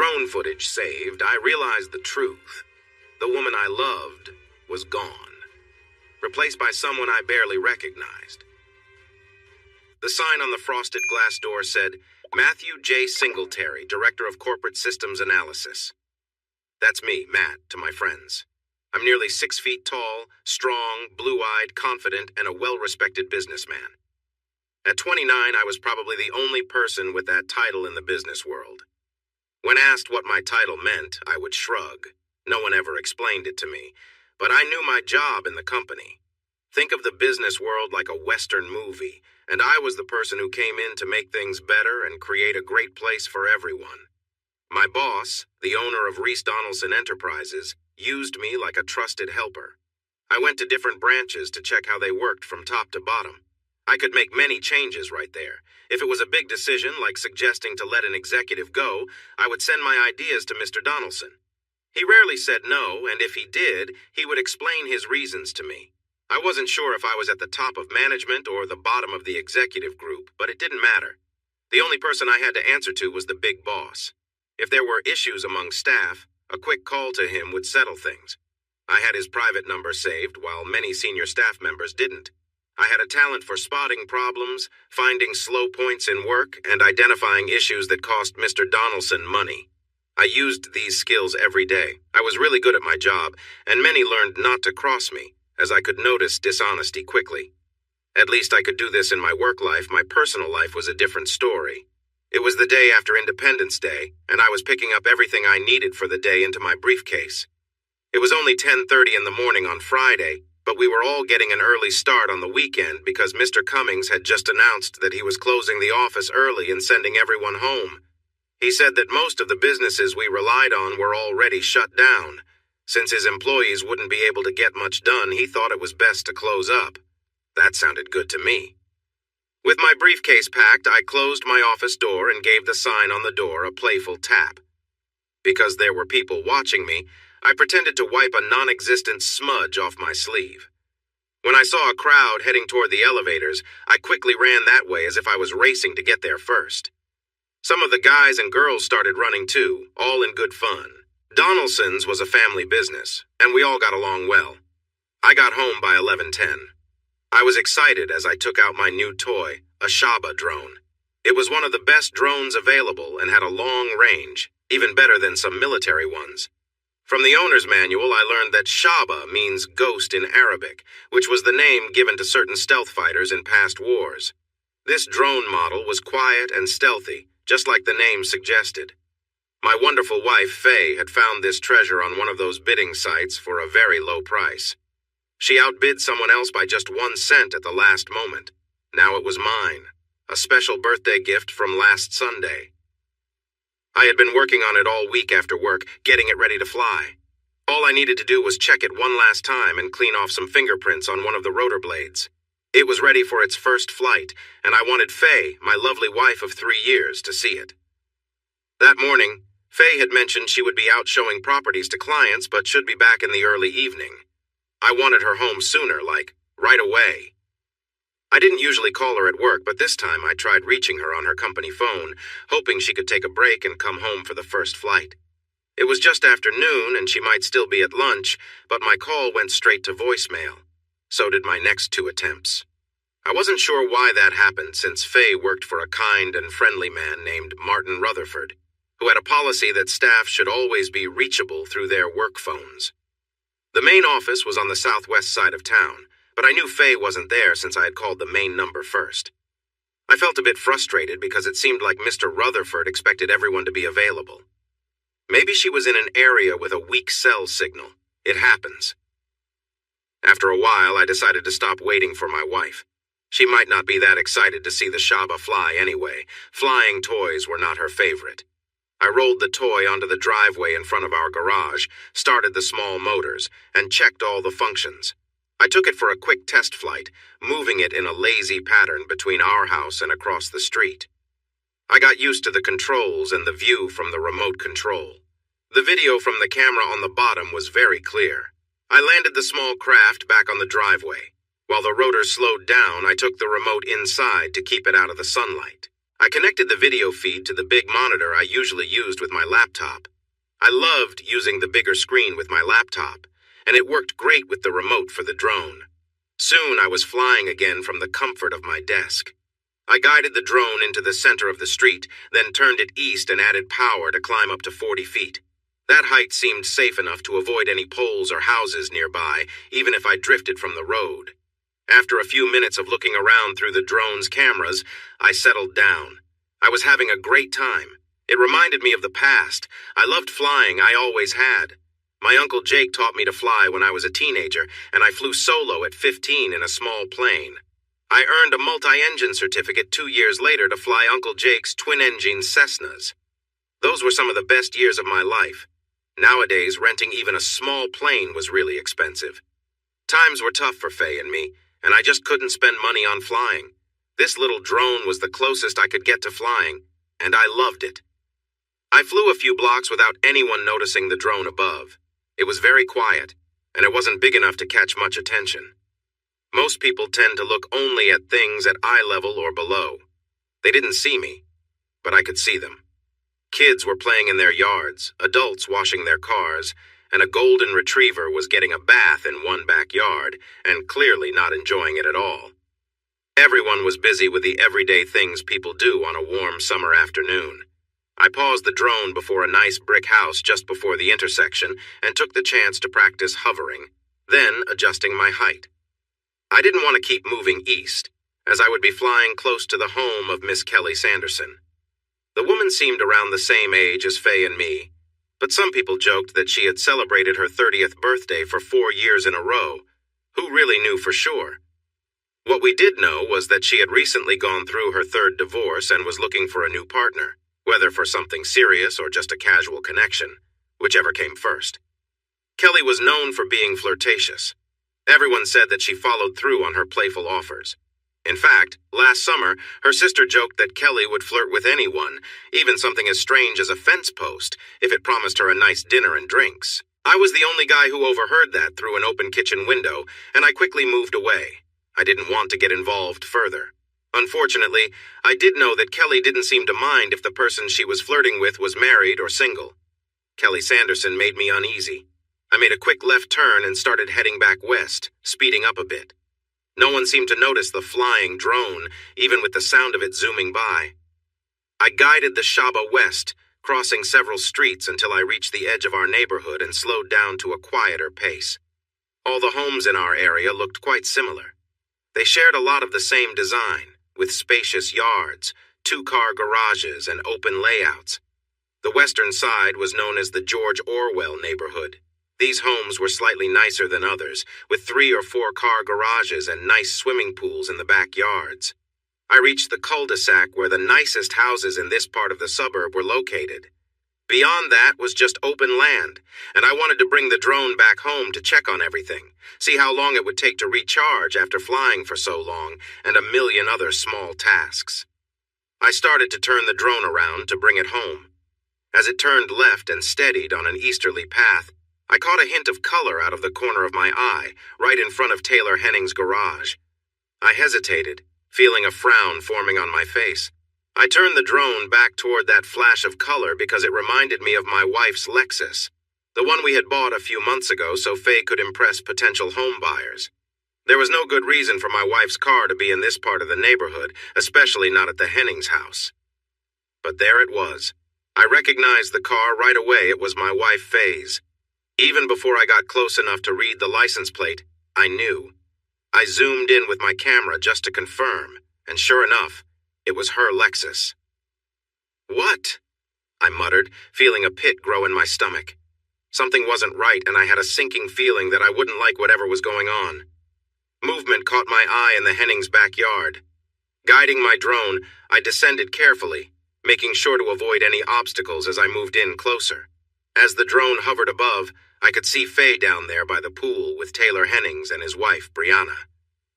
drone footage saved, I realized the truth. The woman I loved was gone, replaced by someone I barely recognized. The sign on the frosted glass door said, Matthew J. Singletary, Director of Corporate Systems Analysis. That's me, Matt, to my friends. I'm nearly 6 feet tall, strong, blue-eyed, confident, and a well-respected businessman. At 29, I was probably the only person with that title in the business world. When asked what my title meant, I would shrug. No one ever explained it to me, but I knew my job in the company. Think of the business world like a Western movie, and I was the person who came in to make things better and create a great place for everyone. My boss, the owner of Reese Donaldson Enterprises, used me like a trusted helper. I went to different branches to check how they worked from top to bottom. I could make many changes right there. If it was a big decision, like suggesting to let an executive go, I would send my ideas to Mr. Donaldson. He rarely said no, and if he did, he would explain his reasons to me. I wasn't sure if I was at the top of management or the bottom of the executive group, but it didn't matter. The only person I had to answer to was the big boss. If there were issues among staff, a quick call to him would settle things. I had his private number saved, while many senior staff members didn't. I had a talent for spotting problems, finding slow points in work, and identifying issues that cost Mr. Donaldson money. I used these skills every day. I was really good at my job, and many learned not to cross me, as I could notice dishonesty quickly. At least I could do this in my work life. My personal life was a different story. It was the day after Independence Day, and I was picking up everything I needed for the day into my briefcase. It was only 10:30 in the morning on Friday, but we were all getting an early start on the weekend because Mr. Cummings had just announced that he was closing the office early and sending everyone home. He said that most of the businesses we relied on were already shut down. Since his employees wouldn't be able to get much done, he thought it was best to close up. That sounded good to me. With my briefcase packed, I closed my office door and gave the sign on the door a playful tap. Because there were people watching me, I pretended to wipe a non-existent smudge off my sleeve. When I saw a crowd heading toward the elevators, I quickly ran that way as if I was racing to get there first. Some of the guys and girls started running too, all in good fun. Donaldson's was a family business, and we all got along well. I got home by 11:10. I was excited as I took out my new toy, a Shaba drone. It was one of the best drones available and had a long range, even better than some military ones. From the owner's manual, I learned that Shaba means ghost in Arabic, which was the name given to certain stealth fighters in past wars. This drone model was quiet and stealthy, just like the name suggested. My wonderful wife, Faye, had found this treasure on one of those bidding sites for a very low price. She outbid someone else by just 1 cent at the last moment. Now it was mine, a special birthday gift from last Sunday. I had been working on it all week after work, getting it ready to fly. All I needed to do was check it one last time and clean off some fingerprints on one of the rotor blades. It was ready for its first flight, and I wanted Faye, my lovely wife of 3 years, to see it. That morning, Faye had mentioned she would be out showing properties to clients but should be back in the early evening. I wanted her home sooner, like right away. I didn't usually call her at work, but this time I tried reaching her on her company phone, hoping she could take a break and come home for the first flight. It was just after noon, and she might still be at lunch, but my call went straight to voicemail. So did my next 2 attempts. I wasn't sure why that happened, since Faye worked for a kind and friendly man named Martin Rutherford, who had a policy that staff should always be reachable through their work phones. The main office was on the southwest side of town, but I knew Faye wasn't there since I had called the main number first. I felt a bit frustrated because it seemed like Mr. Rutherford expected everyone to be available. Maybe she was in an area with a weak cell signal. It happens. After a while, I decided to stop waiting for my wife. She might not be that excited to see the Shaba fly anyway. Flying toys were not her favorite. I rolled the toy onto the driveway in front of our garage, started the small motors, and checked all the functions. I took it for a quick test flight, moving it in a lazy pattern between our house and across the street. I got used to the controls and the view from the remote control. The video from the camera on the bottom was very clear. I landed the small craft back on the driveway. While the rotor slowed down, I took the remote inside to keep it out of the sunlight. I connected the video feed to the big monitor I usually used with my laptop. I loved using the bigger screen with my laptop, and it worked great with the remote for the drone. Soon I was flying again from the comfort of my desk. I guided the drone into the center of the street, then turned it east and added power to climb up to 40 feet. That height seemed safe enough to avoid any poles or houses nearby, even if I drifted from the road. After a few minutes of looking around through the drone's cameras, I settled down. I was having a great time. It reminded me of the past. I loved flying, I always had. My Uncle Jake taught me to fly when I was a teenager, and I flew solo at 15 in a small plane. I earned a multi-engine certificate 2 years later to fly Uncle Jake's twin-engine Cessnas. Those were some of the best years of my life. Nowadays, renting even a small plane was really expensive. Times were tough for Faye and me, and I just couldn't spend money on flying. This little drone was the closest I could get to flying, and I loved it. I flew a few blocks without anyone noticing the drone above. It was very quiet, and it wasn't big enough to catch much attention. Most people tend to look only at things at eye level or below. They didn't see me, but I could see them. Kids were playing in their yards, adults washing their cars, and a golden retriever was getting a bath in one backyard and clearly not enjoying it at all. Everyone was busy with the everyday things people do on a warm summer afternoon. I paused the drone before a nice brick house just before the intersection and took the chance to practice hovering, then adjusting my height. I didn't want to keep moving east, as I would be flying close to the home of Miss Kelly Sanderson. The woman seemed around the same age as Faye and me, but some people joked that she had celebrated her 30th birthday for 4 years in a row. Who really knew for sure? What we did know was that she had recently gone through her 3rd divorce and was looking for a new partner, whether for something serious or just a casual connection, whichever came first. Kelly was known for being flirtatious. Everyone said that she followed through on her playful offers. In fact, last summer, her sister joked that Kelly would flirt with anyone, even something as strange as a fence post, if it promised her a nice dinner and drinks. I was the only guy who overheard that through an open kitchen window, and I quickly moved away. I didn't want to get involved further. Unfortunately, I did know that Kelly didn't seem to mind if the person she was flirting with was married or single. Kelly Sanderson made me uneasy. I made a quick left turn and started heading back west, speeding up a bit. No one seemed to notice the flying drone, even with the sound of it zooming by. I guided the Shaba west, crossing several streets until I reached the edge of our neighborhood and slowed down to a quieter pace. All the homes in our area looked quite similar. They shared a lot of the same design, with spacious yards, 2-car garages, and open layouts. The western side was known as the George Orwell neighborhood. These homes were slightly nicer than others, with 3 or 4-car garages and nice swimming pools in the backyards. I reached the cul-de-sac where the nicest houses in this part of the suburb were located. Beyond that was just open land, and I wanted to bring the drone back home to check on everything, see how long it would take to recharge after flying for so long, and a million other small tasks. I started to turn the drone around to bring it home. As it turned left and steadied on an easterly path, I caught a hint of color out of the corner of my eye, right in front of Taylor Henning's garage. I hesitated, feeling a frown forming on my face. I turned the drone back toward that flash of color because it reminded me of my wife's Lexus, the one we had bought a few months ago so Faye could impress potential home buyers. There was no good reason for my wife's car to be in this part of the neighborhood, especially not at the Hennings' house. But there it was. I recognized the car right away. It was my wife Faye's. Even before I got close enough to read the license plate, I knew. I zoomed in with my camera just to confirm, and sure enough, it was her Lexus. "What?" I muttered, feeling a pit grow in my stomach. Something wasn't right, and I had a sinking feeling that I wouldn't like whatever was going on. Movement caught my eye in the Hennings' backyard. Guiding my drone, I descended carefully, making sure to avoid any obstacles as I moved in closer. As the drone hovered above, I could see Faye down there by the pool with Taylor Hennings and his wife, Brianna.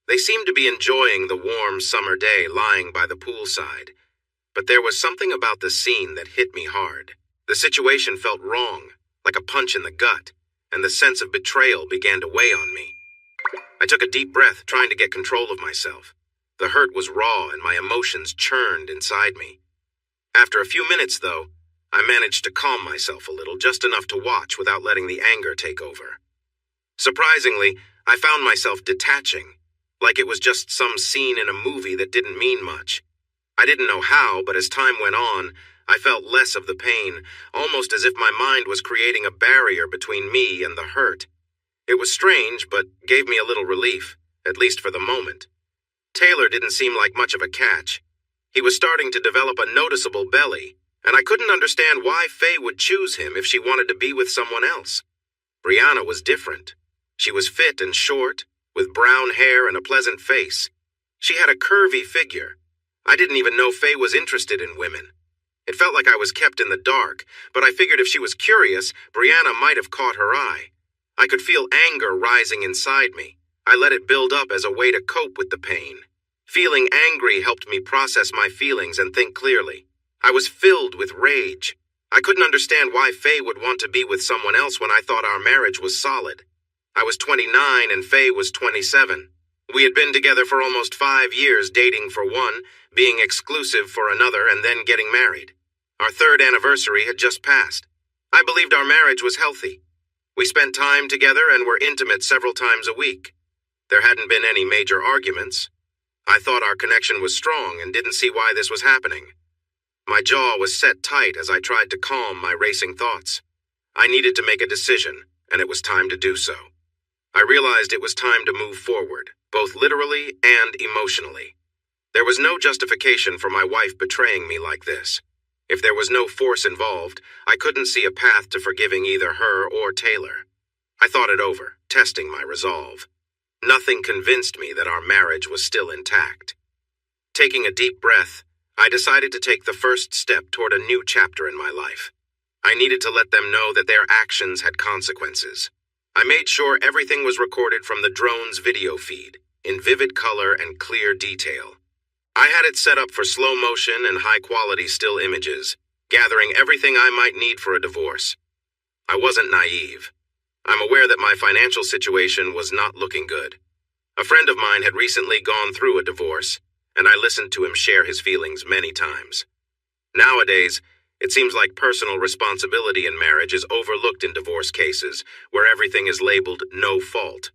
They seemed to be enjoying the warm summer day lying by the poolside. But there was something about the scene that hit me hard. The situation felt wrong, like a punch in the gut, and the sense of betrayal began to weigh on me. I took a deep breath, trying to get control of myself. The hurt was raw and my emotions churned inside me. After a few minutes, though, I managed to calm myself a little, just enough to watch without letting the anger take over. Surprisingly, I found myself detaching, like it was just some scene in a movie that didn't mean much. I didn't know how, but as time went on, I felt less of the pain, almost as if my mind was creating a barrier between me and the hurt. It was strange, but gave me a little relief, at least for the moment. Taylor didn't seem like much of a catch. He was starting to develop a noticeable belly, and I couldn't understand why Faye would choose him if she wanted to be with someone else. Brianna was different. She was fit and short, with brown hair and a pleasant face. She had a curvy figure. I didn't even know Faye was interested in women. It felt like I was kept in the dark, but I figured if she was curious, Brianna might have caught her eye. I could feel anger rising inside me. I let it build up as a way to cope with the pain. Feeling angry helped me process my feelings and think clearly. I was filled with rage. I couldn't understand why Faye would want to be with someone else when I thought our marriage was solid. I was 29 and Faye was 27. We had been together for almost 5 years, dating for one, being exclusive for another, and then getting married. Our 3rd anniversary had just passed. I believed our marriage was healthy. We spent time together and were intimate several times a week. There hadn't been any major arguments. I thought our connection was strong and didn't see why this was happening. My jaw was set tight as I tried to calm my racing thoughts. I needed to make a decision, and it was time to do so. I realized it was time to move forward, both literally and emotionally. There was no justification for my wife betraying me like this. If there was no force involved, I couldn't see a path to forgiving either her or Taylor. I thought it over, testing my resolve. Nothing convinced me that our marriage was still intact. Taking a deep breath, I decided to take the first step toward a new chapter in my life. I needed to let them know that their actions had consequences. I made sure everything was recorded from the drone's video feed, in vivid color and clear detail. I had it set up for slow motion and high-quality still images, gathering everything I might need for a divorce. I wasn't naive. I'm aware that my financial situation was not looking good. A friend of mine had recently gone through a divorce, and I listened to him share his feelings many times. Nowadays, it seems like personal responsibility in marriage is overlooked in divorce cases, where everything is labeled no fault.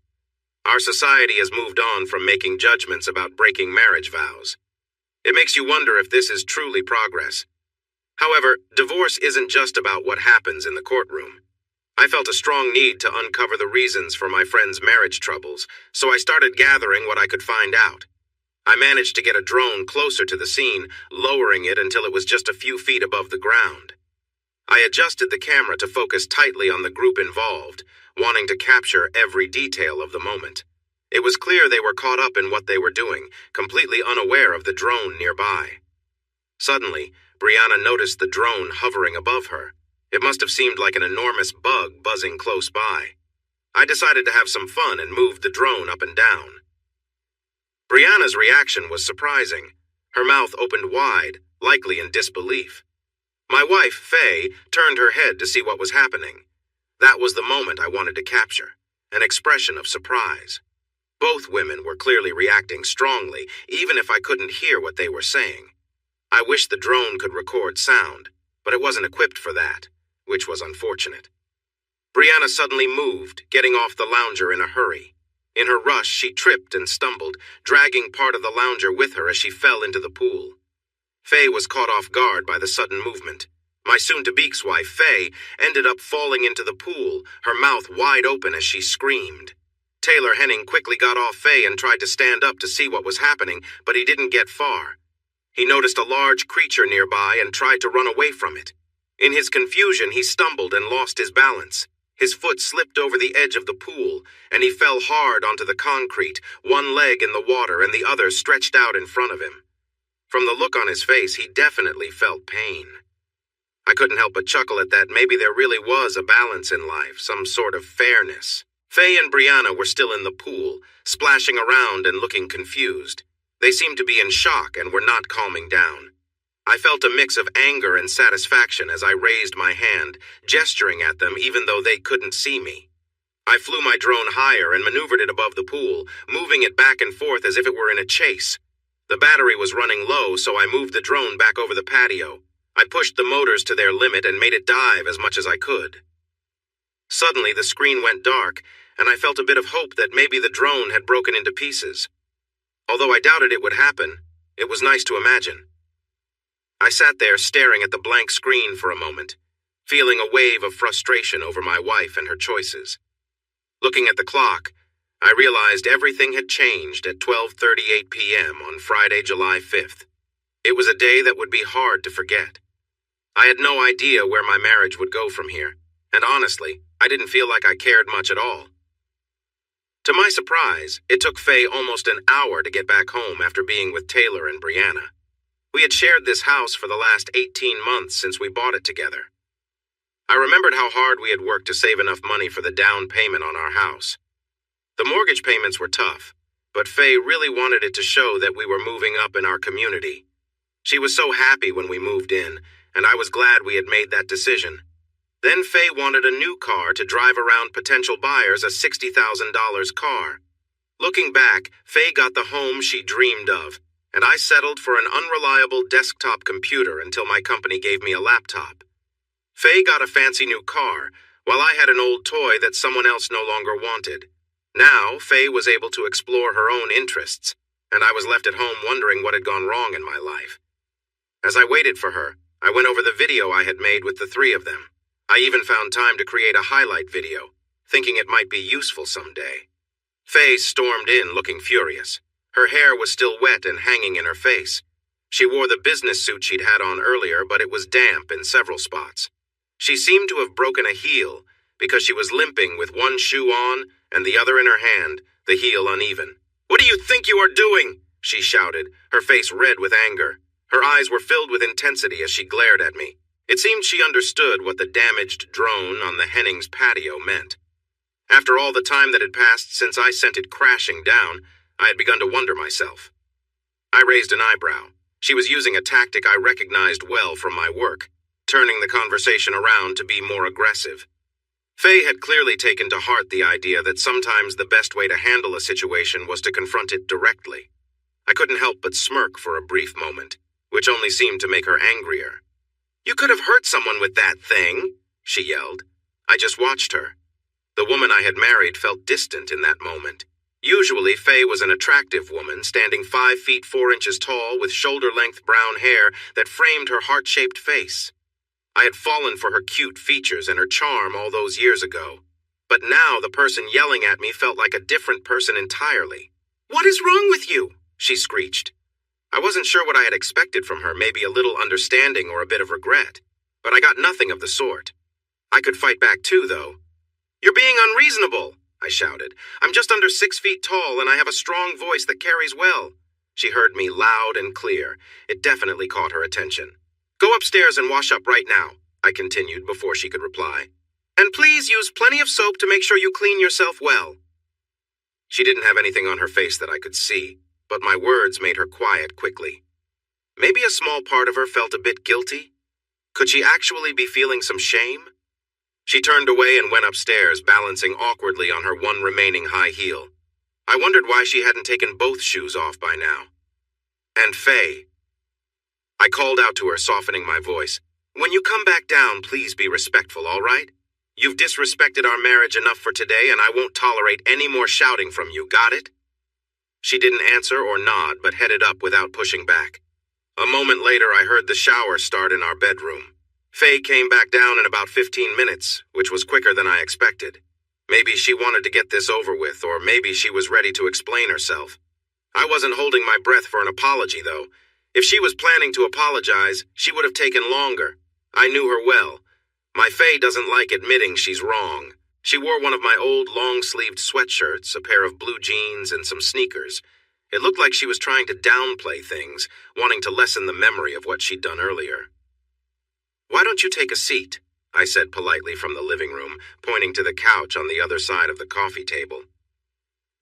Our society has moved on from making judgments about breaking marriage vows. It makes you wonder if this is truly progress. However, divorce isn't just about what happens in the courtroom. I felt a strong need to uncover the reasons for my friend's marriage troubles, so I started gathering what I could find out. I managed to get a drone closer to the scene, lowering it until it was just a few feet above the ground. I adjusted the camera to focus tightly on the group involved, wanting to capture every detail of the moment. It was clear they were caught up in what they were doing, completely unaware of the drone nearby. Suddenly, Brianna noticed the drone hovering above her. It must have seemed like an enormous bug buzzing close by. I decided to have some fun and moved the drone up and down. Brianna's reaction was surprising. Her mouth opened wide, likely in disbelief. My wife, Faye, turned her head to see what was happening. That was the moment I wanted to capture, an expression of surprise. Both women were clearly reacting strongly, even if I couldn't hear what they were saying. I wished the drone could record sound, but it wasn't equipped for that, which was unfortunate. Brianna suddenly moved, getting off the lounger in a hurry. In her rush, she tripped and stumbled, dragging part of the lounger with her as she fell into the pool. Faye was caught off guard by the sudden movement. My soon-to-be's wife, Faye, ended up falling into the pool, her mouth wide open as she screamed. Taylor Henning quickly got off Faye and tried to stand up to see what was happening, but he didn't get far. He noticed a large creature nearby and tried to run away from it. In his confusion, he stumbled and lost his balance. His foot slipped over the edge of the pool, and he fell hard onto the concrete, one leg in the water and the other stretched out in front of him. From the look on his face, he definitely felt pain. I couldn't help but chuckle at that. Maybe there really was a balance in life, some sort of fairness. Faye and Brianna were still in the pool, splashing around and looking confused. They seemed to be in shock and were not calming down. I felt a mix of anger and satisfaction as I raised my hand, gesturing at them even though they couldn't see me. I flew my drone higher and maneuvered it above the pool, moving it back and forth as if it were in a chase. The battery was running low, so I moved the drone back over the patio. I pushed the motors to their limit and made it dive as much as I could. Suddenly, the screen went dark, and I felt a bit of hope that maybe the drone had broken into pieces. Although I doubted it would happen, it was nice to imagine. I sat there staring at the blank screen for a moment, feeling a wave of frustration over my wife and her choices. Looking at the clock, I realized everything had changed at 12:38 p.m. on Friday, July 5th. It was a day that would be hard to forget. I had no idea where my marriage would go from here, and honestly, I didn't feel like I cared much at all. To my surprise, it took Faye almost an hour to get back home after being with Taylor and Brianna. We had shared this house for the last 18 months since we bought it together. I remembered how hard we had worked to save enough money for the down payment on our house. The mortgage payments were tough, but Faye really wanted it to show that we were moving up in our community. She was so happy when we moved in, and I was glad we had made that decision. Then Faye wanted a new car to drive around potential buyers, a $60,000 car. Looking back, Faye got the home she dreamed of, and I settled for an unreliable desktop computer until my company gave me a laptop. Faye got a fancy new car, while I had an old toy that someone else no longer wanted. Now, Faye was able to explore her own interests, and I was left at home wondering what had gone wrong in my life. As I waited for her, I went over the video I had made with the three of them. I even found time to create a highlight video, thinking it might be useful someday. Faye stormed in looking furious. Her hair was still wet and hanging in her face. She wore the business suit she'd had on earlier, but it was damp in several spots. She seemed to have broken a heel, because she was limping with one shoe on and the other in her hand, the heel uneven. "What do you think you are doing?" she shouted, her face red with anger. Her eyes were filled with intensity as she glared at me. It seemed she understood what the damaged drone on the Hennings patio meant. After all the time that had passed since I sent it crashing down, I had begun to wonder myself. I raised an eyebrow. She was using a tactic I recognized well from my work, turning the conversation around to be more aggressive. Faye had clearly taken to heart the idea that sometimes the best way to handle a situation was to confront it directly. I couldn't help but smirk for a brief moment, which only seemed to make her angrier. "You could have hurt someone with that thing," she yelled. I just watched her. The woman I had married felt distant in that moment. Usually, Faye was an attractive woman, standing 5 feet 4 inches tall with shoulder-length brown hair that framed her heart-shaped face. I had fallen for her cute features and her charm all those years ago. But now the person yelling at me felt like a different person entirely. "What is wrong with you?" she screeched. I wasn't sure what I had expected from her, maybe a little understanding or a bit of regret. But I got nothing of the sort. I could fight back too, though. "You're being unreasonable," I shouted. "I'm just under 6 feet tall and I have a strong voice that carries well." She heard me loud and clear. It definitely caught her attention. "Go upstairs and wash up right now," I continued before she could reply. "And please use plenty of soap to make sure you clean yourself well." She didn't have anything on her face that I could see, but my words made her quiet quickly. Maybe a small part of her felt a bit guilty. Could she actually be feeling some shame? She turned away and went upstairs, balancing awkwardly on her one remaining high heel. I wondered why she hadn't taken both shoes off by now. "And Faye," I called out to her, softening my voice, "when you come back down, please be respectful, all right? You've disrespected our marriage enough for today, and I won't tolerate any more shouting from you, got it?" She didn't answer or nod, but headed up without pushing back. A moment later, I heard the shower start in our bedroom. Faye came back down in about 15 minutes, which was quicker than I expected. Maybe she wanted to get this over with, or maybe she was ready to explain herself. I wasn't holding my breath for an apology, though. If she was planning to apologize, she would have taken longer. I knew her well. My Faye doesn't like admitting she's wrong. She wore one of my old long-sleeved sweatshirts, a pair of blue jeans, and some sneakers. It looked like she was trying to downplay things, wanting to lessen the memory of what she'd done earlier. "Why don't you take a seat?" I said politely from the living room, pointing to the couch on the other side of the coffee table.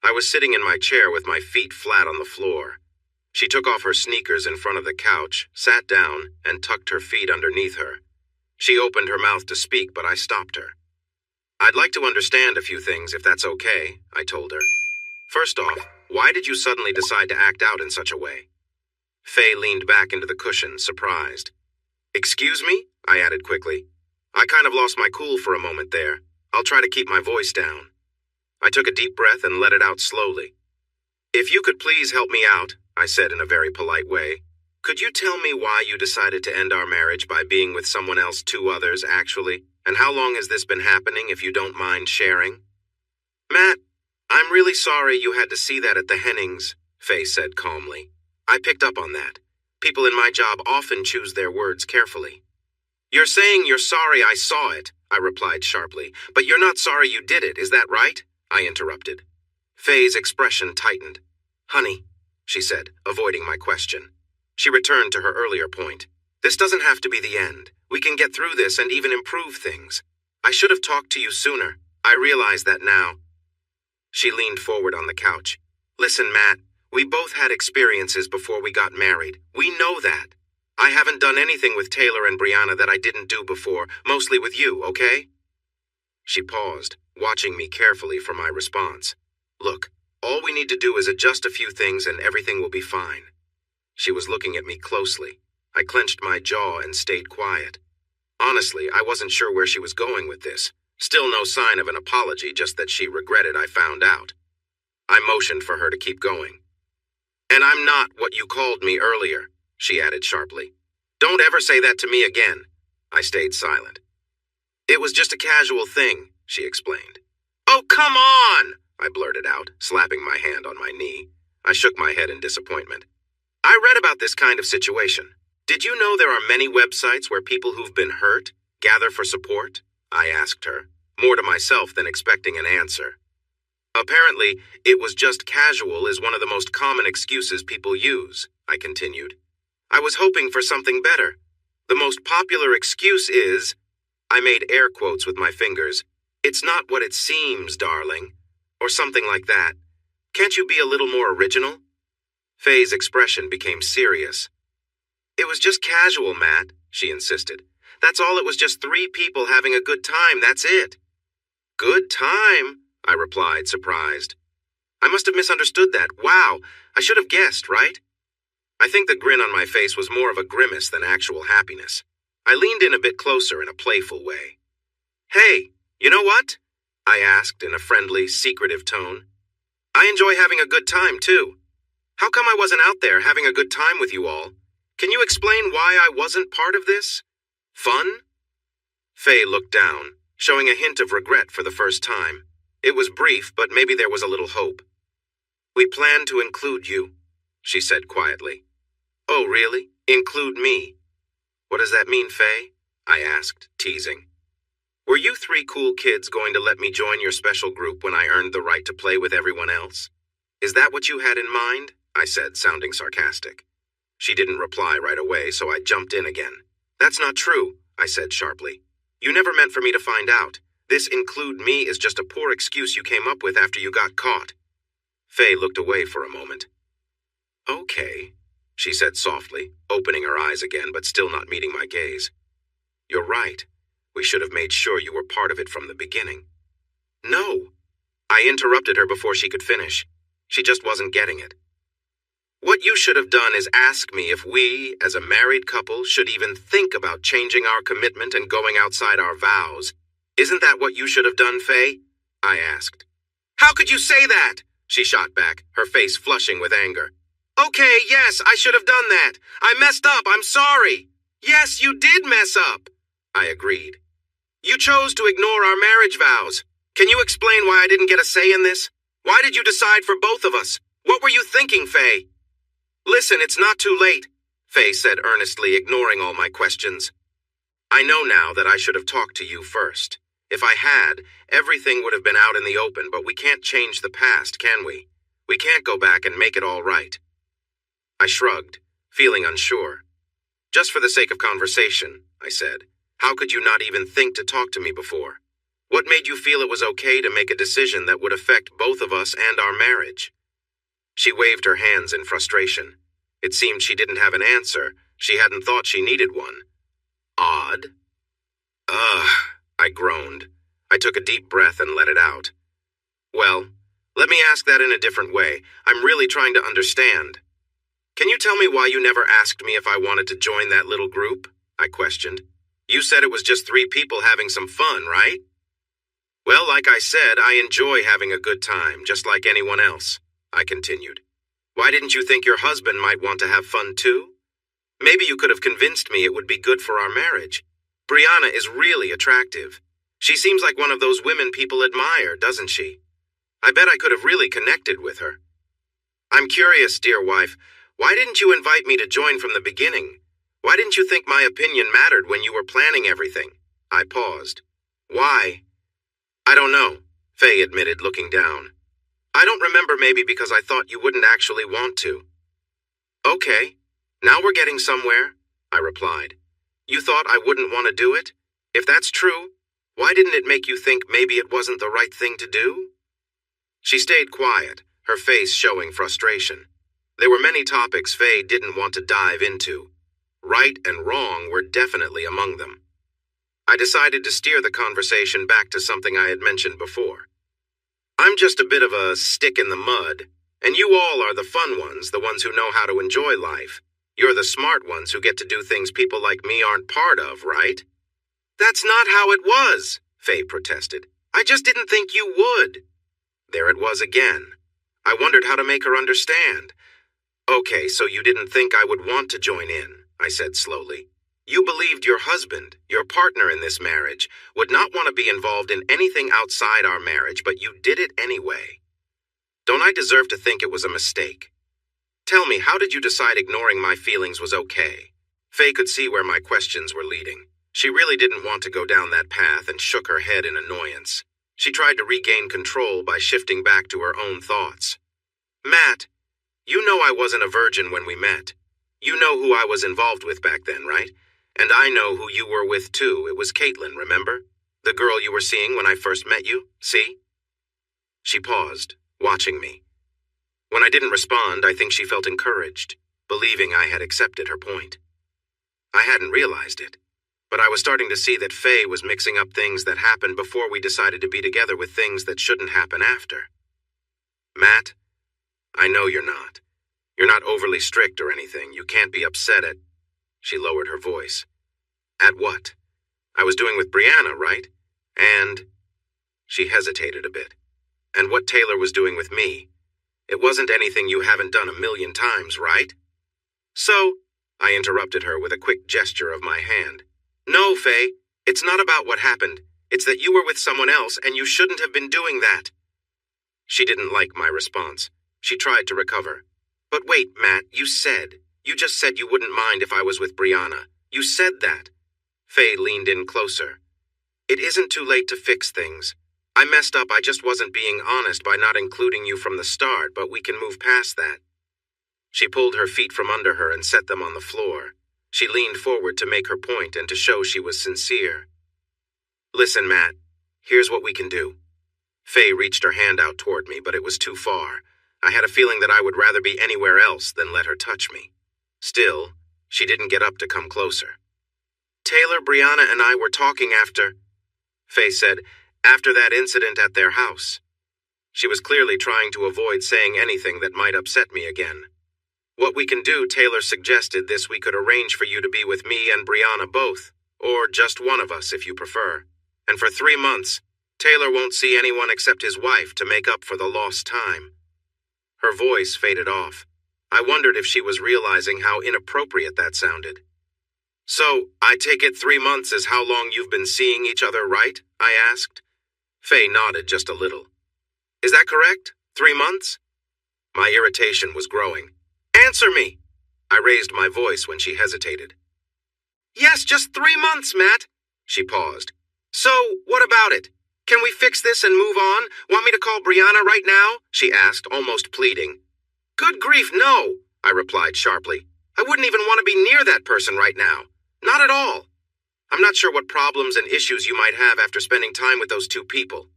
I was sitting in my chair with my feet flat on the floor. She took off her sneakers in front of the couch, sat down, and tucked her feet underneath her. She opened her mouth to speak, but I stopped her. "I'd like to understand a few things, if that's okay," I told her. "First off, why did you suddenly decide to act out in such a way?" Faye leaned back into the cushion, surprised. Excuse me? I added quickly. I kind of lost my cool for a moment there. I'll try to keep my voice down. I took a deep breath and let it out slowly. If you could please help me out, I said in a very polite way. Could you tell me why you decided to end our marriage by being with someone else, 2 others, actually? And how long has this been happening, if you don't mind sharing? Matt, I'm really sorry you had to see that at the Hennings, Faye said calmly. I picked up on that. People in my job often choose their words carefully. You're saying you're sorry I saw it, I replied sharply, but you're not sorry you did it, is that right? I interrupted. Faye's expression tightened. Honey, she said, avoiding my question. She returned to her earlier point. This doesn't have to be the end. We can get through this and even improve things. I should have talked to you sooner. I realize that now. She leaned forward on the couch. Listen, Matt, we both had experiences before we got married. We know that. I haven't done anything with Taylor and Brianna that I didn't do before, mostly with you, okay? She paused, watching me carefully for my response. Look, all we need to do is adjust a few things and everything will be fine. She was looking at me closely. I clenched my jaw and stayed quiet. Honestly, I wasn't sure where she was going with this. Still no sign of an apology, just that she regretted I found out. I motioned for her to keep going. And I'm not what you called me earlier, she added sharply. Don't ever say that to me again. I stayed silent. It was just a casual thing, she explained. Oh, come on, I blurted out, slapping my hand on my knee. I shook my head in disappointment. I read about this kind of situation. Did you know there are many websites where people who've been hurt gather for support? I asked her, more to myself than expecting an answer. Apparently, it was just casual is one of the most common excuses people use, I continued. I was hoping for something better. The most popular excuse is, I made air quotes with my fingers, it's not what it seems, darling, or something like that. Can't you be a little more original? Faye's expression became serious. It was just casual, Matt, she insisted. That's all, it was just 3 people having a good time, that's it. Good time, I replied, surprised. I must have misunderstood that. Wow, I should have guessed, right? I think the grin on my face was more of a grimace than actual happiness. I leaned in a bit closer in a playful way. Hey, you know what? I asked in a friendly, secretive tone. I enjoy having a good time, too. How come I wasn't out there having a good time with you all? Can you explain why I wasn't part of this? Fun? Faye looked down, showing a hint of regret for the first time. It was brief, but maybe there was a little hope. We plan to include you, she said quietly. Oh, really? Include me? What does that mean, Faye? I asked, teasing. Were you 3 cool kids going to let me join your special group when I earned the right to play with everyone else? Is that what you had in mind? I said, sounding sarcastic. She didn't reply right away, so I jumped in again. That's not true, I said sharply. You never meant for me to find out. This include me is just a poor excuse you came up with after you got caught. Faye looked away for a moment. Okay, she said softly, opening her eyes again but still not meeting my gaze. You're right. We should have made sure you were part of it from the beginning. No. I interrupted her before she could finish. She just wasn't getting it. What you should have done is ask me if we, as a married couple, should even think about changing our commitment and going outside our vows. Isn't that what you should have done, Faye? I asked. How could you say that? She shot back, her face flushing with anger. Okay, yes, I should have done that. I messed up, I'm sorry. Yes, you did mess up. I agreed. You chose to ignore our marriage vows. Can you explain why I didn't get a say in this? Why did you decide for both of us? What were you thinking, Faye? Listen, it's not too late, Faye said earnestly, ignoring all my questions. I know now that I should have talked to you first. If I had, everything would have been out in the open, but we can't change the past, can we? We can't go back and make it all right. I shrugged, feeling unsure. Just for the sake of conversation, I said, how could you not even think to talk to me before? What made you feel it was okay to make a decision that would affect both of us and our marriage? She waved her hands in frustration. It seemed she didn't have an answer. She hadn't thought she needed one. Odd. Ugh, I groaned. I took a deep breath and let it out. Well, let me ask that in a different way. I'm really trying to understand. Can you tell me why you never asked me if I wanted to join that little group? I questioned. You said it was just 3 people having some fun, right? Well, like I said, I enjoy having a good time, just like anyone else, I continued. Why didn't you think your husband might want to have fun too? Maybe you could have convinced me it would be good for our marriage. Brianna is really attractive. She seems like one of those women people admire, doesn't she? I bet I could have really connected with her. I'm curious, dear wife, why didn't you invite me to join from the beginning? Why didn't you think my opinion mattered when you were planning everything? I paused. Why? I don't know, Faye admitted, looking down. I don't remember, maybe because I thought you wouldn't actually want to. Okay, now we're getting somewhere, I replied. You thought I wouldn't want to do it? If that's true, why didn't it make you think maybe it wasn't the right thing to do? She stayed quiet, her face showing frustration. There were many topics Faye didn't want to dive into. Right and wrong were definitely among them. I decided to steer the conversation back to something I had mentioned before. I'm just a bit of a stick in the mud, and you all are the fun ones, the ones who know how to enjoy life. You're the smart ones who get to do things people like me aren't part of, right? That's not how it was, Faye protested. I just didn't think you would. There it was again. I wondered how to make her understand. Okay, so you didn't think I would want to join in, I said slowly. You believed your husband, your partner in this marriage, would not want to be involved in anything outside our marriage, but you did it anyway. Don't I deserve to think it was a mistake? Tell me, how did you decide ignoring my feelings was okay? Faye could see where my questions were leading. She really didn't want to go down that path and shook her head in annoyance. She tried to regain control by shifting back to her own thoughts. Matt, you know I wasn't a virgin when we met. You know who I was involved with back then, right? And I know who you were with too. It was Caitlin, remember? The girl you were seeing when I first met you, see? She paused, watching me. When I didn't respond, I think she felt encouraged, believing I had accepted her point. I hadn't realized it, but I was starting to see that Faye was mixing up things that happened before we decided to be together with things that shouldn't happen after. Matt, I know you're not. You're not overly strict or anything. You can't be upset at... She lowered her voice. At what? I was doing with Brianna, right? And... She hesitated a bit. And what Taylor was doing with me. It wasn't anything you haven't done a million times, right? So, I interrupted her with a quick gesture of my hand. No, Faye, it's not about what happened. It's that you were with someone else and you shouldn't have been doing that. She didn't like my response. She tried to recover. But wait, Matt, you just said you wouldn't mind if I was with Brianna. You said that. Faye leaned in closer. It isn't too late to fix things. I messed up, I just wasn't being honest by not including you from the start, but we can move past that. She pulled her feet from under her and set them on the floor. She leaned forward to make her point and to show she was sincere. Listen, Matt, here's what we can do. Faye reached her hand out toward me, but it was too far. I had a feeling that I would rather be anywhere else than let her touch me. Still, she didn't get up to come closer. Taylor, Brianna, and I were talking after... Faye said, after that incident at their house. She was clearly trying to avoid saying anything that might upset me again. What we can do, Taylor suggested this, we could arrange for you to be with me and Brianna both, or just one of us if you prefer. And for 3 months, Taylor won't see anyone except his wife to make up for the lost time. Her voice faded off. I wondered if she was realizing how inappropriate that sounded. So, I take it 3 months is how long you've been seeing each other, right? I asked. Faye nodded just a little. Is that correct? 3 months? My irritation was growing. Answer me! I raised my voice when she hesitated. Yes, just 3 months, Matt. She paused. So, what about it? Can we fix this and move on? Want me to call Brianna right now? She asked, almost pleading. Good grief, no, I replied sharply. I wouldn't even want to be near that person right now. Not at all. I'm not sure what problems and issues you might have after spending time with those 2 people.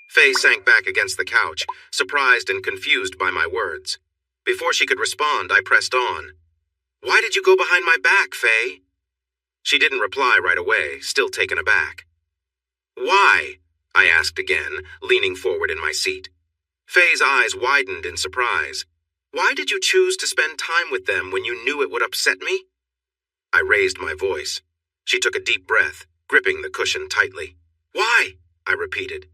Faye sank back against the couch, surprised and confused by my words. Before she could respond, I pressed on. Why did you go behind my back, Faye? She didn't reply right away, still taken aback. Why? I asked again, leaning forward in my seat. Faye's eyes widened in surprise. Why did you choose to spend time with them when you knew it would upset me? I raised my voice. She took a deep breath, gripping the cushion tightly. Why? I repeated.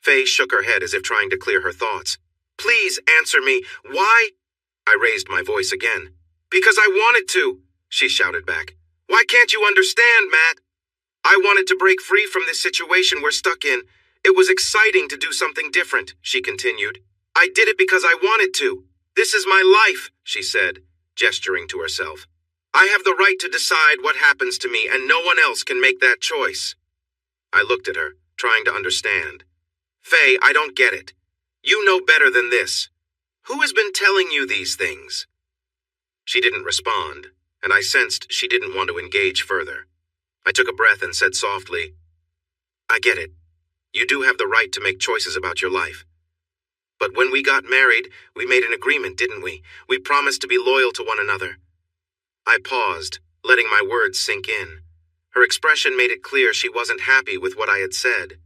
Faye shook her head as if trying to clear her thoughts. Please answer me. Why? I raised my voice again. Because I wanted to, she shouted back. Why can't you understand, Matt? I wanted to break free from this situation we're stuck in. It was exciting to do something different, she continued. I did it because I wanted to. This is my life, she said, gesturing to herself. I have the right to decide what happens to me, and no one else can make that choice. I looked at her, trying to understand. Faye, I don't get it. You know better than this. Who has been telling you these things? She didn't respond, and I sensed she didn't want to engage further. I took a breath and said softly, I get it. You do have the right to make choices about your life. But when we got married, we made an agreement, didn't we? We promised to be loyal to one another. I paused, letting my words sink in. Her expression made it clear she wasn't happy with what I had said.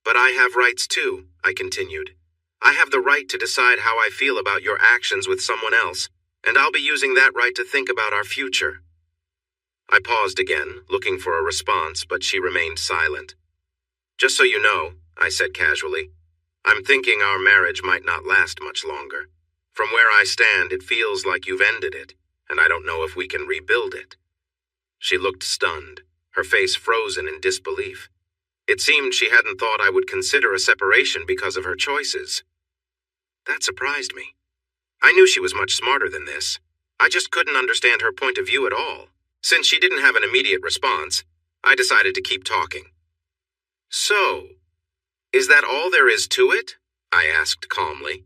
But I have rights too, I continued. I have the right to decide how I feel about your actions with someone else, and I'll be using that right to think about our future. I paused again, looking for a response, but she remained silent. Just so you know, I said casually, I'm thinking our marriage might not last much longer. From where I stand, it feels like you've ended it, and I don't know if we can rebuild it. She looked stunned, her face frozen in disbelief. It seemed she hadn't thought I would consider a separation because of her choices. That surprised me. I knew she was much smarter than this. I just couldn't understand her point of view at all. Since she didn't have an immediate response, I decided to keep talking. So, is that all there is to it? I asked calmly.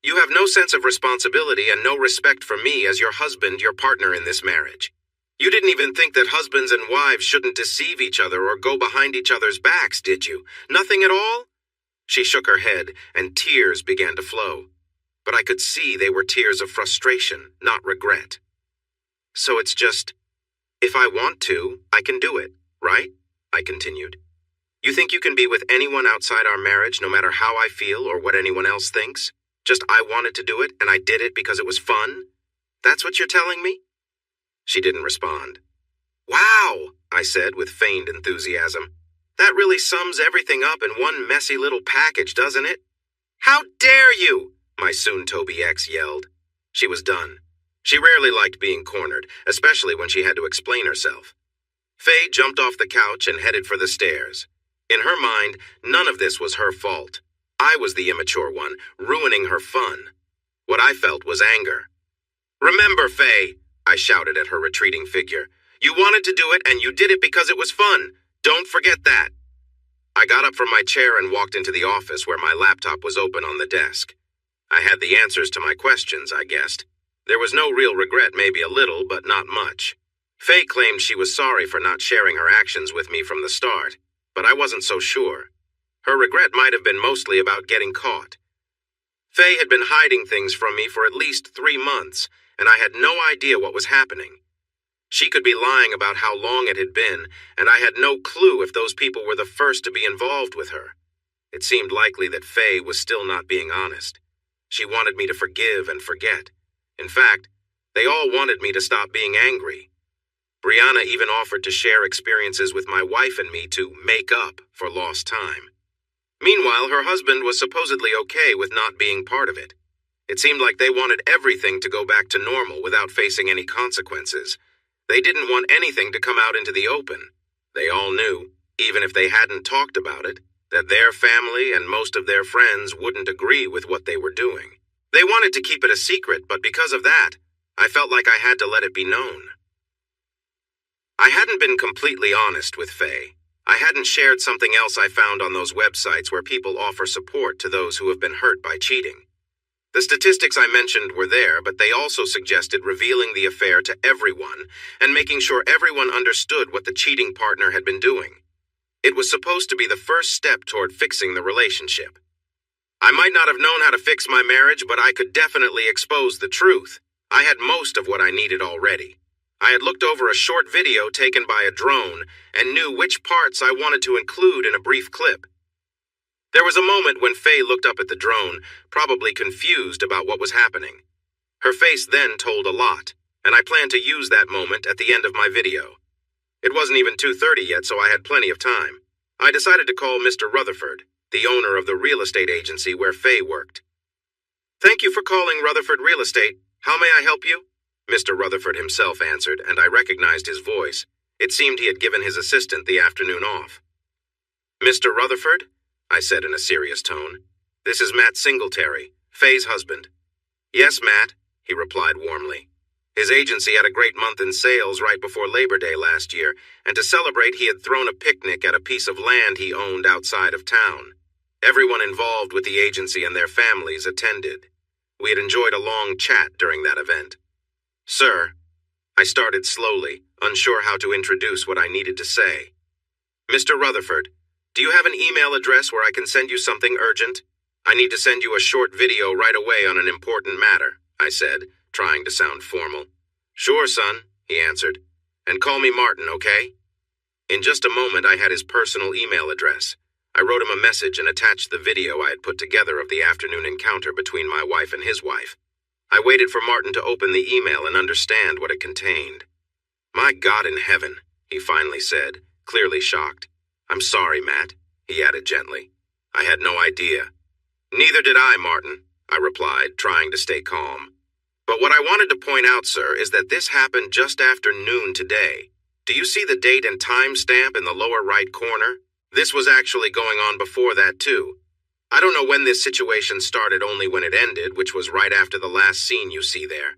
You have no sense of responsibility and no respect for me as your husband, your partner in this marriage. You didn't even think that husbands and wives shouldn't deceive each other or go behind each other's backs, did you? Nothing at all? She shook her head, and tears began to flow. But I could see they were tears of frustration, not regret. So it's just, if I want to, I can do it, right? I continued. You think you can be with anyone outside our marriage, no matter how I feel or what anyone else thinks? Just I wanted to do it, and I did it because it was fun? That's what you're telling me? She didn't respond. Wow, I said with feigned enthusiasm. That really sums everything up in one messy little package, doesn't it? How dare you? My soon-to-be ex yelled. She was done. She rarely liked being cornered, especially when she had to explain herself. Faye jumped off the couch and headed for the stairs. In her mind, none of this was her fault. I was the immature one, ruining her fun. What I felt was anger. Remember, Faye, I shouted at her retreating figure. You wanted to do it, and you did it because it was fun. Don't forget that. I got up from my chair and walked into the office where my laptop was open on the desk. I had the answers to my questions, I guessed. There was no real regret, maybe a little, but not much. Faye claimed she was sorry for not sharing her actions with me from the start, but I wasn't so sure. Her regret might have been mostly about getting caught. Faye had been hiding things from me for at least 3 months, and I had no idea what was happening. She could be lying about how long it had been, and I had no clue if those people were the first to be involved with her. It seemed likely that Faye was still not being honest. She wanted me to forgive and forget. In fact, they all wanted me to stop being angry. Brianna even offered to share experiences with my wife and me to make up for lost time. Meanwhile, her husband was supposedly okay with not being part of it. It seemed like they wanted everything to go back to normal without facing any consequences. They didn't want anything to come out into the open. They all knew, even if they hadn't talked about it, that their family and most of their friends wouldn't agree with what they were doing. They wanted to keep it a secret, but because of that, I felt like I had to let it be known. I hadn't been completely honest with Faye. I hadn't shared something else I found on those websites where people offer support to those who have been hurt by cheating. The statistics I mentioned were there, but they also suggested revealing the affair to everyone and making sure everyone understood what the cheating partner had been doing. It was supposed to be the first step toward fixing the relationship. I might not have known how to fix my marriage, but I could definitely expose the truth. I had most of what I needed already. I had looked over a short video taken by a drone and knew which parts I wanted to include in a brief clip. There was a moment when Faye looked up at the drone, probably confused about what was happening. Her face then told a lot, and I plan to use that moment at the end of my video. It wasn't even 2:30 yet, so I had plenty of time. I decided to call Mr. Rutherford, the owner of the real estate agency where Faye worked. "Thank you for calling Rutherford Real Estate. How may I help you?" Mr. Rutherford himself answered, and I recognized his voice. It seemed he had given his assistant the afternoon off. "Mr. Rutherford?" I said in a serious tone. "This is Matt Singletary, Faye's husband." "Yes, Matt," he replied warmly. His agency had a great month in sales right before Labor Day last year, and to celebrate he had thrown a picnic at a piece of land he owned outside of town. Everyone involved with the agency and their families attended. We had enjoyed a long chat during that event. "Sir," I started slowly, unsure how to introduce what I needed to say. "Mr. Rutherford, do you have an email address where I can send you something urgent? I need to send you a short video right away on an important matter," I said, trying to sound formal. "Sure, son," he answered. "And call me Martin, okay?" In just a moment, I had his personal email address. I wrote him a message and attached the video I had put together of the afternoon encounter between my wife and his wife. I waited for Martin to open the email and understand what it contained. "My God in heaven," he finally said, clearly shocked. "I'm sorry, Matt," he added gently. "I had no idea." "Neither did I, Martin," I replied, trying to stay calm. "But what I wanted to point out, sir, is that this happened just after noon today. Do you see the date and time stamp in the lower right corner? This was actually going on before that, too. I don't know when this situation started, only when it ended, which was right after the last scene you see there.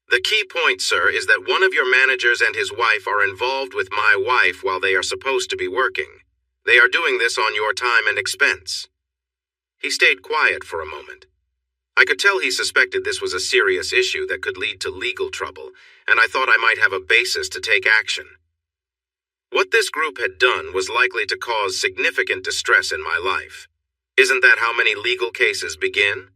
The key point, sir, is that one of your managers and his wife are involved with my wife while they are supposed to be working. They are doing this on your time and expense." He stayed quiet for a moment. I could tell he suspected this was a serious issue that could lead to legal trouble, and I thought I might have a basis to take action. What this group had done was likely to cause significant distress in my life. Isn't that how many legal cases begin?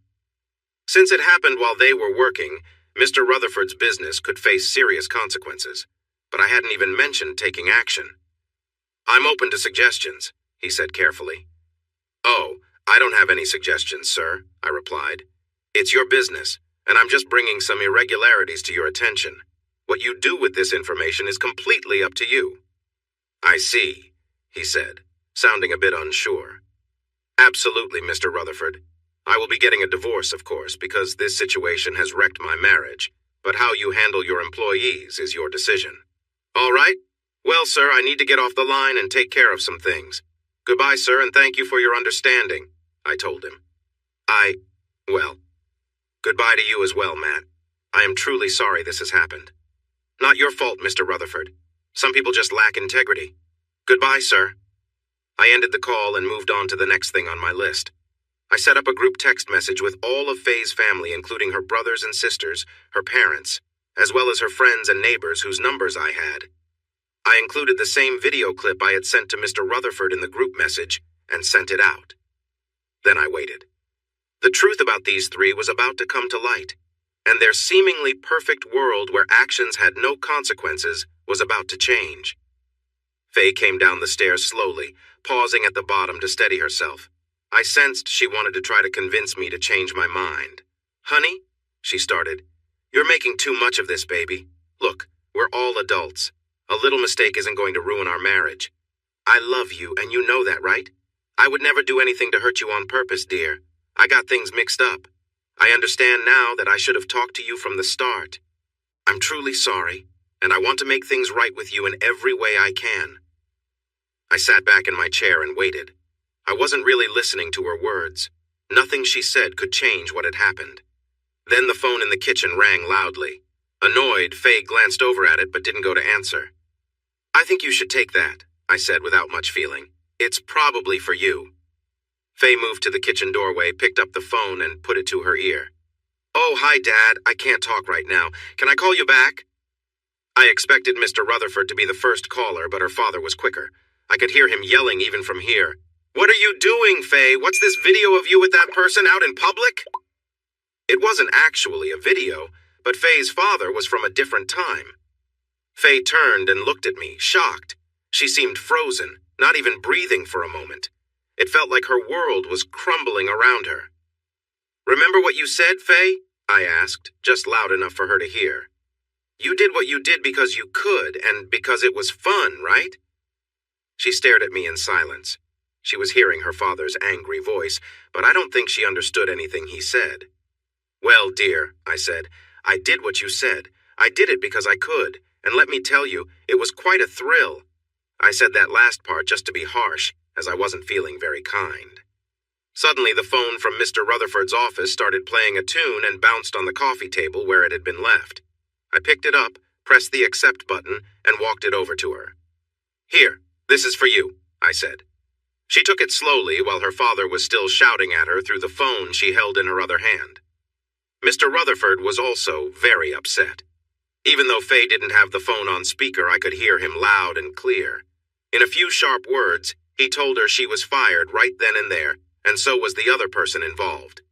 Since it happened while they were working, Mr. Rutherford's business could face serious consequences, but I hadn't even mentioned taking action. "I'm open to suggestions," he said carefully. "Oh, I don't have any suggestions, sir," I replied. "It's your business, and I'm just bringing some irregularities to your attention. What you do with this information is completely up to you." "I see," he said, sounding a bit unsure. "Absolutely, Mr. Rutherford. I will be getting a divorce, of course, because this situation has wrecked my marriage, but how you handle your employees is your decision." "All right. Well, sir, I need to get off the line and take care of some things. Goodbye, sir, and thank you for your understanding," I told him. Well, goodbye to you as well, Matt. I am truly sorry this has happened. Not your fault, Mr. Rutherford. Some people just lack integrity. Goodbye, sir." I ended the call and moved on to the next thing on my list. I set up a group text message with all of Faye's family, including her brothers and sisters, her parents, as well as her friends and neighbors whose numbers I had. I included the same video clip I had sent to Mr. Rutherford in the group message and sent it out. Then I waited. The truth about these three was about to come to light, and their seemingly perfect world where actions had no consequences was about to change. Faye came down the stairs slowly, pausing at the bottom to steady herself. I sensed she wanted to try to convince me to change my mind. "Honey," she started, "you're making too much of this, baby. Look, we're all adults. A little mistake isn't going to ruin our marriage. I love you, and you know that, right? I would never do anything to hurt you on purpose, dear. I got things mixed up. I understand now that I should have talked to you from the start. I'm truly sorry, and I want to make things right with you in every way I can." I sat back in my chair and waited. I wasn't really listening to her words. Nothing she said could change what had happened. Then the phone in the kitchen rang loudly. Annoyed, Faye glanced over at it but didn't go to answer. "I think you should take that," I said without much feeling. "It's probably for you." Faye moved to the kitchen doorway, picked up the phone, and put it to her ear. "Oh, hi, Dad. I can't talk right now. Can I call you back?" I expected Mr. Rutherford to be the first caller, but her father was quicker. I could hear him yelling even from here. "What are you doing, Faye? What's this video of you with that person out in public?" It wasn't actually a video, but Faye's father was from a different time. Faye turned and looked at me, shocked. She seemed frozen, not even breathing for a moment. It felt like her world was crumbling around her. "Remember what you said, Faye?" I asked, just loud enough for her to hear. You did what you did because you could and because it was fun, right? She stared at me in silence. She was hearing her father's angry voice, but I don't think she understood anything he said. Well, dear, I said, I did what you said. I did it because I could, and let me tell you, it was quite a thrill. I said that last part just to be harsh, as I wasn't feeling very kind. Suddenly, the phone from Mr. Rutherford's office started playing a tune and bounced on the coffee table where it had been left. I picked it up, pressed the accept button, and walked it over to her. Here, this is for you, I said. She took it slowly while her father was still shouting at her through the phone she held in her other hand. Mr. Rutherford was also very upset. Even though Faye didn't have the phone on speaker, I could hear him loud and clear. In a few sharp words, he told her she was fired right then and there, and so was the other person involved.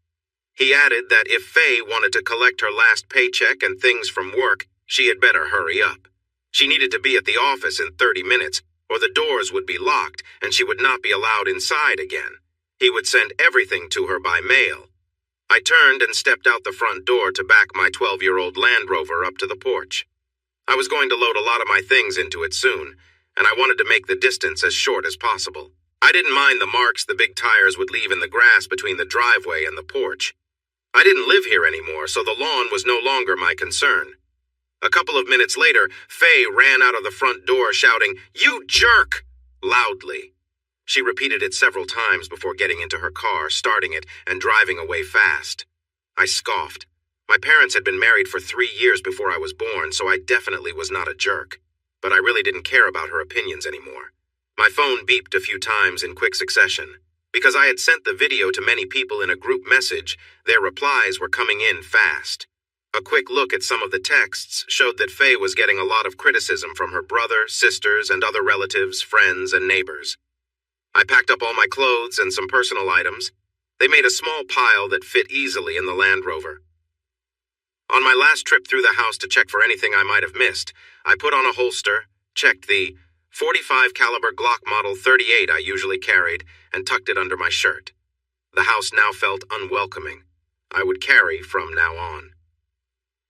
He added that if Faye wanted to collect her last paycheck and things from work, she had better hurry up. She needed to be at the office in 30 minutes, or the doors would be locked and she would not be allowed inside again. He would send everything to her by mail. I turned and stepped out the front door to back my 12-year-old Land Rover up to the porch. I was going to load a lot of my things into it soon, and I wanted to make the distance as short as possible. I didn't mind the marks the big tires would leave in the grass between the driveway and the porch. I didn't live here anymore, so the lawn was no longer my concern. A couple of minutes later, Faye ran out of the front door shouting, "You jerk!" loudly. She repeated it several times before getting into her car, starting it, and driving away fast. I scoffed. My parents had been married for 3 years before I was born, so I definitely was not a jerk. But I really didn't care about her opinions anymore. My phone beeped a few times in quick succession. Because I had sent the video to many people in a group message, their replies were coming in fast. A quick look at some of the texts showed that Faye was getting a lot of criticism from her brother, sisters, and other relatives, friends, and neighbors. I packed up all my clothes and some personal items. They made a small pile that fit easily in the Land Rover. On my last trip through the house to check for anything I might have missed, I put on a holster, checked the .45 caliber Glock Model 38 I usually carried, and tucked it under my shirt. The house now felt unwelcoming. I would carry from now on.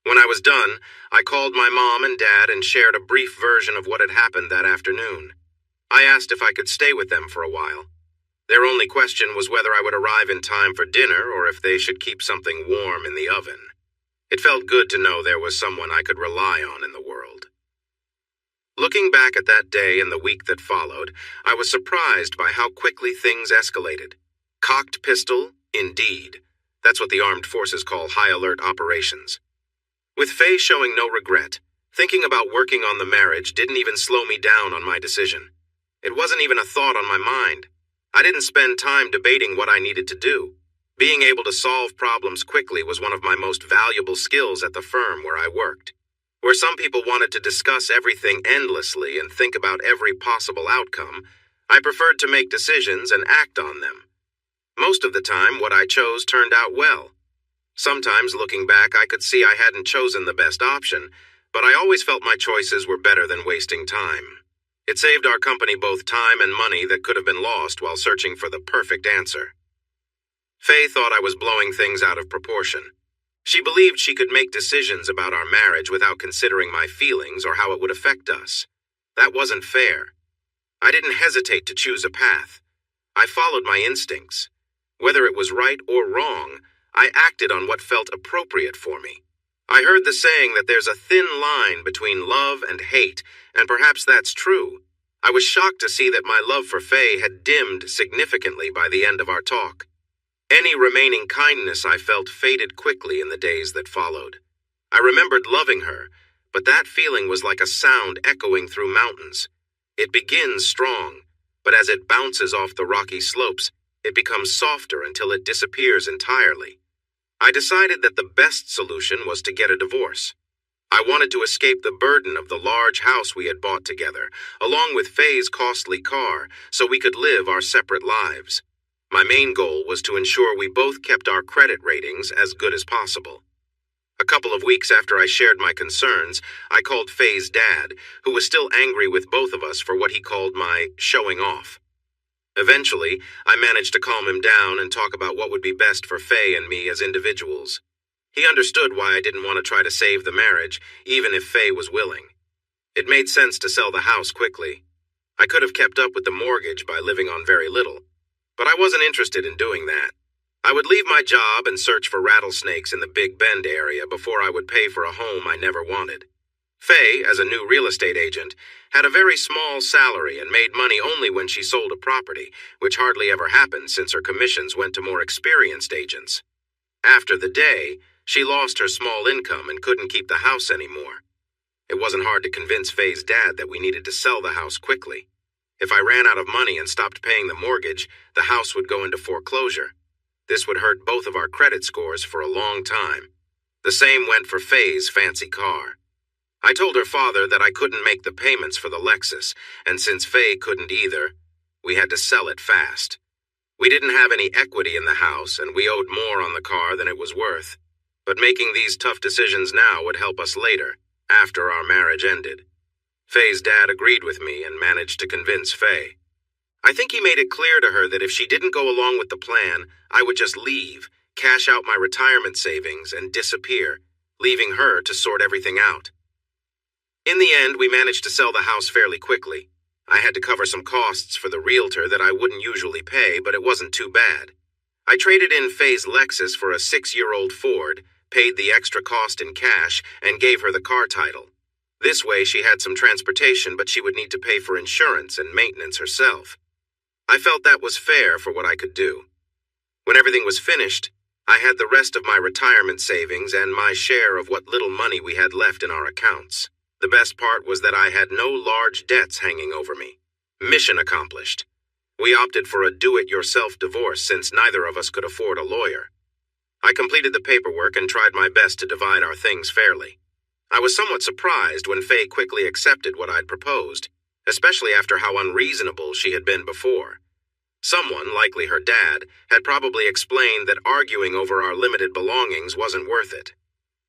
When I was done, I called my mom and dad and shared a brief version of what had happened that afternoon. I asked if I could stay with them for a while. Their only question was whether I would arrive in time for dinner or if they should keep something warm in the oven. It felt good to know there was someone I could rely on in the world. Looking back at that day and the week that followed, I was surprised by how quickly things escalated. Cocked pistol, indeed. That's what the armed forces call high-alert operations. With Faye showing no regret, thinking about working on the marriage didn't even slow me down on my decision. It wasn't even a thought on my mind. I didn't spend time debating what I needed to do. Being able to solve problems quickly was one of my most valuable skills at the firm where I worked. Where some people wanted to discuss everything endlessly and think about every possible outcome, I preferred to make decisions and act on them. Most of the time, what I chose turned out well. Sometimes, looking back, I could see I hadn't chosen the best option, but I always felt my choices were better than wasting time. It saved our company both time and money that could have been lost while searching for the perfect answer. Faye thought I was blowing things out of proportion. She believed she could make decisions about our marriage without considering my feelings or how it would affect us. That wasn't fair. I didn't hesitate to choose a path. I followed my instincts. Whether it was right or wrong, I acted on what felt appropriate for me. I heard the saying that there's a thin line between love and hate, and perhaps that's true. I was shocked to see that my love for Faye had dimmed significantly by the end of our talk. Any remaining kindness I felt faded quickly in the days that followed. I remembered loving her, but that feeling was like a sound echoing through mountains. It begins strong, but as it bounces off the rocky slopes, it becomes softer until it disappears entirely. I decided that the best solution was to get a divorce. I wanted to escape the burden of the large house we had bought together, along with Faye's costly car, so we could live our separate lives. My main goal was to ensure we both kept our credit ratings as good as possible. A couple of weeks after I shared my concerns, I called Faye's dad, who was still angry with both of us for what he called my showing off. Eventually, I managed to calm him down and talk about what would be best for Faye and me as individuals. He understood why I didn't want to try to save the marriage, even if Faye was willing. It made sense to sell the house quickly. I could have kept up with the mortgage by living on very little, but I wasn't interested in doing that. I would leave my job and search for rattlesnakes in the Big Bend area before I would pay for a home I never wanted. Faye, as a new real estate agent, had a very small salary and made money only when she sold a property, which hardly ever happened since her commissions went to more experienced agents. After the day, she lost her small income and couldn't keep the house anymore. It wasn't hard to convince Faye's dad that we needed to sell the house quickly. If I ran out of money and stopped paying the mortgage, the house would go into foreclosure. This would hurt both of our credit scores for a long time. The same went for Faye's fancy car. I told her father that I couldn't make the payments for the Lexus, and since Faye couldn't either, we had to sell it fast. We didn't have any equity in the house, and we owed more on the car than it was worth. But making these tough decisions now would help us later, after our marriage ended. Faye's dad agreed with me and managed to convince Faye. I think he made it clear to her that if she didn't go along with the plan, I would just leave, cash out my retirement savings, and disappear, leaving her to sort everything out. In the end, we managed to sell the house fairly quickly. I had to cover some costs for the realtor that I wouldn't usually pay, but it wasn't too bad. I traded in Faye's Lexus for a 6-year-old Ford, paid the extra cost in cash, and gave her the car title. This way she had some transportation, but she would need to pay for insurance and maintenance herself. I felt that was fair for what I could do. When everything was finished, I had the rest of my retirement savings and my share of what little money we had left in our accounts. The best part was that I had no large debts hanging over me. Mission accomplished. We opted for a do-it-yourself divorce since neither of us could afford a lawyer. I completed the paperwork and tried my best to divide our things fairly. I was somewhat surprised when Faye quickly accepted what I'd proposed, especially after how unreasonable she had been before. Someone, likely her dad, had probably explained that arguing over our limited belongings wasn't worth it.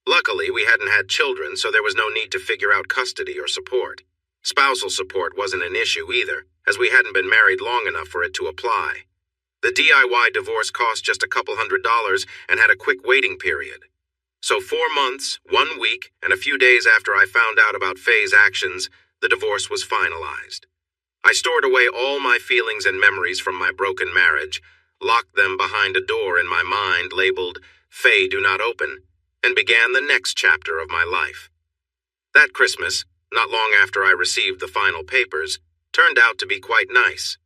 Luckily, we hadn't had children, so there was no need to figure out custody or support. Spousal support wasn't an issue either, as we hadn't been married long enough for it to apply. The DIY divorce cost just a couple $100 and had a quick waiting period. So 4 months, 1 week, and a few days after I found out about Faye's actions, the divorce was finalized. I stored away all my feelings and memories from my broken marriage, locked them behind a door in my mind labeled, "Faye Do Not Open," and began the next chapter of my life. That Christmas, not long after I received the final papers, turned out to be quite nice.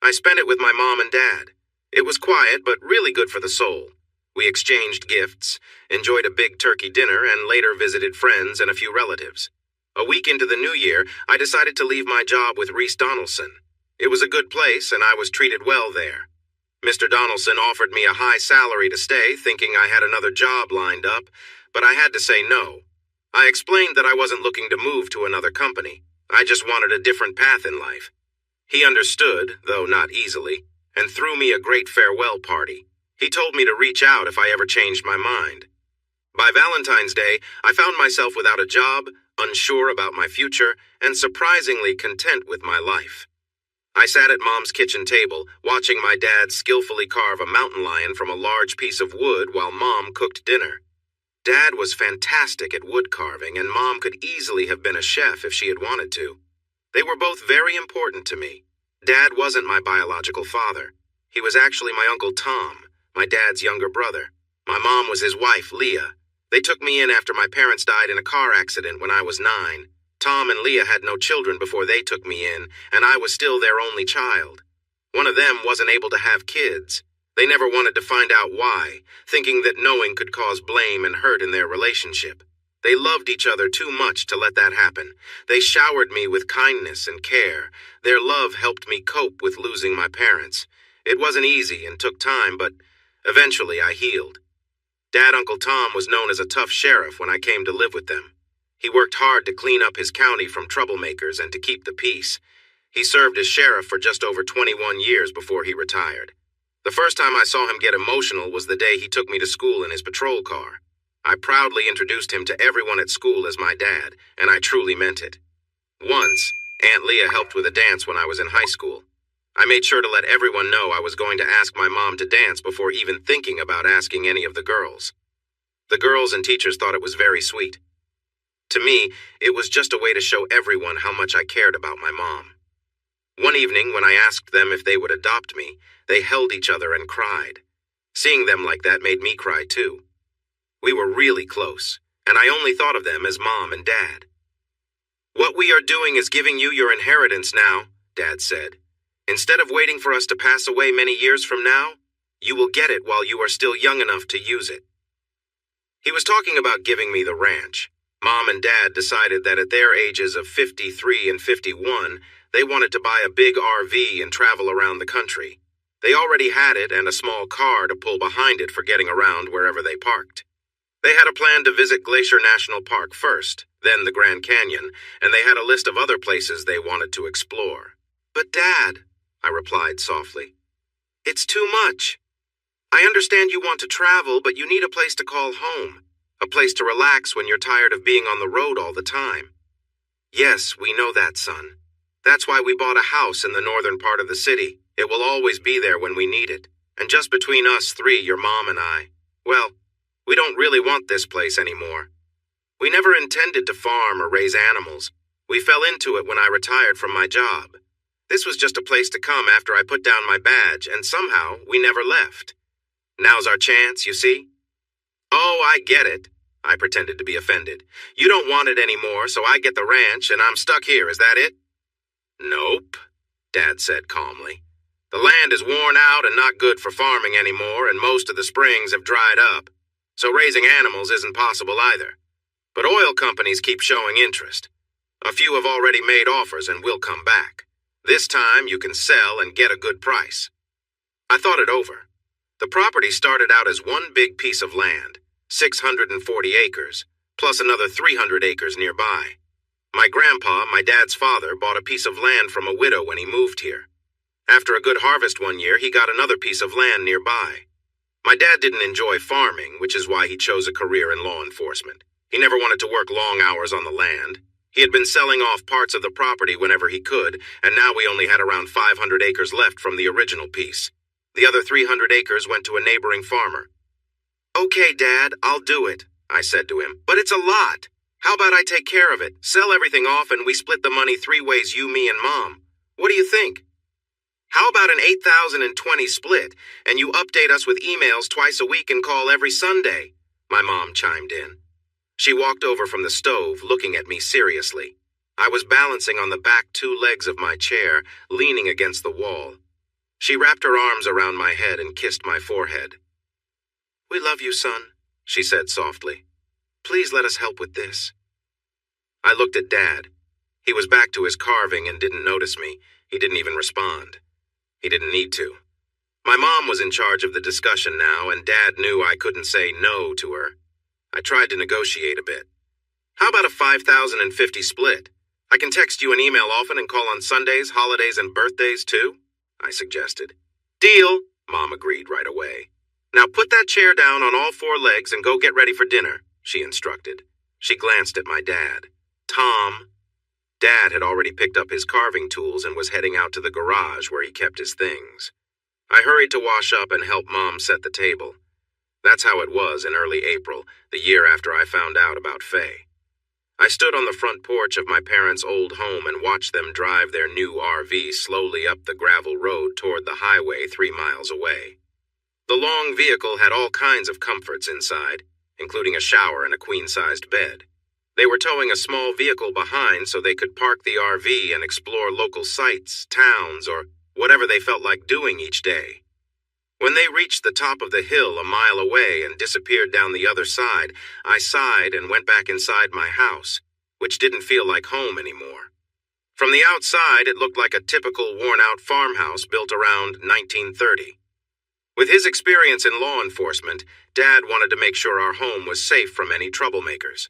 I spent it with my mom and dad. It was quiet, but really good for the soul. We exchanged gifts, enjoyed a big turkey dinner, and later visited friends and a few relatives. A week into the new year, I decided to leave my job with Reese Donaldson. It was a good place, and I was treated well there. Mr. Donaldson offered me a high salary to stay, thinking I had another job lined up, but I had to say no. I explained that I wasn't looking to move to another company. I just wanted a different path in life. He understood, though not easily, and threw me a great farewell party. He told me to reach out if I ever changed my mind. By Valentine's Day, I found myself without a job, unsure about my future, and surprisingly content with my life. I sat at Mom's kitchen table, watching my dad skillfully carve a mountain lion from a large piece of wood while Mom cooked dinner. Dad was fantastic at wood carving, and Mom could easily have been a chef if she had wanted to. They were both very important to me. Dad wasn't my biological father. He was actually my Uncle Tom, my dad's younger brother. My mom was his wife, Leah. They took me in after my parents died in a car accident when I was 9. Tom and Leah had no children before they took me in, and I was still their only child. One of them wasn't able to have kids. They never wanted to find out why, thinking that knowing could cause blame and hurt in their relationship. They loved each other too much to let that happen. They showered me with kindness and care. Their love helped me cope with losing my parents. It wasn't easy and took time, but eventually I healed. Dad Uncle Tom was known as a tough sheriff when I came to live with them. He worked hard to clean up his county from troublemakers and to keep the peace. He served as sheriff for just over 21 years before he retired. The first time I saw him get emotional was the day he took me to school in his patrol car. I proudly introduced him to everyone at school as my dad, and I truly meant it. Once, Aunt Leah helped with a dance when I was in high school. I made sure to let everyone know I was going to ask my mom to dance before even thinking about asking any of the girls. The girls and teachers thought it was very sweet. To me, it was just a way to show everyone how much I cared about my mom. One evening, when I asked them if they would adopt me, they held each other and cried. Seeing them like that made me cry too. We were really close, and I only thought of them as Mom and Dad. "What we are doing is giving you your inheritance now," Dad said. "Instead of waiting for us to pass away many years from now, you will get it while you are still young enough to use it." He was talking about giving me the ranch. Mom and Dad decided that at their ages of 53 and 51, they wanted to buy a big RV and travel around the country. They already had it and a small car to pull behind it for getting around wherever they parked. They had a plan to visit Glacier National Park first, then the Grand Canyon, and they had a list of other places they wanted to explore. "But Dad," I replied softly, "it's too much. I understand you want to travel, but you need a place to call home, a place to relax when you're tired of being on the road all the time." "Yes, we know that, son. That's why we bought a house in the northern part of the city. It will always be there when we need it. And just between us three, your mom and I, well, we don't really want this place anymore. We never intended to farm or raise animals. We fell into it when I retired from my job. This was just a place to come after I put down my badge, and somehow we never left. Now's our chance, you see?" "Oh, I get it." I pretended to be offended. "You don't want it anymore, so I get the ranch, and I'm stuck here, is that it?" "Nope," Dad said calmly. "The land is worn out and not good for farming anymore, and most of the springs have dried up. So raising animals isn't possible either. But oil companies keep showing interest. A few have already made offers and will come back. This time you can sell and get a good price." I thought it over. The property started out as one big piece of land, 640 acres, plus another 300 acres nearby. My grandpa, my dad's father, bought a piece of land from a widow when he moved here. After a good harvest one year, he got another piece of land nearby. My dad didn't enjoy farming, which is why he chose a career in law enforcement. He never wanted to work long hours on the land. He had been selling off parts of the property whenever he could, and now we only had around 500 acres left from the original piece. The other 300 acres went to a neighboring farmer. "Okay, Dad, I'll do it," I said to him, "but it's a lot. How about I take care of it, sell everything off, and we split the money 3 ways, you, me, and Mom? What do you think?" "How about an 8,020 split, and you update us with emails twice a week and call every Sunday?" my mom chimed in. She walked over from the stove, looking at me seriously. I was balancing on the back 2 legs of my chair, leaning against the wall. She wrapped her arms around my head and kissed my forehead. "We love you, son," she said softly. "Please let us help with this." I looked at Dad. He was back to his carving and didn't notice me. He didn't even respond. He didn't need to. My mom was in charge of the discussion now, and Dad knew I couldn't say no to her. I tried to negotiate a bit. "How about a 5,050 split? I can text you and email often and call on Sundays, holidays, and birthdays too," I suggested. "Deal," Mom agreed right away. "Now put that chair down on all 4 legs and go get ready for dinner," she instructed. She glanced at my dad. "Tom." Dad had already picked up his carving tools and was heading out to the garage where he kept his things. I hurried to wash up and help Mom set the table. That's how it was in early April, the year after I found out about Faye. I stood on the front porch of my parents' old home and watched them drive their new RV slowly up the gravel road toward the highway 3 miles away. The long vehicle had all kinds of comforts inside, including a shower and a queen-sized bed. They were towing a small vehicle behind so they could park the RV and explore local sites, towns, or whatever they felt like doing each day. When they reached the top of the hill a mile away and disappeared down the other side, I sighed and went back inside my house, which didn't feel like home anymore. From the outside, it looked like a typical worn-out farmhouse built around 1930. With his experience in law enforcement, Dad wanted to make sure our home was safe from any troublemakers.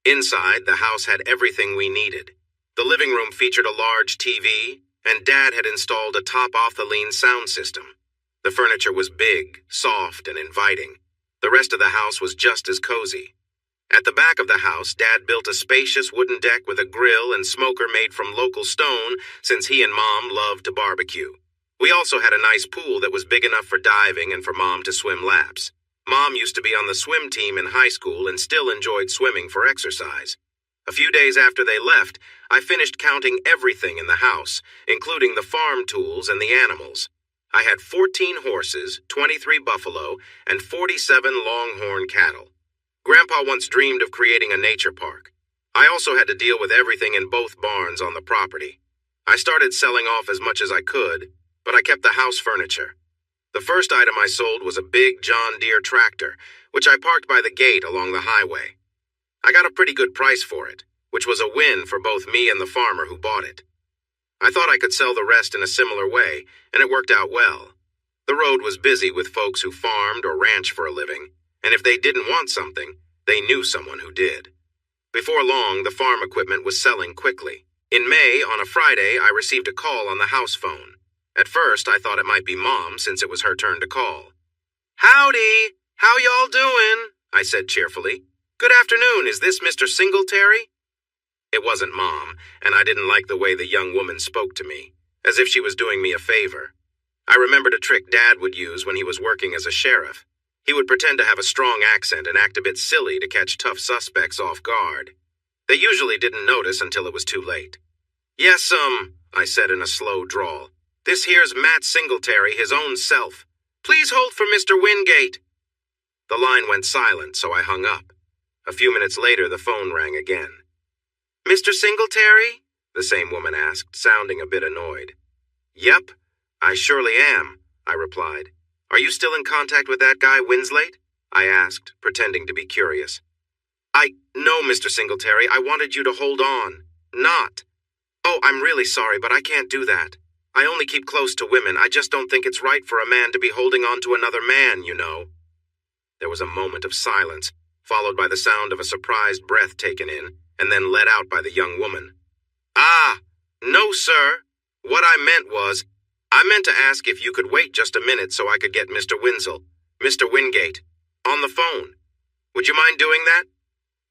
Inside, the house had everything we needed. The living room featured a large TV, and Dad had installed a top-off-the-line sound system. The furniture was big, soft, and inviting. The rest of the house was just as cozy. At the back of the house, Dad built a spacious wooden deck with a grill and smoker made from local stone since he and Mom loved to barbecue. We also had a nice pool that was big enough for diving and for Mom to swim laps. Mom used to be on the swim team in high school and still enjoyed swimming for exercise. A few days after they left, I finished counting everything in the house, including the farm tools and the animals. I had 14 horses, 23 buffalo, and 47 longhorn cattle. Grandpa once dreamed of creating a nature park. I also had to deal with everything in both barns on the property. I started selling off as much as I could, but I kept the house furniture. The first item I sold was a big John Deere tractor, which I parked by the gate along the highway. I got a pretty good price for it, which was a win for both me and the farmer who bought it. I thought I could sell the rest in a similar way, and it worked out well. The road was busy with folks who farmed or ranched for a living, and if they didn't want something, they knew someone who did. Before long, the farm equipment was selling quickly. In May, on a Friday, I received a call on the house phone. At first, I thought it might be Mom since it was her turn to call. "Howdy! How y'all doing?" I said cheerfully. "Good afternoon, is this Mr. Singletary?" It wasn't Mom, and I didn't like the way the young woman spoke to me, as if she was doing me a favor. I remembered a trick Dad would use when he was working as a sheriff. He would pretend to have a strong accent and act a bit silly to catch tough suspects off guard. They usually didn't notice until it was too late. "Yes, I said in a slow drawl. "This here's Matt Singletary, his own self. Please hold for Mr. Wingate." The line went silent, so I hung up. A few minutes later, the phone rang again. "Mr. Singletary?" the same woman asked, sounding a bit annoyed. "Yep, I surely am," I replied. "Are you still in contact with that guy, Winslate?" I asked, pretending to be curious. No, Mr. Singletary, I wanted you to hold on. Not. Oh, I'm really sorry, but I can't do that. I only keep close to women. I just don't think it's right for a man to be holding on to another man, you know." There was a moment of silence, followed by the sound of a surprised breath taken in, and then let out by the young woman. No, sir. What I meant to ask if you could wait just a minute so I could get Mr. Wingate, on the phone. Would you mind doing that?"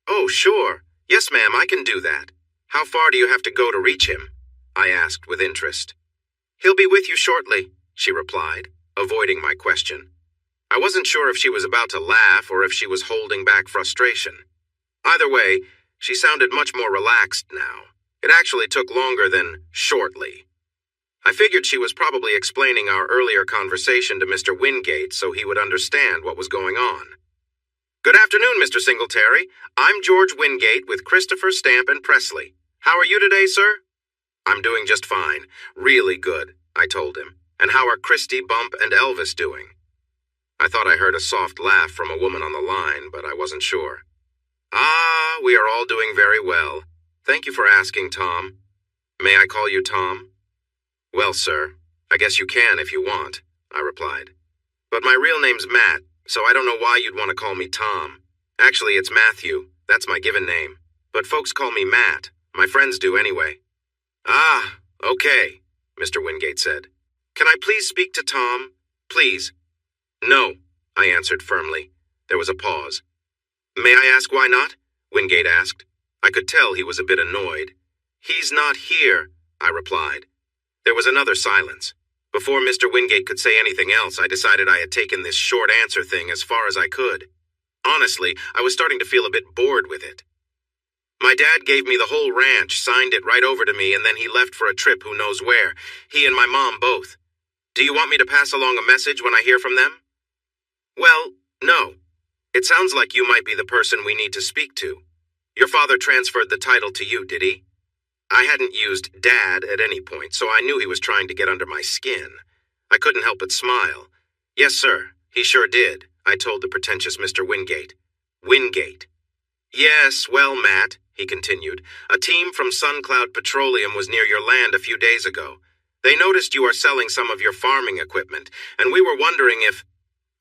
"Oh, sure. Yes, ma'am, I can do that. How far do you have to go to reach him?" I asked with interest. "He'll be with you shortly," she replied, avoiding my question. I wasn't sure if she was about to laugh or if she was holding back frustration. Either way, she sounded much more relaxed now. It actually took longer than shortly. I figured she was probably explaining our earlier conversation to Mr. Wingate so he would understand what was going on. "Good afternoon, Mr. Singletary. I'm George Wingate with Christopher Stamp and Presley. How are you today, sir?" "I'm doing just fine. Really good," I told him. "And how are Christy, Bump, and Elvis doing?" I thought I heard a soft laugh from a woman on the line, but I wasn't sure. We are all doing very well. Thank you for asking, Tom. May I call you Tom?" "Well, sir, I guess you can if you want," I replied. "But my real name's Matt, so I don't know why you'd want to call me Tom. Actually, it's Matthew. That's my given name. But folks call me Matt. My friends do anyway." Okay," Mr. Wingate said. "Can I please speak to Tom? Please." "No," I answered firmly. There was a pause. "May I ask why not?" Wingate asked. I could tell he was a bit annoyed. "He's not here," I replied. There was another silence. Before Mr. Wingate could say anything else, I decided I had taken this short answer thing as far as I could. Honestly, I was starting to feel a bit bored with it. "My dad gave me the whole ranch, signed it right over to me, and then he left for a trip who knows where. He and my mom both. Do you want me to pass along a message when I hear from them?" "Well, no. It sounds like you might be the person we need to speak to. Your father transferred the title to you, did he?" I hadn't used Dad at any point, so I knew he was trying to get under my skin. I couldn't help but smile. "Yes, sir, he sure did," I told the pretentious Mr. Wingate. "Wingate." "Yes, well, Matt," he continued, "a team from SunCloud Petroleum was near your land a few days ago. They noticed you are selling some of your farming equipment, and we were wondering if—"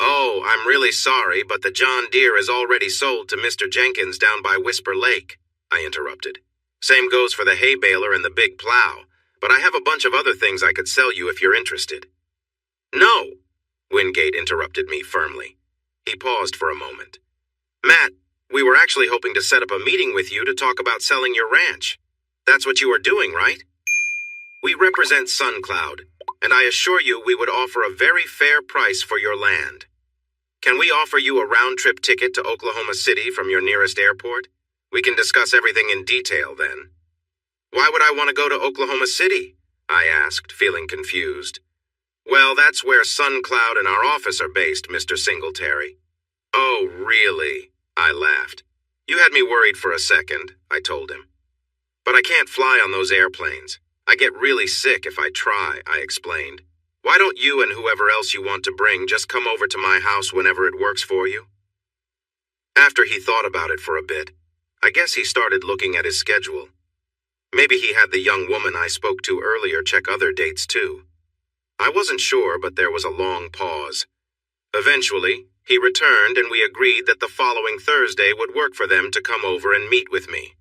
"Oh, I'm really sorry, but the John Deere is already sold to Mr. Jenkins down by Whisper Lake," I interrupted. "Same goes for the hay baler and the big plow, but I have a bunch of other things I could sell you if you're interested." "No," Wingate interrupted me firmly. He paused for a moment. "Matt, we were actually hoping to set up a meeting with you to talk about selling your ranch. That's what you are doing, right? We represent SunCloud, and I assure you we would offer a very fair price for your land." Can we offer you a round-trip ticket to Oklahoma City from your nearest airport? We can discuss everything in detail then. Why would I want to go to Oklahoma City? I asked, feeling confused. Well, that's where SunCloud and our office are based, Mr. Singletary. Oh, really? I laughed. You had me worried for a second, I told him. But I can't fly on those airplanes. I get really sick if I try, I explained. Why don't you and whoever else you want to bring just come over to my house whenever it works for you? After he thought about it for a bit, I guess he started looking at his schedule. Maybe he had the young woman I spoke to earlier check other dates too. I wasn't sure, but there was a long pause. Eventually, he returned and we agreed that the following Thursday would work for them to come over and meet with me.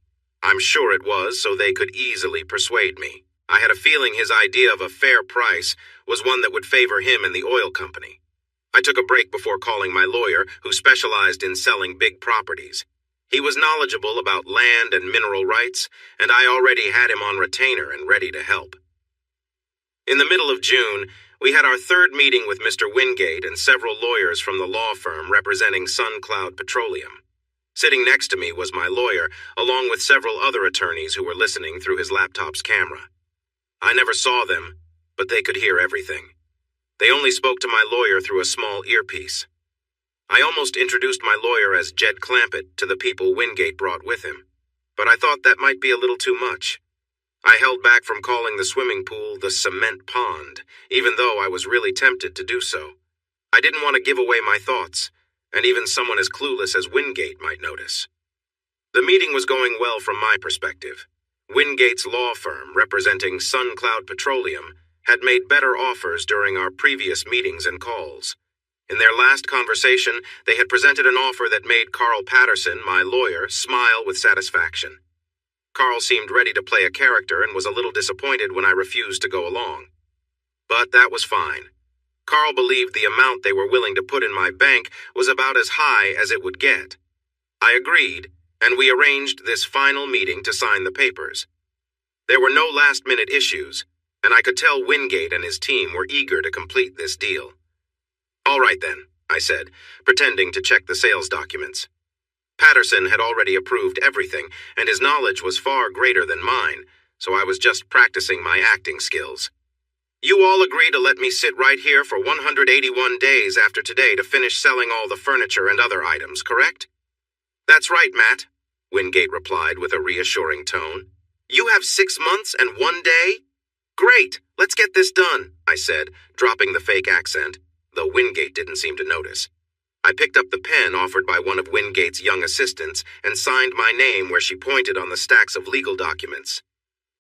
I'm sure it was so they could easily persuade me. I had a feeling his idea of a fair price was one that would favor him and the oil company. I took a break before calling my lawyer, who specialized in selling big properties. He was knowledgeable about land and mineral rights, and I already had him on retainer and ready to help. In the middle of June, we had our third meeting with Mr. Wingate and several lawyers from the law firm representing SunCloud Petroleum. Sitting next to me was my lawyer, along with several other attorneys who were listening through his laptop's camera. I never saw them, but they could hear everything. They only spoke to my lawyer through a small earpiece. I almost introduced my lawyer as Jed Clampett to the people Wingate brought with him, but I thought that might be a little too much. I held back from calling the swimming pool the cement pond, even though I was really tempted to do so. I didn't want to give away my thoughts, and even someone as clueless as Wingate might notice. The meeting was going well from my perspective. Wingate's law firm, representing SunCloud Petroleum, had made better offers during our previous meetings and calls. In their last conversation, they had presented an offer that made Carl Patterson, my lawyer, smile with satisfaction. Carl seemed ready to play a character and was a little disappointed when I refused to go along. But that was fine. Carl believed the amount they were willing to put in my bank was about as high as it would get. I agreed, and we arranged this final meeting to sign the papers. There were no last-minute issues, and I could tell Wingate and his team were eager to complete this deal. All right then, I said, pretending to check the sales documents. Patterson had already approved everything, and his knowledge was far greater than mine, so I was just practicing my acting skills. You all agree to let me sit right here for 181 days after today to finish selling all the furniture and other items, correct? That's right, Matt, Wingate replied with a reassuring tone. You have 6 months and 1 day? Great, let's get this done, I said, dropping the fake accent, though Wingate didn't seem to notice. I picked up the pen offered by one of Wingate's young assistants and signed my name where she pointed on the stacks of legal documents.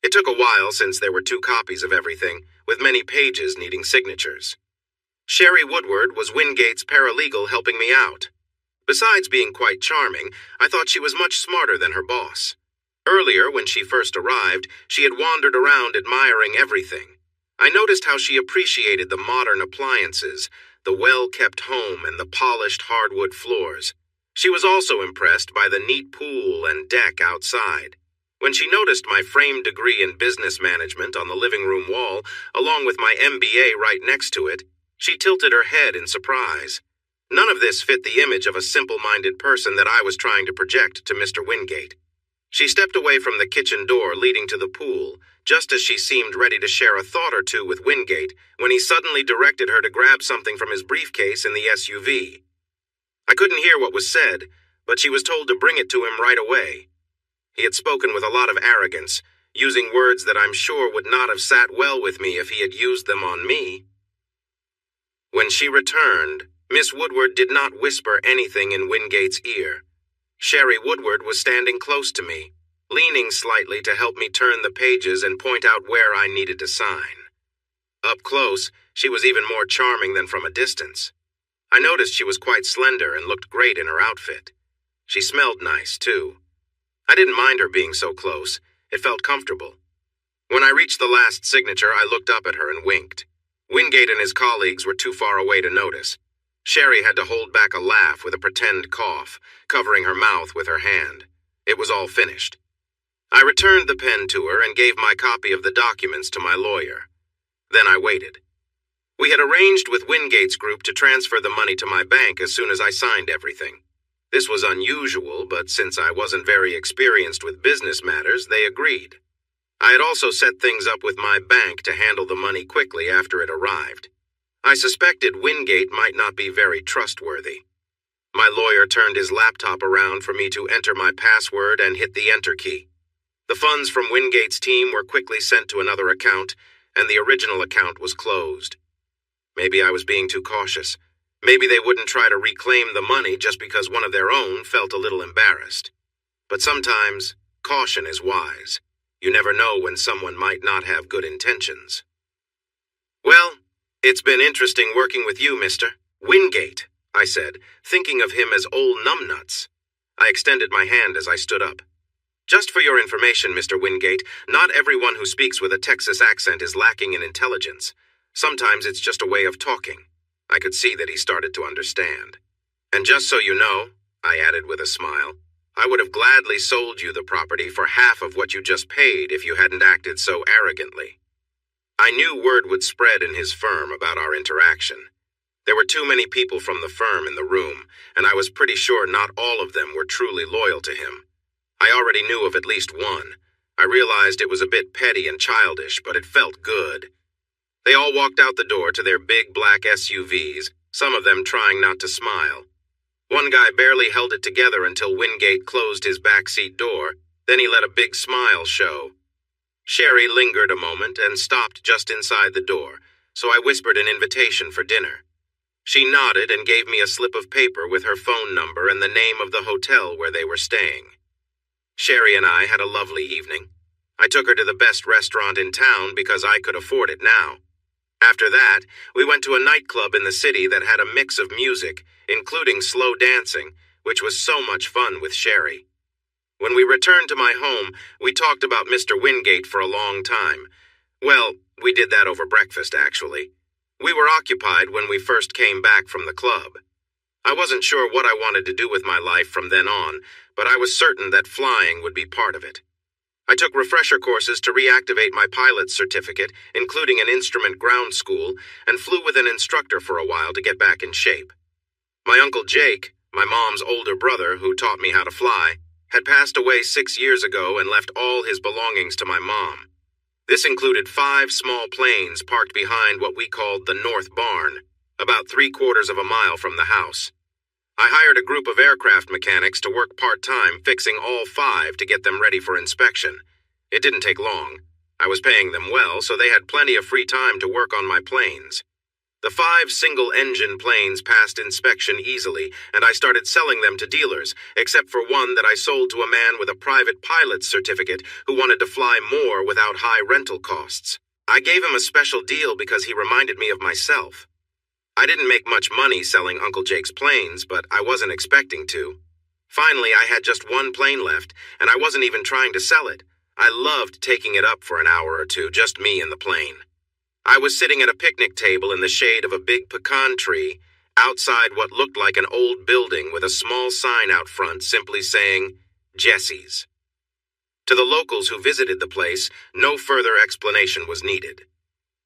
It took a while since there were 2 copies of everything, with many pages needing signatures. Sherry Woodward was Wingate's paralegal helping me out. Besides being quite charming, I thought she was much smarter than her boss. Earlier, when she first arrived, she had wandered around admiring everything. I noticed how she appreciated the modern appliances, the well-kept home, and the polished hardwood floors. She was also impressed by the neat pool and deck outside. When she noticed my framed degree in business management on the living room wall, along with my MBA right next to it, she tilted her head in surprise. None of this fit the image of a simple-minded person that I was trying to project to Mr. Wingate. She stepped away from the kitchen door leading to the pool, just as she seemed ready to share a thought or two with Wingate, when he suddenly directed her to grab something from his briefcase in the SUV. I couldn't hear what was said, but she was told to bring it to him right away. He had spoken with a lot of arrogance, using words that I'm sure would not have sat well with me if he had used them on me. When she returned, Miss Woodward did not whisper anything in Wingate's ear. Sherry Woodward was standing close to me, leaning slightly to help me turn the pages and point out where I needed to sign. Up close, she was even more charming than from a distance. I noticed she was quite slender and looked great in her outfit. She smelled nice, too. I didn't mind her being so close. It felt comfortable. When I reached the last signature, I looked up at her and winked. Wingate and his colleagues were too far away to notice. Sherry had to hold back a laugh with a pretend cough, covering her mouth with her hand. It was all finished. I returned the pen to her and gave my copy of the documents to my lawyer. Then I waited. We had arranged with Wingate's group to transfer the money to my bank as soon as I signed everything. This was unusual, but since I wasn't very experienced with business matters, they agreed. I had also set things up with my bank to handle the money quickly after it arrived. I suspected Wingate might not be very trustworthy. My lawyer turned his laptop around for me to enter my password and hit the enter key. The funds from Wingate's team were quickly sent to another account, and the original account was closed. Maybe I was being too cautious. Maybe they wouldn't try to reclaim the money just because one of their own felt a little embarrassed. But sometimes, caution is wise. You never know when someone might not have good intentions. Well, it's been interesting working with you, Mr. Wingate, I said, thinking of him as old numbnuts. I extended my hand as I stood up. Just for your information, Mr. Wingate, not everyone who speaks with a Texas accent is lacking in intelligence. Sometimes it's just a way of talking. I could see that he started to understand. And just so you know, I added with a smile, I would have gladly sold you the property for half of what you just paid if you hadn't acted so arrogantly. I knew word would spread in his firm about our interaction. There were too many people from the firm in the room, and I was pretty sure not all of them were truly loyal to him. I already knew of at least one. I realized it was a bit petty and childish, but it felt good. They all walked out the door to their big black SUVs, some of them trying not to smile. One guy barely held it together until Wingate closed his backseat door, then he let a big smile show. Sherry lingered a moment and stopped just inside the door, so I whispered an invitation for dinner. She nodded and gave me a slip of paper with her phone number and the name of the hotel where they were staying. Sherry and I had a lovely evening. I took her to the best restaurant in town because I could afford it now. After that, we went to a nightclub in the city that had a mix of music, including slow dancing, which was so much fun with Sherry. When we returned to my home, we talked about Mr. Wingate for a long time. Well, we did that over breakfast, actually. We were occupied when we first came back from the club. I wasn't sure what I wanted to do with my life from then on, but I was certain that flying would be part of it. I took refresher courses to reactivate my pilot's certificate, including an instrument ground school, and flew with an instructor for a while to get back in shape. My Uncle Jake, my mom's older brother who taught me how to fly, had passed away 6 years ago and left all his belongings to my mom. This included 5 small planes parked behind what we called the North Barn, about 3/4 of a mile from the house. I hired a group of aircraft mechanics to work part-time fixing all 5 to get them ready for inspection. It didn't take long. I was paying them well, so they had plenty of free time to work on my planes. The 5 single-engine planes passed inspection easily, and I started selling them to dealers, except for one that I sold to a man with a private pilot's certificate who wanted to fly more without high rental costs. I gave him a special deal because he reminded me of myself. I didn't make much money selling Uncle Jake's planes, but I wasn't expecting to. Finally, I had just one plane left, and I wasn't even trying to sell it. I loved taking it up for an hour or two, just me and the plane. I was sitting at a picnic table in the shade of a big pecan tree, outside what looked like an old building with a small sign out front simply saying, Jesse's. To the locals who visited the place, no further explanation was needed.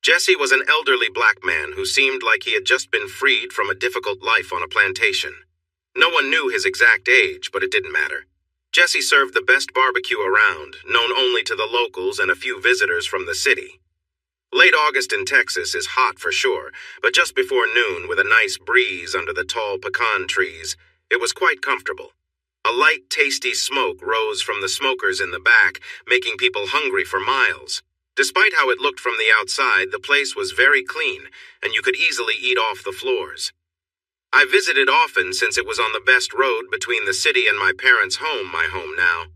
Jesse was an elderly black man who seemed like he had just been freed from a difficult life on a plantation. No one knew his exact age, but it didn't matter. Jesse served the best barbecue around, known only to the locals and a few visitors from the city. Late August in Texas is hot for sure, but just before noon, with a nice breeze under the tall pecan trees, it was quite comfortable. A light, tasty smoke rose from the smokers in the back, making people hungry for miles. Despite how it looked from the outside, the place was very clean, and you could easily eat off the floors. I visited often since it was on the best road between the city and my parents' home, my home now.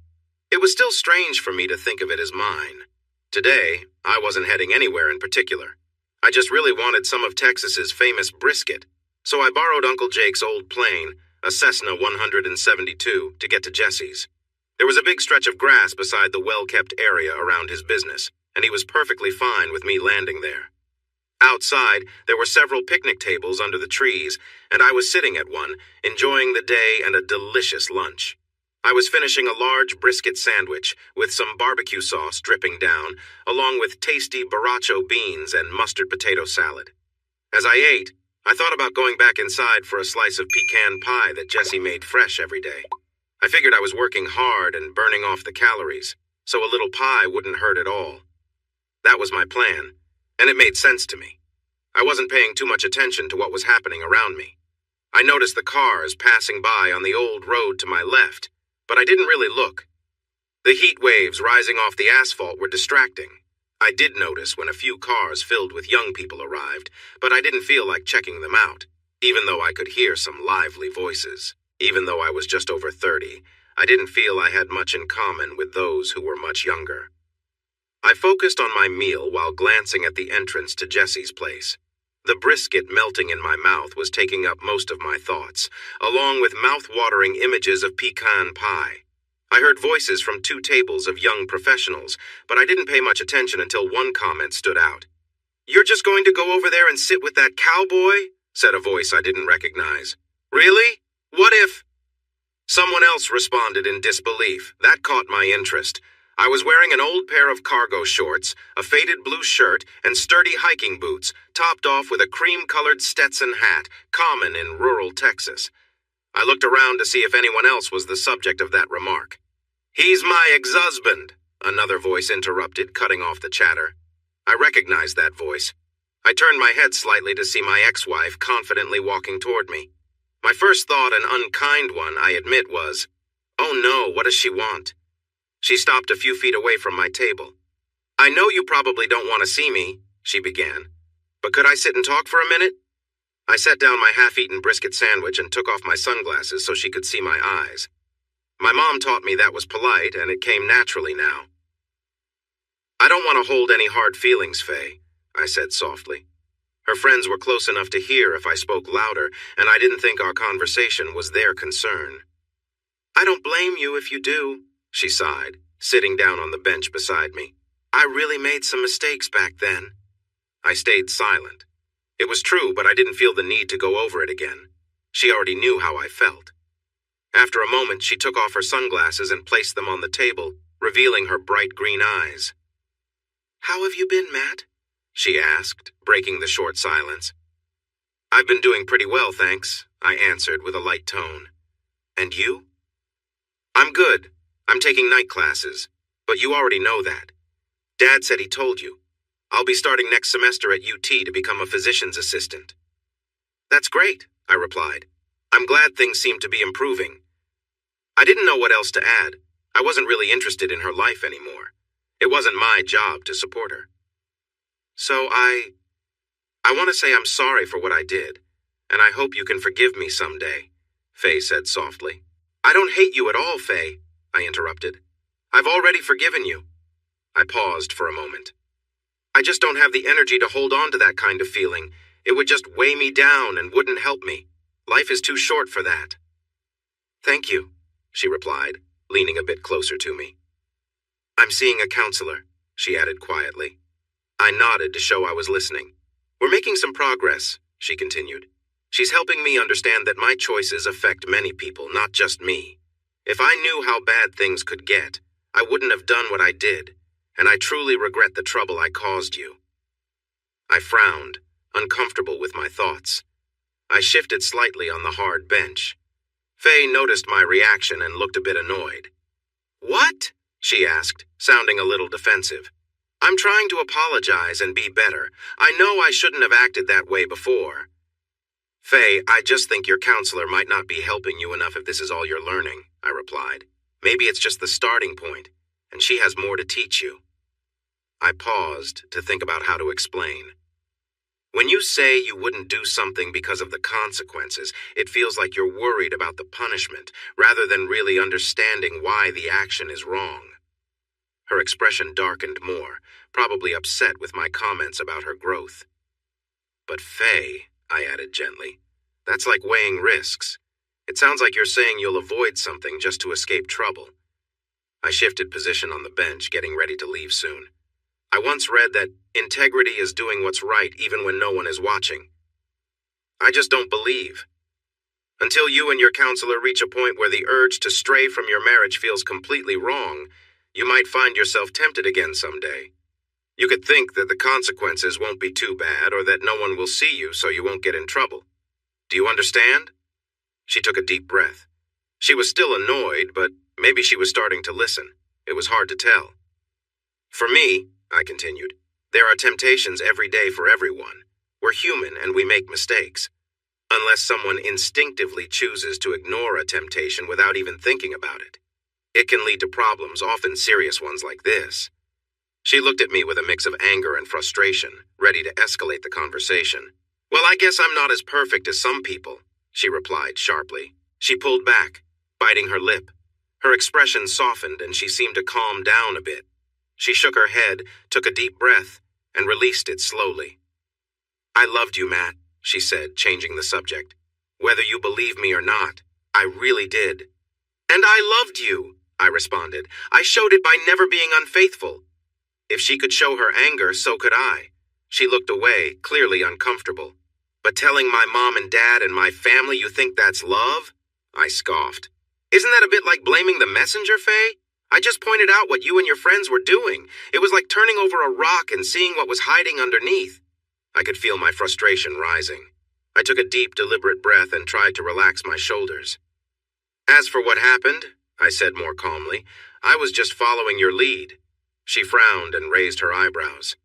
It was still strange for me to think of it as mine. Today, I wasn't heading anywhere in particular. I just really wanted some of Texas's famous brisket, so I borrowed Uncle Jake's old plane, a Cessna 172, to get to Jesse's. There was a big stretch of grass beside the well-kept area around his business, and he was perfectly fine with me landing there. Outside, there were several picnic tables under the trees, and I was sitting at one, enjoying the day and a delicious lunch. I was finishing a large brisket sandwich with some barbecue sauce dripping down, along with tasty borracho beans and mustard potato salad. As I ate, I thought about going back inside for a slice of pecan pie that Jessie made fresh every day. I figured I was working hard and burning off the calories, so a little pie wouldn't hurt at all. That was my plan, and it made sense to me. I wasn't paying too much attention to what was happening around me. I noticed the cars passing by on the old road to my left, but I didn't really look. The heat waves rising off the asphalt were distracting. I did notice when a few cars filled with young people arrived, but I didn't feel like checking them out, even though I could hear some lively voices. Even though I was just over 30, I didn't feel I had much in common with those who were much younger. I focused on my meal while glancing at the entrance to Jessie's place. The brisket melting in my mouth was taking up most of my thoughts, along with mouth-watering images of pecan pie. I heard voices from 2 tables of young professionals, but I didn't pay much attention until one comment stood out. "You're just going to go over there and sit with that cowboy?" said a voice I didn't recognize. "Really? What if—" Someone else responded in disbelief. That caught my interest. I was wearing an old pair of cargo shorts, a faded blue shirt, and sturdy hiking boots, topped off with a cream-colored Stetson hat, common in rural Texas. I looked around to see if anyone else was the subject of that remark. "He's my ex-husband," another voice interrupted, cutting off the chatter. I recognized that voice. I turned my head slightly to see my ex-wife confidently walking toward me. My first thought, an unkind one, I admit, was, "Oh no, what does she want?" She stopped a few feet away from my table. "I know you probably don't want to see me," she began, "but could I sit and talk for a minute?" I set down my half-eaten brisket sandwich and took off my sunglasses so she could see my eyes. My mom taught me that was polite, and it came naturally now. "I don't want to hold any hard feelings, Faye," I said softly. Her friends were close enough to hear if I spoke louder, and I didn't think our conversation was their concern. "I don't blame you if you do," she sighed, sitting down on the bench beside me. "I really made some mistakes back then." I stayed silent. It was true, but I didn't feel the need to go over it again. She already knew how I felt. After a moment, she took off her sunglasses and placed them on the table, revealing her bright green eyes. "How have you been, Matt?" she asked, breaking the short silence. "I've been doing pretty well, thanks," I answered with a light tone. "And you?" "I'm good. I'm taking night classes, but you already know that. Dad said he told you. I'll be starting next semester at UT to become a physician's assistant." "That's great," I replied. "I'm glad things seem to be improving." I didn't know what else to add. I wasn't really interested in her life anymore. It wasn't my job to support her. "So I want to say I'm sorry for what I did, and I hope you can forgive me someday," Faye said softly. "I don't hate you at all, Faye," I interrupted. "I've already forgiven you." I paused for a moment. "I just don't have the energy to hold on to that kind of feeling. It would just weigh me down and wouldn't help me. Life is too short for that." "Thank you," she replied, leaning a bit closer to me. "I'm seeing a counselor," she added quietly. I nodded to show I was listening. "We're making some progress," she continued. "She's helping me understand that my choices affect many people, not just me. If I knew how bad things could get, I wouldn't have done what I did, and I truly regret the trouble I caused you." I frowned, uncomfortable with my thoughts. I shifted slightly on the hard bench. Faye noticed my reaction and looked a bit annoyed. "What?" she asked, sounding a little defensive. "I'm trying to apologize and be better. I know I shouldn't have acted that way before." "Faye, I just think your counselor might not be helping you enough if this is all you're learning," I replied. "Maybe it's just the starting point, and she has more to teach you." I paused to think about how to explain. "When you say you wouldn't do something because of the consequences, it feels like you're worried about the punishment, rather than really understanding why the action is wrong." Her expression darkened more, probably upset with my comments about her growth. "But Faye," I added gently, "that's like weighing risks. It sounds like you're saying you'll avoid something just to escape trouble." I shifted position on the bench, getting ready to leave soon. I once read that integrity is doing what's right even when no one is watching. I just don't believe. Until you and your counselor reach a point where the urge to stray from your marriage feels completely wrong, you might find yourself tempted again someday. You could think that the consequences won't be too bad or that no one will see you so you won't get in trouble. Do you understand? She took a deep breath. She was still annoyed, but maybe she was starting to listen. It was hard to tell. For me, I continued, there are temptations every day for everyone. We're human and we make mistakes. Unless someone instinctively chooses to ignore a temptation without even thinking about it. It can lead to problems, often serious ones like this. She looked at me with a mix of anger and frustration, ready to escalate the conversation. Well, I guess I'm not as perfect as some people, she replied sharply. She pulled back, biting her lip. Her expression softened and she seemed to calm down a bit. She shook her head, took a deep breath, and released it slowly. I loved you, Matt, she said, changing the subject. Whether you believe me or not, I really did. And I loved you, I responded. I showed it by never being unfaithful. If she could show her anger, so could I. She looked away, clearly uncomfortable. But telling my mom and dad and my family you think that's love? I scoffed. Isn't that a bit like blaming the messenger, Faye? I just pointed out what you and your friends were doing. It was like turning over a rock and seeing what was hiding underneath. I could feel my frustration rising. I took a deep, deliberate breath and tried to relax my shoulders. As for what happened, I said more calmly, I was just following your lead. She frowned and raised her eyebrows.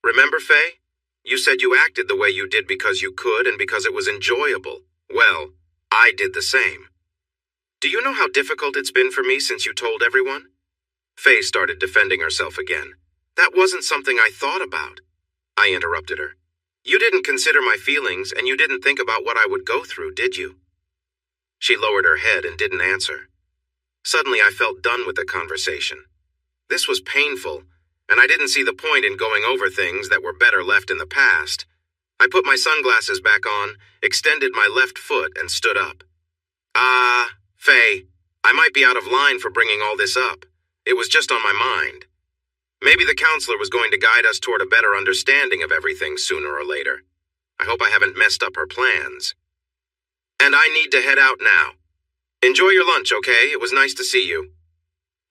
Remember, Faye? You said you acted the way you did because you could and because it was enjoyable. Well, I did the same. Do you know how difficult it's been for me since you told everyone? Faye started defending herself again. That wasn't something I thought about. I interrupted her. You didn't consider my feelings and you didn't think about what I would go through, did you? She lowered her head and didn't answer. Suddenly I felt done with the conversation. This was painful, and I didn't see the point in going over things that were better left in the past. I put my sunglasses back on, extended my left foot, and stood up. Faye, I might be out of line for bringing all this up. It was just on my mind. Maybe the counselor was going to guide us toward a better understanding of everything sooner or later. I hope I haven't messed up her plans. And I need to head out now. Enjoy your lunch, okay? It was nice to see you.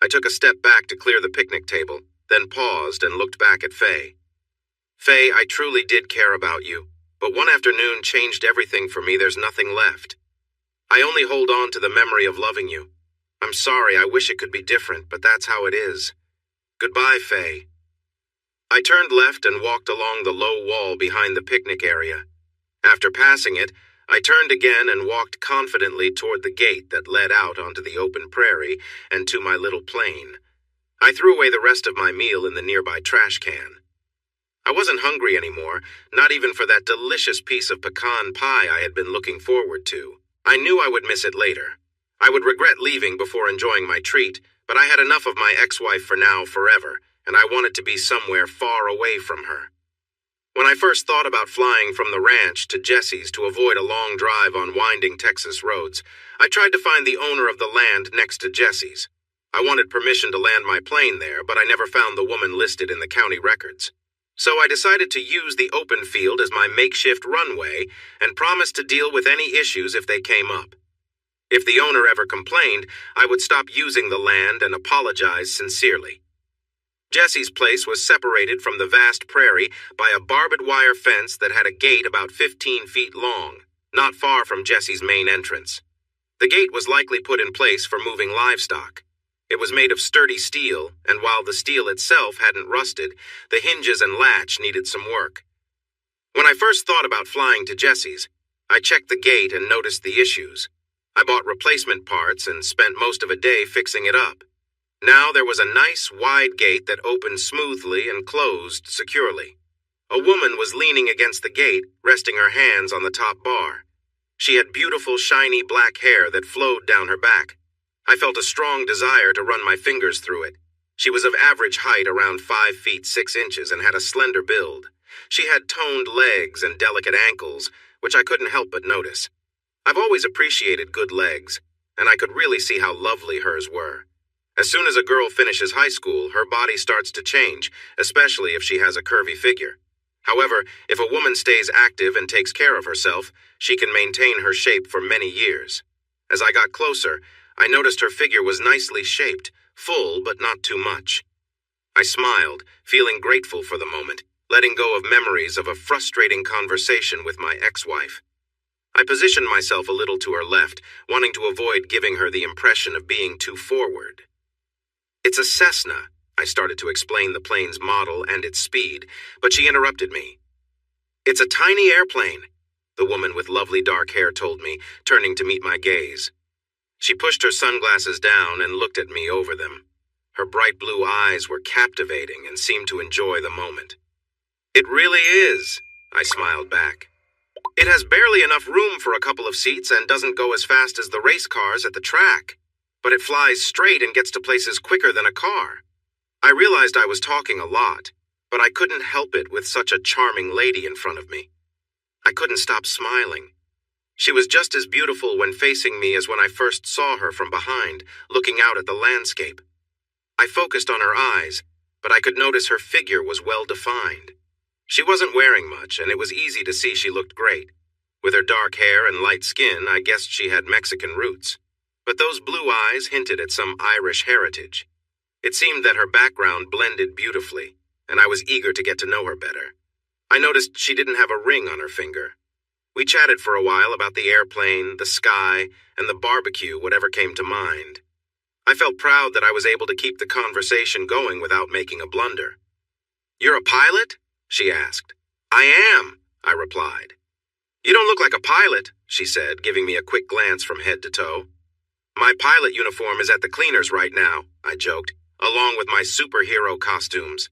I took a step back to clear the picnic table, then paused and looked back at Faye. Faye, I truly did care about you, but one afternoon changed everything for me. There's nothing left. I only hold on to the memory of loving you. I'm sorry, I wish it could be different, but that's how it is. Goodbye, Faye. I turned left and walked along the low wall behind the picnic area. After passing it, I turned again and walked confidently toward the gate that led out onto the open prairie and to my little plane. I threw away the rest of my meal in the nearby trash can. I wasn't hungry anymore, not even for that delicious piece of pecan pie I had been looking forward to. I knew I would miss it later. I would regret leaving before enjoying my treat, but I had enough of my ex-wife for now forever, and I wanted to be somewhere far away from her. When I first thought about flying from the ranch to Jesse's to avoid a long drive on winding Texas roads, I tried to find the owner of the land next to Jesse's. I wanted permission to land my plane there, but I never found the woman listed in the county records. So I decided to use the open field as my makeshift runway and promised to deal with any issues if they came up. If the owner ever complained, I would stop using the land and apologize sincerely. Jesse's place was separated from the vast prairie by a barbed wire fence that had a gate about 15 feet long, not far from Jesse's main entrance. The gate was likely put in place for moving livestock. It was made of sturdy steel, and while the steel itself hadn't rusted, the hinges and latch needed some work. When I first thought about flying to Jesse's, I checked the gate and noticed the issues. I bought replacement parts and spent most of a day fixing it up. Now there was a nice, wide gate that opened smoothly and closed securely. A woman was leaning against the gate, resting her hands on the top bar. She had beautiful, shiny black hair that flowed down her back. I felt a strong desire to run my fingers through it. She was of average height, around 5 feet 6 inches, and had a slender build. She had toned legs and delicate ankles, which I couldn't help but notice. I've always appreciated good legs, and I could really see how lovely hers were. As soon as a girl finishes high school, her body starts to change, especially if she has a curvy figure. However, if a woman stays active and takes care of herself, she can maintain her shape for many years. As I got closer, I noticed her figure was nicely shaped, full but not too much. I smiled, feeling grateful for the moment, letting go of memories of a frustrating conversation with my ex-wife. I positioned myself a little to her left, wanting to avoid giving her the impression of being too forward. "It's a Cessna," I started to explain the plane's model and its speed, but she interrupted me. "It's a tiny airplane," the woman with lovely dark hair told me, turning to meet my gaze. She pushed her sunglasses down and looked at me over them. Her bright blue eyes were captivating and seemed to enjoy the moment. "It really is," I smiled back. "It has barely enough room for a couple of seats and doesn't go as fast as the race cars at the track, but it flies straight and gets to places quicker than a car." I realized I was talking a lot, but I couldn't help it with such a charming lady in front of me. I couldn't stop smiling. She was just as beautiful when facing me as when I first saw her from behind, looking out at the landscape. I focused on her eyes, but I could notice her figure was well defined. She wasn't wearing much, and it was easy to see she looked great. With her dark hair and light skin, I guessed she had Mexican roots. But those blue eyes hinted at some Irish heritage. It seemed that her background blended beautifully, and I was eager to get to know her better. I noticed she didn't have a ring on her finger. We chatted for a while about the airplane, the sky, and the barbecue, whatever came to mind. I felt proud that I was able to keep the conversation going without making a blunder. "You're a pilot?" she asked. "I am," I replied. "You don't look like a pilot," she said, giving me a quick glance from head to toe. "My pilot uniform is at the cleaners right now," I joked, "along with my superhero costumes."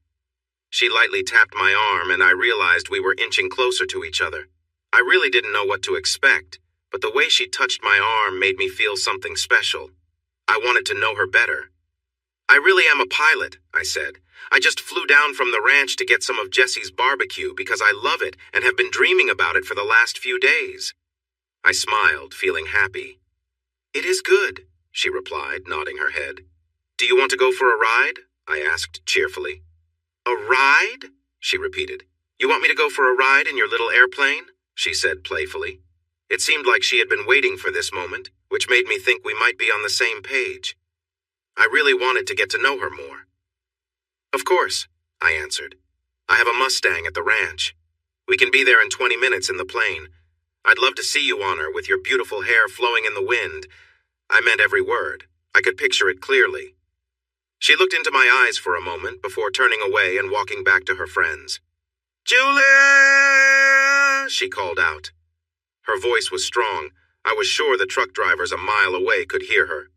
She lightly tapped my arm, and I realized we were inching closer to each other. I really didn't know what to expect, but the way she touched my arm made me feel something special. I wanted to know her better. "I really am a pilot," I said. "I just flew down from the ranch to get some of Jesse's barbecue because I love it and have been dreaming about it for the last few days." I smiled, feeling happy. "It is good," she replied, nodding her head. "Do you want to go for a ride?" I asked cheerfully. "A ride?" she repeated. "You want me to go for a ride in your little airplane?" she said playfully. It seemed like she had been waiting for this moment, which made me think we might be on the same page. I really wanted to get to know her more. "Of course," I answered. "I have a Mustang at the ranch. We can be there in 20 minutes in the plane. I'd love to see you on her with your beautiful hair flowing in the wind." I meant every word. I could picture it clearly. She looked into my eyes for a moment before turning away and walking back to her friends. "Julie!" she called out. Her voice was strong. I was sure the truck drivers a mile away could hear her.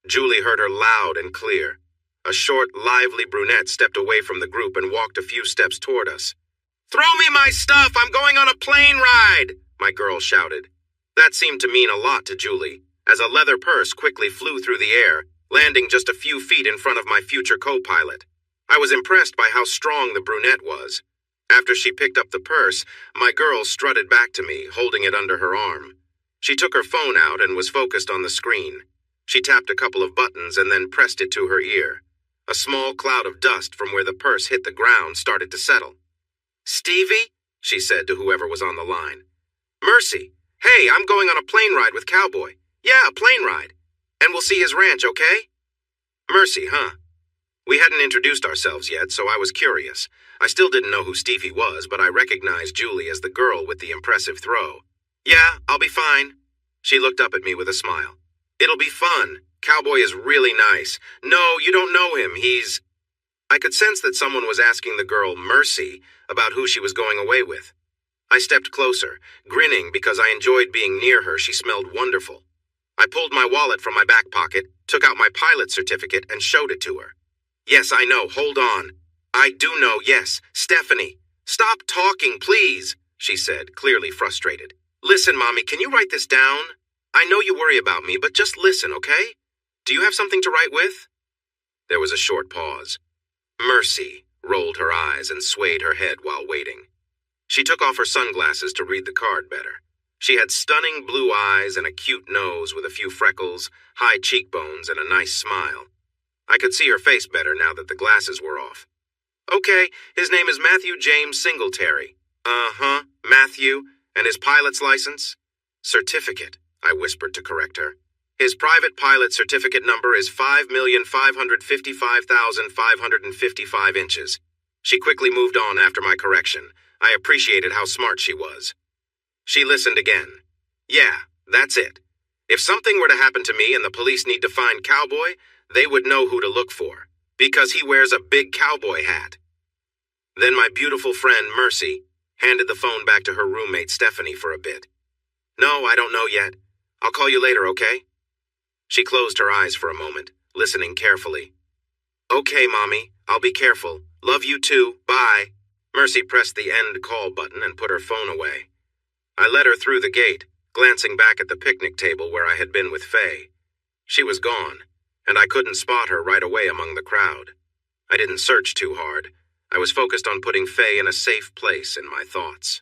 Julie heard her loud and clear. A short, lively brunette stepped away from the group and walked a few steps toward us. "Throw me my stuff! I'm going on a plane ride!" my girl shouted. That seemed to mean a lot to Julie, as a leather purse quickly flew through the air, landing just a few feet in front of my future co-pilot. I was impressed by how strong the brunette was. After she picked up the purse, my girl strutted back to me, holding it under her arm. She took her phone out and was focused on the screen. She tapped a couple of buttons and then pressed it to her ear. A small cloud of dust from where the purse hit the ground started to settle. "Stevie?" she said to whoever was on the line. "Mercy. Hey, I'm going on a plane ride with Cowboy. Yeah, a plane ride. And we'll see his ranch, okay?" Mercy, huh? We hadn't introduced ourselves yet, so I was curious. I still didn't know who Stevie was, but I recognized Julie as the girl with the impressive throw. "Yeah, I'll be fine." She looked up at me with a smile. "It'll be fun. Cowboy is really nice. No, you don't know him. He's..." I could sense that someone was asking the girl, Mercy, about who she was going away with. I stepped closer, grinning because I enjoyed being near her. She smelled wonderful. I pulled my wallet from my back pocket, took out my pilot certificate, and showed it to her. "Yes, I know. Hold on. I do know, yes. Stephanie. Stop talking, please," she said, clearly frustrated. "Listen, Mommy, can you write this down? I know you worry about me, but just listen, okay? Do you have something to write with?" There was a short pause. Mercy rolled her eyes and swayed her head while waiting. She took off her sunglasses to read the card better. She had stunning blue eyes and a cute nose with a few freckles, high cheekbones, and a nice smile. I could see her face better now that the glasses were off. "Okay, his name is Matthew James Singletary." "Uh-huh, Matthew. And his pilot's license?" "Certificate," I whispered to correct her. His private pilot certificate number is 5,555,555 inches. She quickly moved on after my correction. I appreciated how smart she was. She listened again. Yeah, that's it. If something were to happen to me and the police need to find Cowboy, they would know who to look for, because he wears a big cowboy hat. Then my beautiful friend, Mercy, handed the phone back to her roommate, Stephanie, for a bit. No, I don't know yet. I'll call you later, okay? She closed her eyes for a moment, listening carefully. Okay, Mommy, I'll be careful. Love you too, bye. Mercy pressed the end call button and put her phone away. I led her through the gate, glancing back at the picnic table where I had been with Faye. She was gone, and I couldn't spot her right away among the crowd. I didn't search too hard. I was focused on putting Faye in a safe place in my thoughts.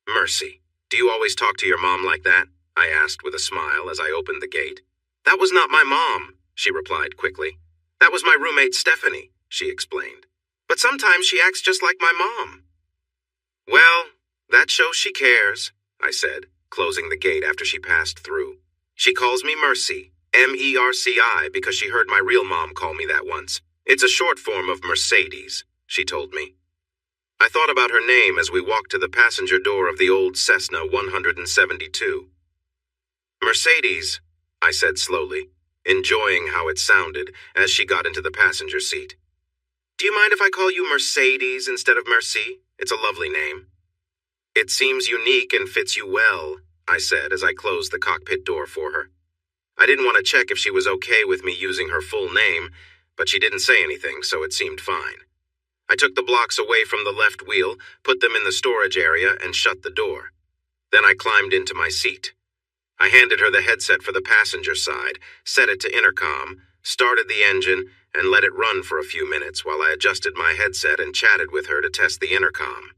Mercy, do you always talk to your mom like that? I asked with a smile as I opened the gate. That was not my mom, she replied quickly. That was my roommate Stephanie, she explained. But sometimes she acts just like my mom. Well, that shows she cares, I said, closing the gate after she passed through. She calls me Mercy, M-E-R-C-I, because she heard my real mom call me that once. It's a short form of Mercedes, she told me. I thought about her name as we walked to the passenger door of the old Cessna 172. Mercedes, I said slowly, enjoying how it sounded as she got into the passenger seat. Do you mind if I call you Mercedes instead of Mercy? It's a lovely name. It seems unique and fits you well, I said as I closed the cockpit door for her. I didn't want to check if she was okay with me using her full name, but she didn't say anything, so it seemed fine. I took the blocks away from the left wheel, put them in the storage area, and shut the door. Then I climbed into my seat. I handed her the headset for the passenger side, set it to intercom, started the engine, and let it run for a few minutes while I adjusted my headset and chatted with her to test the intercom.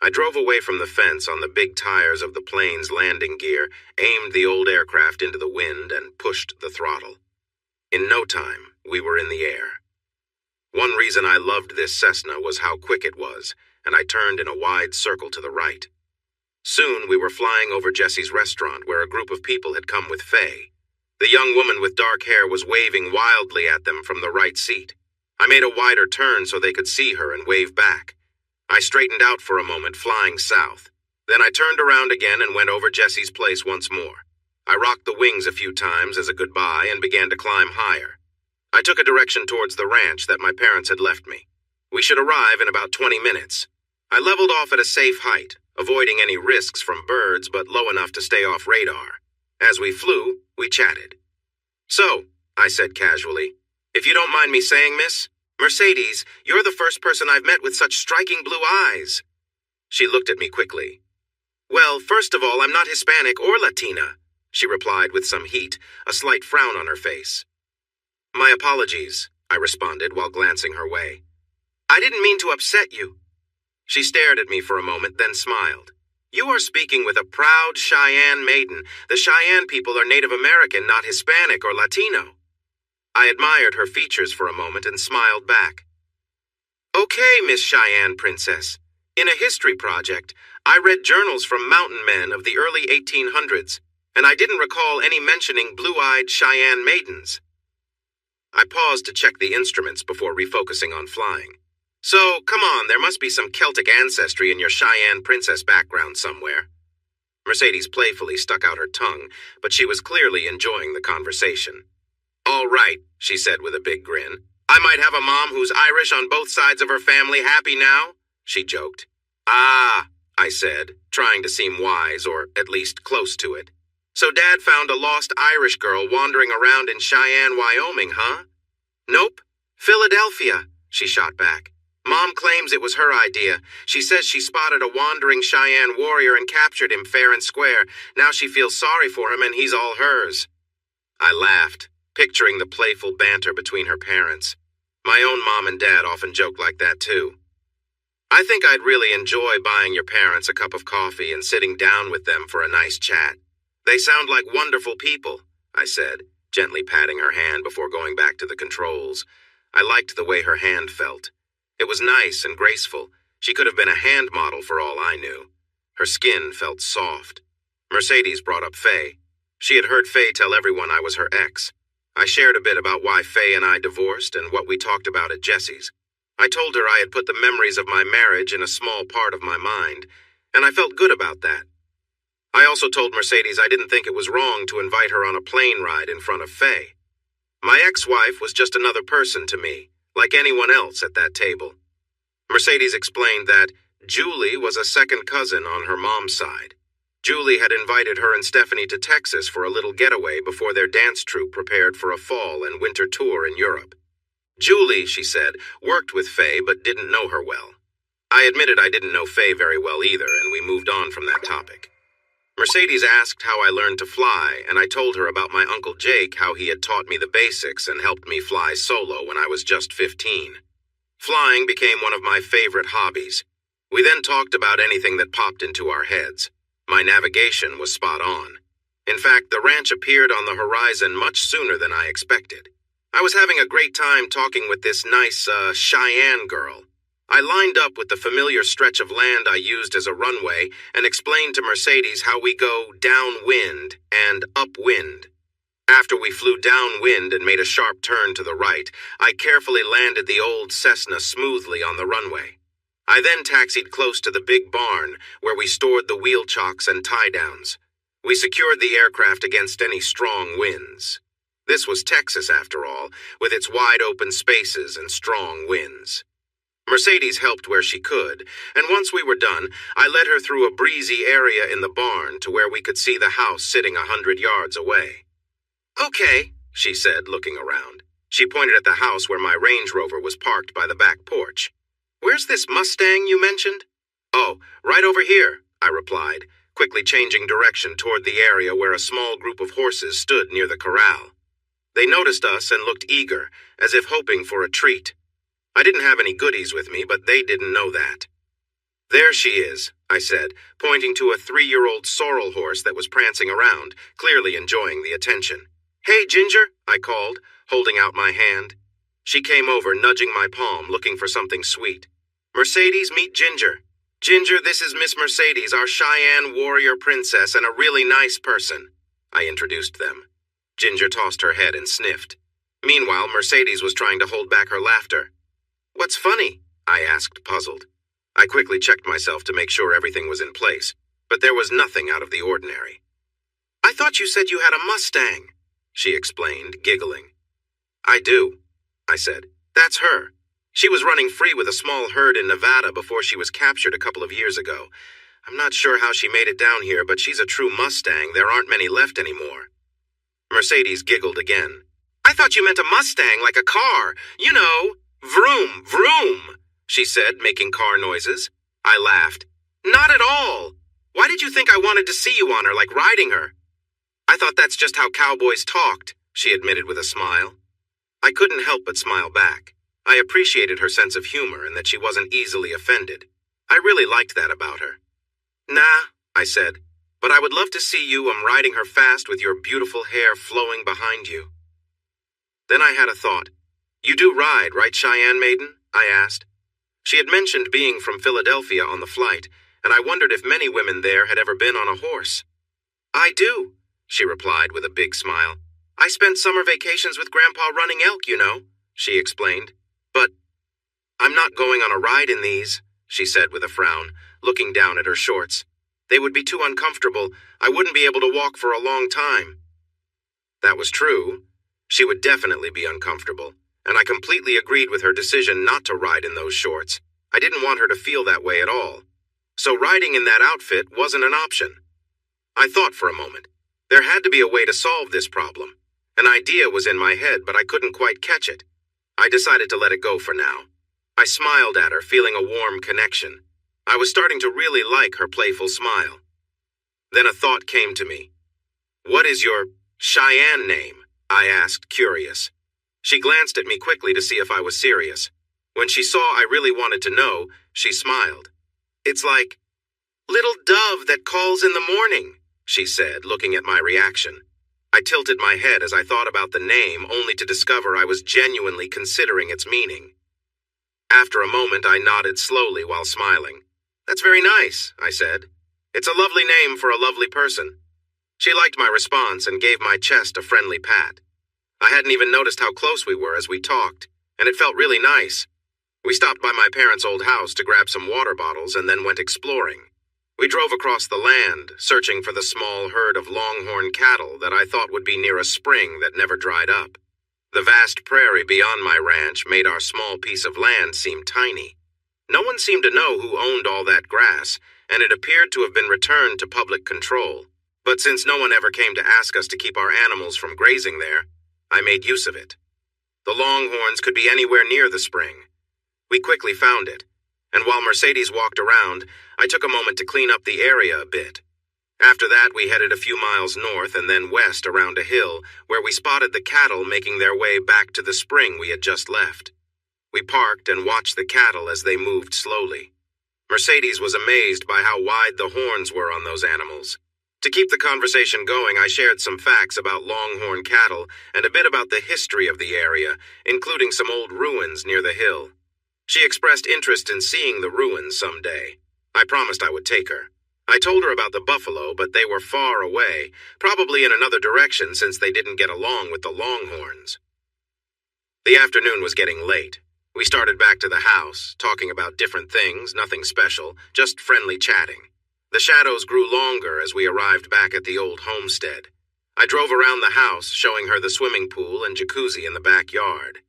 I drove away from the fence on the big tires of the plane's landing gear, aimed the old aircraft into the wind, and pushed the throttle. In no time, we were in the air. One reason I loved this Cessna was how quick it was, and I turned in a wide circle to the right. Soon we were flying over Jesse's restaurant where a group of people had come with Faye. The young woman with dark hair was waving wildly at them from the right seat. I made a wider turn so they could see her and wave back. I straightened out for a moment, flying south. Then I turned around again and went over Jesse's place once more. I rocked the wings a few times as a goodbye and began to climb higher. I took a direction towards the ranch that my parents had left me. We should arrive in about 20 minutes. I leveled off at a safe height, avoiding any risks from birds but low enough to stay off radar. As we flew, we chatted. So, I said casually, if you don't mind me saying, miss, Mercedes, you're the first person I've met with such striking blue eyes. She looked at me quickly. Well, first of all, I'm not Hispanic or Latina, she replied with some heat, a slight frown on her face. My apologies, I responded while glancing her way. I didn't mean to upset you. She stared at me for a moment, then smiled. You are speaking with a proud Cheyenne maiden. The Cheyenne people are Native American, not Hispanic or Latino. I admired her features for a moment and smiled back. Okay, Miss Cheyenne Princess. In a history project, I read journals from mountain men of the early 1800s, and I didn't recall any mentioning blue-eyed Cheyenne maidens. I paused to check the instruments before refocusing on flying. So, come on, there must be some Celtic ancestry in your Cheyenne Princess background somewhere. Mercedes playfully stuck out her tongue, but she was clearly enjoying the conversation. All right, she said with a big grin. I might have a mom who's Irish on both sides of her family. Happy now? She joked. Ah, I said, trying to seem wise, or at least close to it. So Dad found a lost Irish girl wandering around in Cheyenne, Wyoming, huh? Nope. Philadelphia, she shot back. Mom claims it was her idea. She says she spotted a wandering Cheyenne warrior and captured him fair and square. Now she feels sorry for him and he's all hers. I laughed, picturing the playful banter between her parents. My own mom and dad often joke like that too. I think I'd really enjoy buying your parents a cup of coffee and sitting down with them for a nice chat. They sound like wonderful people, I said, gently patting her hand before going back to the controls. I liked the way her hand felt. It was nice and graceful. She could have been a hand model for all I knew. Her skin felt soft. Mercedes brought up Faye. She had heard Faye tell everyone I was her ex. I shared a bit about why Faye and I divorced and what we talked about at Jesse's. I told her I had put the memories of my marriage in a small part of my mind, and I felt good about that. I also told Mercedes I didn't think it was wrong to invite her on a plane ride in front of Faye. My ex-wife was just another person to me, like anyone else at that table. Mercedes explained that Julie was a second cousin on her mom's side. Julie had invited her and Stephanie to Texas for a little getaway before their dance troupe prepared for a fall and winter tour in Europe. Julie, she said, worked with Faye but didn't know her well. I admitted I didn't know Faye very well either, and we moved on from that topic. Mercedes asked how I learned to fly, and I told her about my Uncle Jake, how he had taught me the basics and helped me fly solo when I was just 15. Flying became one of my favorite hobbies. We then talked about anything that popped into our heads. My navigation was spot on. In fact, the ranch appeared on the horizon much sooner than I expected. I was having a great time talking with this nice, Cheyenne girl. I lined up with the familiar stretch of land I used as a runway and explained to Mercedes how we go downwind and upwind. After we flew downwind and made a sharp turn to the right, I carefully landed the old Cessna smoothly on the runway. I then taxied close to the big barn, where we stored the wheel chocks and tie-downs. We secured the aircraft against any strong winds. This was Texas, after all, with its wide-open spaces and strong winds. Mercedes helped where she could, and once we were done, I led her through a breezy area in the barn to where we could see the house sitting 100 yards away. "Okay," she said, looking around. She pointed at the house where my Range Rover was parked by the back porch. "Where's this Mustang you mentioned?" "Oh, right over here," I replied, quickly changing direction toward the area where a small group of horses stood near the corral. They noticed us and looked eager, as if hoping for a treat. I didn't have any goodies with me, but they didn't know that. "There she is," I said, pointing to a 3-year-old sorrel horse that was prancing around, clearly enjoying the attention. "Hey, Ginger," I called, holding out my hand. She came over, nudging my palm, looking for something sweet. "Mercedes, meet Ginger. Ginger, this is Miss Mercedes, our Cheyenne warrior princess, and a really nice person." I introduced them. Ginger tossed her head and sniffed. Meanwhile, Mercedes was trying to hold back her laughter. "What's funny?" I asked, puzzled. I quickly checked myself to make sure everything was in place, but there was nothing out of the ordinary. "I thought you said you had a Mustang," she explained, giggling. "I do," I said. "That's her. She was running free with a small herd in Nevada before she was captured a couple of years ago. I'm not sure how she made it down here, but she's a true Mustang. There aren't many left anymore." Mercedes giggled again. "I thought you meant a Mustang, like a car. You know, vroom, vroom," she said, making car noises. I laughed. "Not at all. Why did you think I wanted to see you on her, like riding her?" "I thought that's just how cowboys talked," she admitted with a smile. I couldn't help but smile back. I appreciated her sense of humor and that she wasn't easily offended. I really liked that about her. "Nah," I said, "but I would love to see you riding her fast with your beautiful hair flowing behind you." Then I had a thought. "You do ride, right, Cheyenne Maiden?" I asked. She had mentioned being from Philadelphia on the flight, and I wondered if many women there had ever been on a horse. "I do," she replied with a big smile. "I spent summer vacations with Grandpa running elk, you know," she explained. "But I'm not going on a ride in these," she said with a frown, looking down at her shorts. "They would be too uncomfortable. I wouldn't be able to walk for a long time." That was true. She would definitely be uncomfortable, and I completely agreed with her decision not to ride in those shorts. I didn't want her to feel that way at all. So riding in that outfit wasn't an option. I thought for a moment. There had to be a way to solve this problem. An idea was in my head, but I couldn't quite catch it. I decided to let it go for now. I smiled at her, feeling a warm connection. I was starting to really like her playful smile. Then a thought came to me. "What is your Cheyenne name?" I asked, curious. She glanced at me quickly to see if I was serious. When she saw I really wanted to know, she smiled. "It's like, little dove that calls in the morning," she said, looking at my reaction. I tilted my head as I thought about the name, only to discover I was genuinely considering its meaning. After a moment, I nodded slowly while smiling. "That's very nice," I said. "It's a lovely name for a lovely person." She liked my response and gave my chest a friendly pat. I hadn't even noticed how close we were as we talked, and it felt really nice. We stopped by my parents' old house to grab some water bottles and then went exploring. We drove across the land, searching for the small herd of longhorn cattle that I thought would be near a spring that never dried up. The vast prairie beyond my ranch made our small piece of land seem tiny. No one seemed to know who owned all that grass, and it appeared to have been returned to public control. But since no one ever came to ask us to keep our animals from grazing there, I made use of it. The longhorns could be anywhere near the spring. We quickly found it, and while Mercedes walked around, I took a moment to clean up the area a bit. After that, we headed a few miles north and then west around a hill where we spotted the cattle making their way back to the spring we had just left. We parked and watched the cattle as they moved slowly. Mercedes was amazed by how wide the horns were on those animals. To keep the conversation going, I shared some facts about longhorn cattle and a bit about the history of the area, including some old ruins near the hill. She expressed interest in seeing the ruins someday. I promised I would take her. I told her about the buffalo, but they were far away, probably in another direction since they didn't get along with the longhorns. The afternoon was getting late. We started back to the house, talking about different things, nothing special, just friendly chatting. The shadows grew longer as we arrived back at the old homestead. I drove around the house, showing her the swimming pool and jacuzzi in the backyard.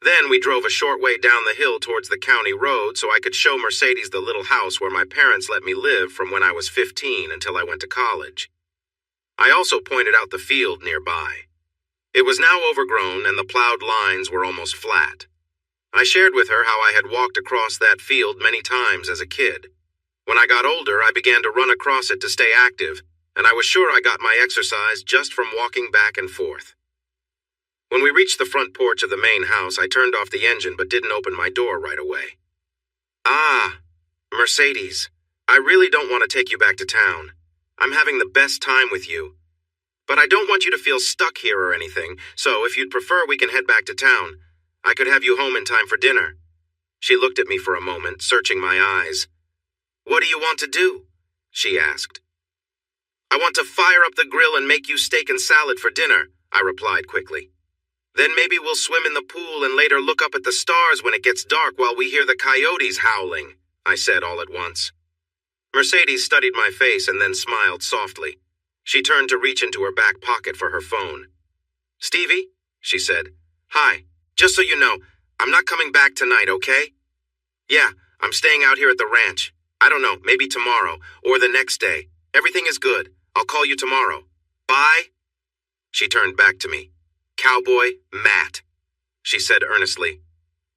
Then we drove a short way down the hill towards the county road so I could show Mercedes the little house where my parents let me live from when I was 15 until I went to college. I also pointed out the field nearby. It was now overgrown and the plowed lines were almost flat. I shared with her how I had walked across that field many times as a kid. When I got older, I began to run across it to stay active, and I was sure I got my exercise just from walking back and forth. When we reached the front porch of the main house, I turned off the engine but didn't open my door right away. "Ah, Mercedes, I really don't want to take you back to town. I'm having the best time with you. But I don't want you to feel stuck here or anything, so if you'd prefer, we can head back to town. I could have you home in time for dinner." She looked at me for a moment, searching my eyes. "What do you want to do?" she asked. "I want to fire up the grill and make you steak and salad for dinner," I replied quickly. "Then maybe we'll swim in the pool and later look up at the stars when it gets dark while we hear the coyotes howling," I said all at once. Mercedes studied my face and then smiled softly. She turned to reach into her back pocket for her phone. "Stevie," she said. "Hi. Just so you know, I'm not coming back tonight, okay?" "Yeah, I'm staying out here at the ranch. I don't know, maybe tomorrow, or the next day. Everything is good. I'll call you tomorrow. Bye." She turned back to me. "Cowboy Matt," she said earnestly.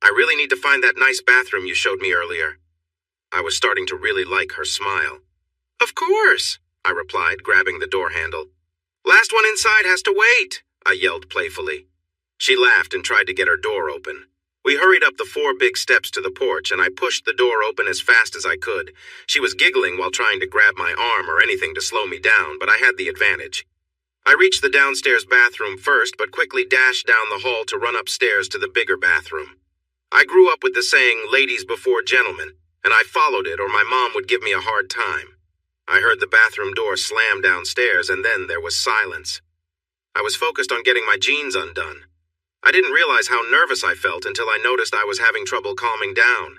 "I really need to find that nice bathroom you showed me earlier." I was starting to really like her smile. "Of course," I replied, grabbing the door handle. "Last one inside has to wait," I yelled playfully. She laughed and tried to get her door open. We hurried up the 4 big steps to the porch, and I pushed the door open as fast as I could. She was giggling while trying to grab my arm or anything to slow me down, but I had the advantage. I reached the downstairs bathroom first, but quickly dashed down the hall to run upstairs to the bigger bathroom. I grew up with the saying, "ladies before gentlemen," and I followed it or my mom would give me a hard time. I heard the bathroom door slam downstairs, and then there was silence. I was focused on getting my jeans undone. I didn't realize how nervous I felt until I noticed I was having trouble calming down.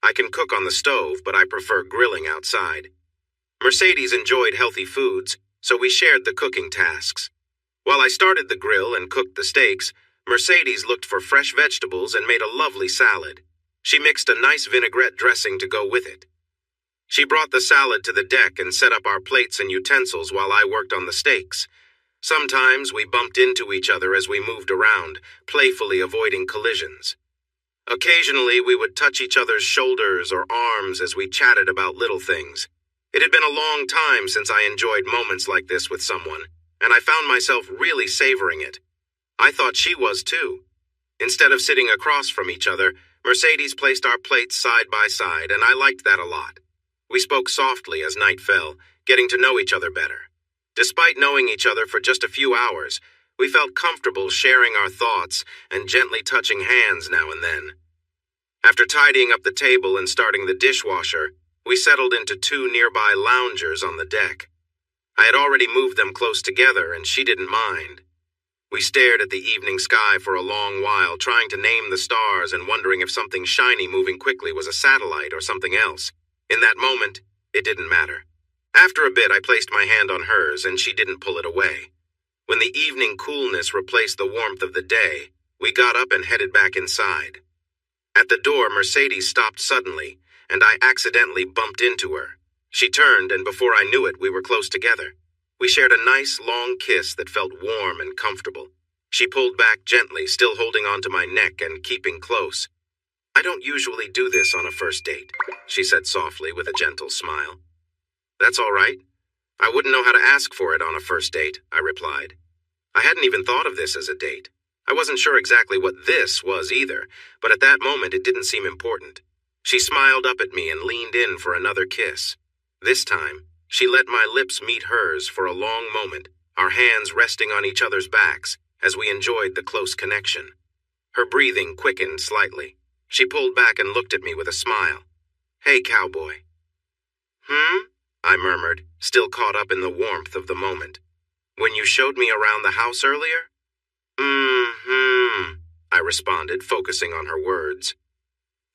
I can cook on the stove, but I prefer grilling outside. Mercedes enjoyed healthy foods, so we shared the cooking tasks. While I started the grill and cooked the steaks, Mercedes looked for fresh vegetables and made a lovely salad. She mixed a nice vinaigrette dressing to go with it. She brought the salad to the deck and set up our plates and utensils while I worked on the steaks. Sometimes we bumped into each other as we moved around, playfully avoiding collisions. Occasionally we would touch each other's shoulders or arms as we chatted about little things. It had been a long time since I enjoyed moments like this with someone, and I found myself really savoring it. I thought she was too. Instead of sitting across from each other, Mercedes placed our plates side by side, and I liked that a lot. We spoke softly as night fell, getting to know each other better. Despite knowing each other for just a few hours, we felt comfortable sharing our thoughts and gently touching hands now and then. After tidying up the table and starting the dishwasher, we settled into 2 nearby loungers on the deck. I had already moved them close together, and she didn't mind. We stared at the evening sky for a long while, trying to name the stars and wondering if something shiny moving quickly was a satellite or something else. In that moment, it didn't matter. After a bit, I placed my hand on hers, and she didn't pull it away. When the evening coolness replaced the warmth of the day, we got up and headed back inside. At the door, Mercedes stopped suddenly, and I accidentally bumped into her. She turned, and before I knew it, we were close together. We shared a nice, long kiss that felt warm and comfortable. She pulled back gently, still holding onto my neck and keeping close. "I don't usually do this on a first date," she said softly with a gentle smile. "That's all right. I wouldn't know how to ask for it on a first date," I replied. I hadn't even thought of this as a date. I wasn't sure exactly what this was either, but at that moment it didn't seem important. She smiled up at me and leaned in for another kiss. This time, she let my lips meet hers for a long moment, our hands resting on each other's backs as we enjoyed the close connection. Her breathing quickened slightly. She pulled back and looked at me with a smile. "Hey, cowboy." I murmured, still caught up in the warmth of the moment. "When you showed me around the house earlier?" I responded, focusing on her words.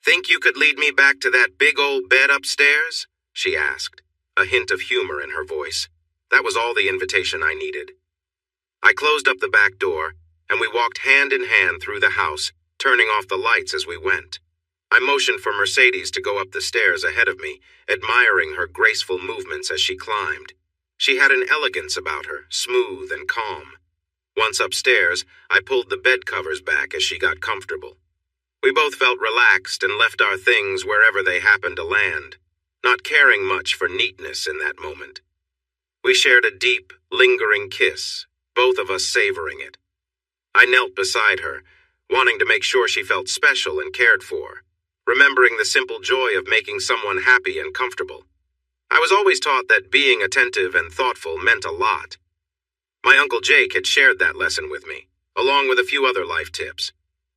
"Think you could lead me back to that big old bed upstairs?" she asked, a hint of humor in her voice. That was all the invitation I needed. I closed up the back door, and we walked hand in hand through the house, turning off the lights as we went. I motioned for Mercedes to go up the stairs ahead of me, admiring her graceful movements as she climbed. She had an elegance about her, smooth and calm. Once upstairs, I pulled the bed covers back as she got comfortable. We both felt relaxed and left our things wherever they happened to land, not caring much for neatness in that moment. We shared a deep, lingering kiss, both of us savoring it. I knelt beside her, wanting to make sure she felt special and cared for, remembering the simple joy of making someone happy and comfortable. I was always taught that being attentive and thoughtful meant a lot. My Uncle Jake had shared that lesson with me, along with a few other life tips.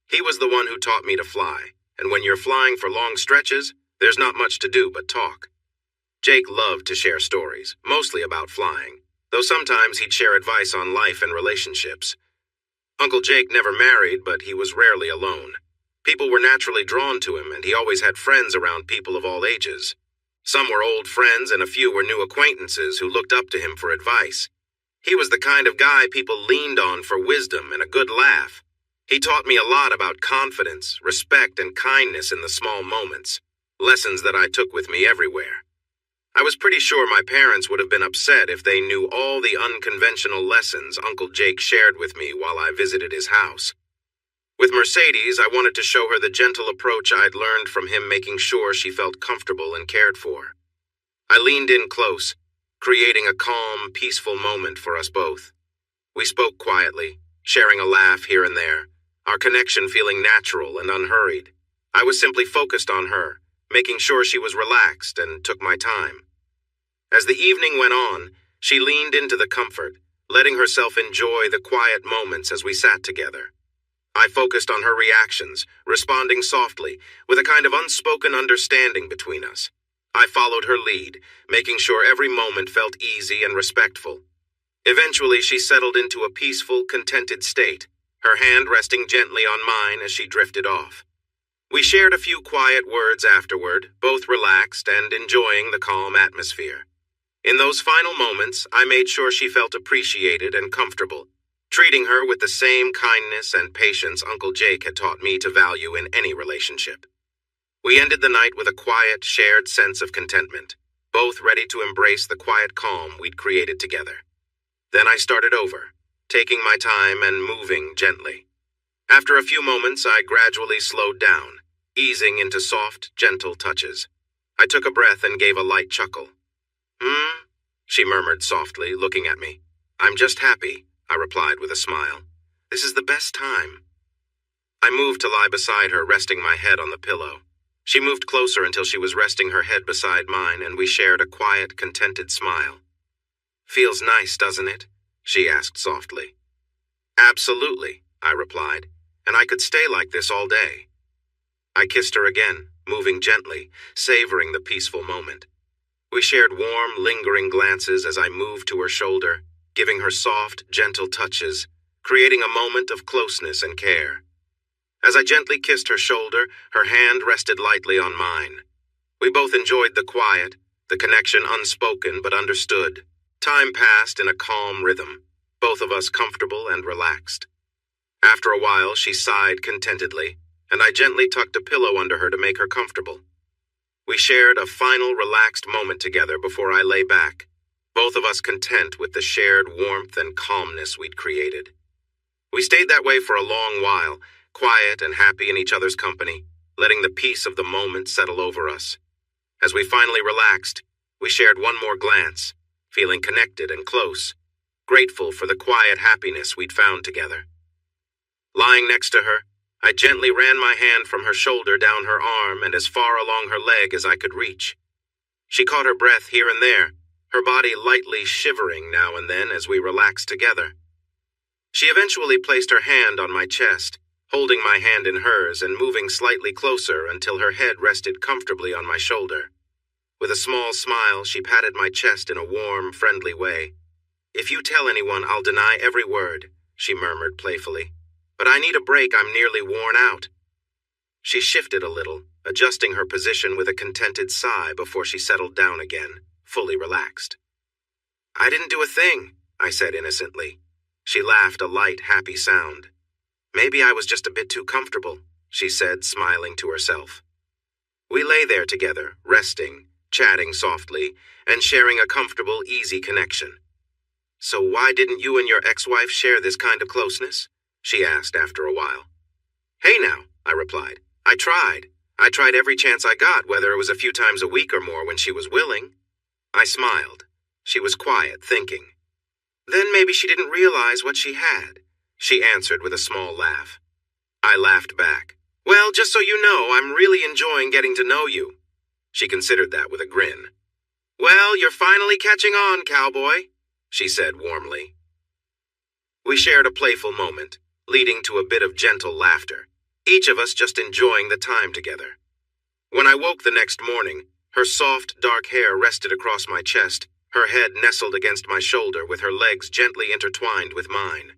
He was the one who taught me to fly, and when you're flying for long stretches, there's not much to do but talk. Jake loved to share stories, mostly about flying, though sometimes he'd share advice on life and relationships. Uncle Jake never married, but he was rarely alone. People were naturally drawn to him, and he always had friends around people of all ages. Some were old friends, and a few were new acquaintances who looked up to him for advice. He was the kind of guy people leaned on for wisdom and a good laugh. He taught me a lot about confidence, respect, and kindness in the small moments, lessons that I took with me everywhere. I was pretty sure my parents would have been upset if they knew all the unconventional lessons Uncle Jake shared with me while I visited his house. With Mercedes, I wanted to show her the gentle approach I'd learned from him, making sure she felt comfortable and cared for. I leaned in close, creating a calm, peaceful moment for us both. We spoke quietly, sharing a laugh here and there, our connection feeling natural and unhurried. I was simply focused on her, making sure she was relaxed and took my time. As the evening went on, she leaned into the comfort, letting herself enjoy the quiet moments as we sat together. I focused on her reactions, responding softly, with a kind of unspoken understanding between us. I followed her lead, making sure every moment felt easy and respectful. Eventually, she settled into a peaceful, contented state, her hand resting gently on mine as she drifted off. We shared a few quiet words afterward, both relaxed and enjoying the calm atmosphere. In those final moments, I made sure she felt appreciated and comfortable, treating her with the same kindness and patience Uncle Jake had taught me to value in any relationship. We ended the night with a quiet, shared sense of contentment, both ready to embrace the quiet calm we'd created together. Then I started over, taking my time and moving gently. After a few moments, I gradually slowed down, easing into soft, gentle touches. I took a breath and gave a light chuckle. She murmured softly, looking at me. "I'm just happy," I replied with a smile. "This is the best time." I moved to lie beside her, resting my head on the pillow. She moved closer until she was resting her head beside mine, and we shared a quiet, contented smile. "Feels nice, doesn't it?" she asked softly. "Absolutely," I replied, "and I could stay like this all day." I kissed her again, moving gently, savoring the peaceful moment. We shared warm, lingering glances as I moved to her shoulder, giving her soft, gentle touches, creating a moment of closeness and care. As I gently kissed her shoulder, her hand rested lightly on mine. We both enjoyed the quiet, the connection unspoken but understood. Time passed in a calm rhythm, both of us comfortable and relaxed. After a while, she sighed contentedly, and I gently tucked a pillow under her to make her comfortable. We shared a final relaxed moment together before I lay back, both of us content with the shared warmth and calmness we'd created. We stayed that way for a long while, quiet and happy in each other's company, letting the peace of the moment settle over us. As we finally relaxed, we shared one more glance, feeling connected and close, grateful for the quiet happiness we'd found together. Lying next to her, I gently ran my hand from her shoulder down her arm and as far along her leg as I could reach. She caught her breath here and there, her body lightly shivering now and then as we relaxed together. She eventually placed her hand on my chest, holding my hand in hers and moving slightly closer until her head rested comfortably on my shoulder. With a small smile, she patted my chest in a warm, friendly way. "If you tell anyone, I'll deny every word," she murmured playfully. "But I need a break, I'm nearly worn out." She shifted a little, adjusting her position with a contented sigh before she settled down again, fully relaxed. "I didn't do a thing," I said innocently. She laughed a light, happy sound. "Maybe I was just a bit too comfortable," she said, smiling to herself. We lay there together, resting, chatting softly, and sharing a comfortable, easy connection. "So why didn't you and your ex-wife share this kind of closeness?" she asked after a while. "Hey now," I replied. I tried every chance I got, whether it was a few times a week or more when she was willing." I smiled. She was quiet, thinking. "Then maybe she didn't realize what she had," she answered with a small laugh. I laughed back. "Well, just so you know, I'm really enjoying getting to know you." She considered that with a grin. "Well, you're finally catching on, cowboy," she said warmly. We shared a playful moment, leading to a bit of gentle laughter, each of us just enjoying the time together. When I woke the next morning, her soft, dark hair rested across my chest, her head nestled against my shoulder with her legs gently intertwined with mine.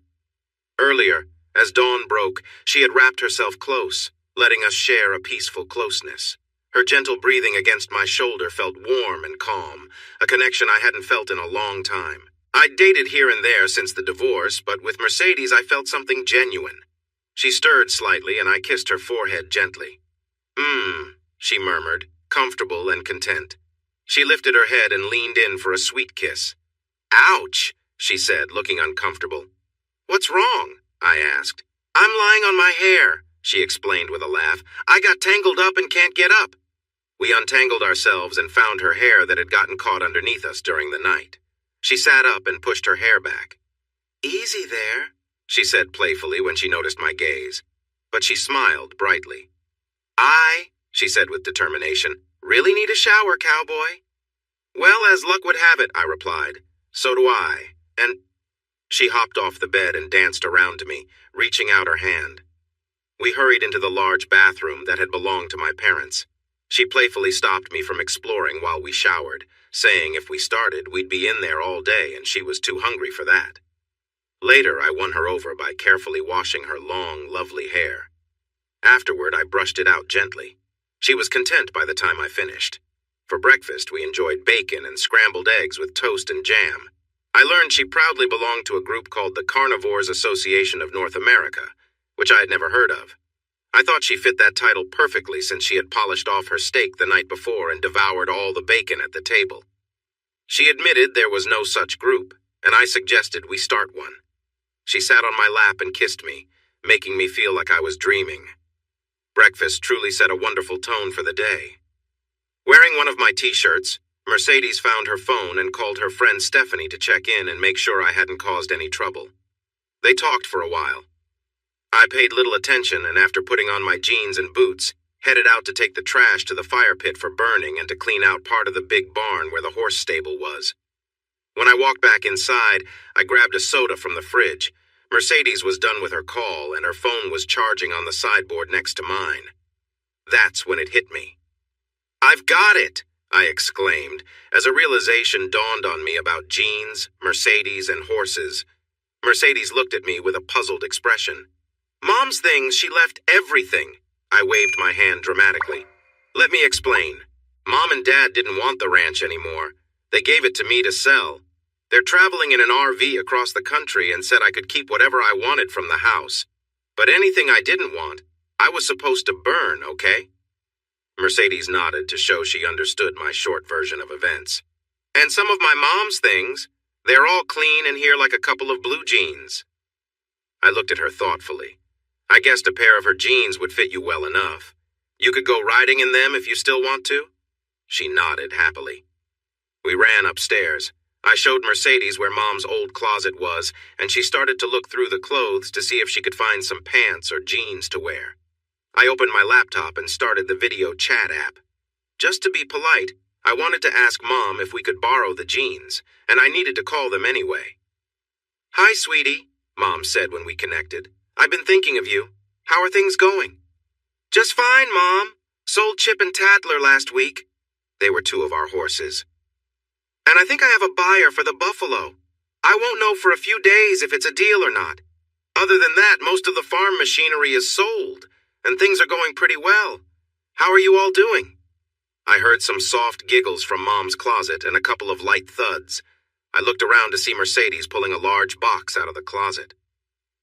Earlier, as dawn broke, she had wrapped herself close, letting us share a peaceful closeness. Her gentle breathing against my shoulder felt warm and calm, a connection I hadn't felt in a long time. I'd dated here and there since the divorce, but with Mercedes I felt something genuine. She stirred slightly and I kissed her forehead gently. She murmured, comfortable and content. She lifted her head and leaned in for a sweet kiss. "Ouch," she said, looking uncomfortable. "What's wrong?" I asked. "I'm lying on my hair," she explained with a laugh. "I got tangled up and can't get up." We untangled ourselves and found her hair that had gotten caught underneath us during the night. She sat up and pushed her hair back. "Easy there," she said playfully when she noticed my gaze. But she smiled brightly. She said with determination, "really need a shower, cowboy." "Well, as luck would have it," I replied. "So do I." And she hopped off the bed and danced around to me, reaching out her hand. We hurried into the large bathroom that had belonged to my parents. She playfully stopped me from exploring while we showered, saying if we started, we'd be in there all day and she was too hungry for that. Later, I won her over by carefully washing her long, lovely hair. Afterward, I brushed it out gently. She was content by the time I finished. For breakfast, we enjoyed bacon and scrambled eggs with toast and jam. I learned she proudly belonged to a group called the Carnivores Association of North America, which I had never heard of. I thought she fit that title perfectly since she had polished off her steak the night before and devoured all the bacon at the table. She admitted there was no such group, and I suggested we start one. She sat on my lap and kissed me, making me feel like I was dreaming. Breakfast truly set a wonderful tone for the day. Wearing one of my t-shirts, Mercedes found her phone and called her friend Stephanie to check in and make sure I hadn't caused any trouble. They talked for a while. I paid little attention and after putting on my jeans and boots, headed out to take the trash to the fire pit for burning and to clean out part of the big barn where the horse stable was. When I walked back inside, I grabbed a soda from the fridge. Mercedes was done with her call and her phone was charging on the sideboard next to mine. That's when it hit me. "I've got it!" I exclaimed, as a realization dawned on me about jeans, Mercedes, and horses. Mercedes looked at me with a puzzled expression. Mom's things, she left everything. I waved my hand dramatically. Let me explain. Mom and Dad didn't want the ranch anymore. They gave it to me to sell. They're traveling in an RV across the country and said I could keep whatever I wanted from the house. But anything I didn't want, I was supposed to burn, okay? Mercedes nodded to show she understood my short version of events. And some of my mom's things, they're all clean and here like a couple of blue jeans. I looked at her thoughtfully. I guessed a pair of her jeans would fit you well enough. You could go riding in them if you still want to? She nodded happily. We ran upstairs. I showed Mercedes where Mom's old closet was, and she started to look through the clothes to see if she could find some pants or jeans to wear. I opened my laptop and started the video chat app. Just to be polite, I wanted to ask Mom if we could borrow the jeans, and I needed to call them anyway. Hi, sweetie, Mom said when we connected. I've been thinking of you. How are things going? Just fine, Mom. Sold Chip and Tattler last week. They were two of our horses. And I think I have a buyer for the buffalo. I won't know for a few days if it's a deal or not. Other than that, most of the farm machinery is sold, and things are going pretty well. How are you all doing? I heard some soft giggles from Mom's closet and a couple of light thuds. I looked around to see Mercedes pulling a large box out of the closet.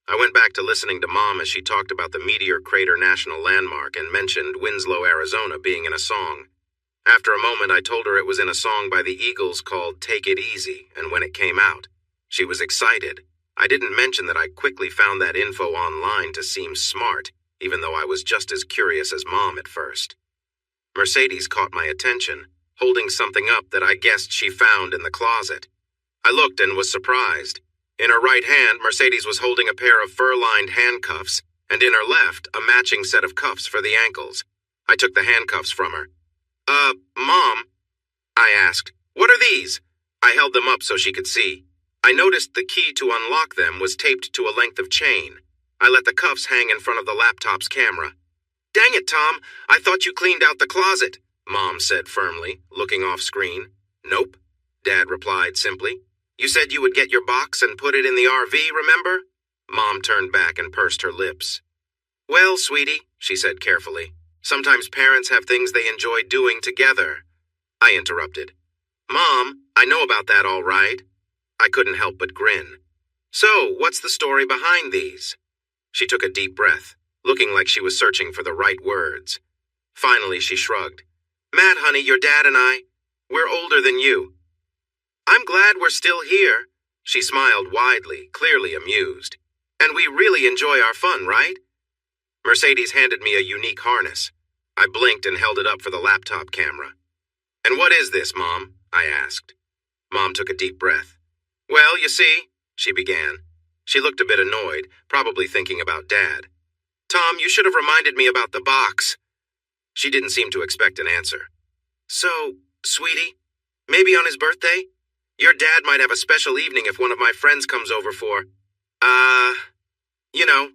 I went back to listening to Mom as she talked about the Meteor Crater National Landmark and mentioned Winslow, Arizona being in a song. After a moment, I told her it was in a song by the Eagles called Take It Easy, and when it came out, she was excited. I didn't mention that I quickly found that info online to seem smart, even though I was just as curious as Mom at first. Mercedes caught my attention, holding something up that I guessed she found in the closet. I looked and was surprised. In her right hand, Mercedes was holding a pair of fur-lined handcuffs, and in her left, a matching set of cuffs for the ankles. I took the handcuffs from her. Mom, I asked, what are these? I held them up so she could see. I noticed the key to unlock them was taped to a length of chain. I let the cuffs hang in front of the laptop's camera. Dang it, Tom, I thought you cleaned out the closet, Mom said firmly, looking off screen. Nope, Dad replied simply. You said you would get your box and put it in the RV, remember? Mom turned back and pursed her lips. Well, sweetie, she said carefully, sometimes parents have things they enjoy doing together. I interrupted. Mom, I know about that all right. I couldn't help but grin. So, what's the story behind these? She took a deep breath, looking like she was searching for the right words. Finally, she shrugged. Matt, honey, your dad and I, we're older than you. I'm glad we're still here. She smiled widely, clearly amused. And we really enjoy our fun, right? Mercedes handed me a unique harness. I blinked and held it up for the laptop camera. And what is this, Mom? I asked. Mom took a deep breath. Well, you see, she began. She looked a bit annoyed, probably thinking about Dad. Tom, you should have reminded me about the box. She didn't seem to expect an answer. So, sweetie, maybe on his birthday? Your dad might have a special evening if one of my friends comes over for, you know.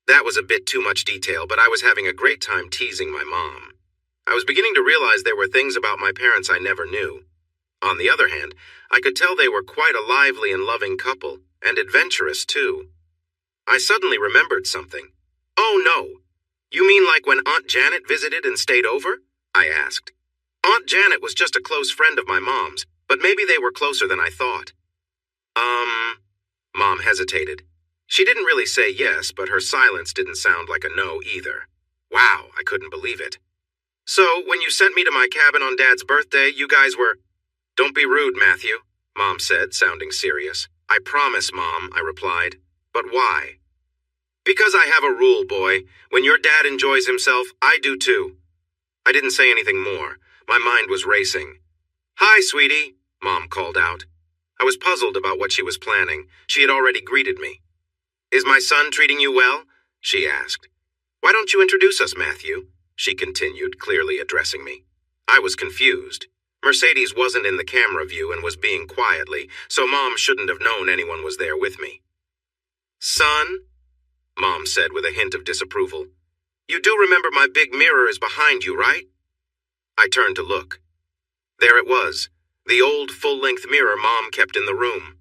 That was a bit too much detail, but I was having a great time teasing my mom. I was beginning to realize there were things about my parents I never knew. On the other hand, I could tell they were quite a lively and loving couple, and adventurous too. I suddenly remembered something. Oh no, you mean like when Aunt Janet visited and stayed over? I asked. Aunt Janet was just a close friend of my mom's, but maybe they were closer than I thought. Mom hesitated. She didn't really say yes, but her silence didn't sound like a no either. Wow, I couldn't believe it. So, when you sent me to my cabin on Dad's birthday, you guys were... Don't be rude, Matthew, Mom said, sounding serious. I promise, Mom, I replied. But why? Because I have a rule, boy. When your dad enjoys himself, I do too. I didn't say anything more. My mind was racing. Hi, sweetie, Mom called out. I was puzzled about what she was planning. She had already greeted me. Is my son treating you well? She asked. Why don't you introduce us, Matthew? She continued, clearly addressing me. I was confused. Mercedes wasn't in the camera view and was being quietly, so Mom shouldn't have known anyone was there with me. Son? Mom said with a hint of disapproval. You do remember my big mirror is behind you, right? I turned to look. There it was, the old full-length mirror Mom kept in the room.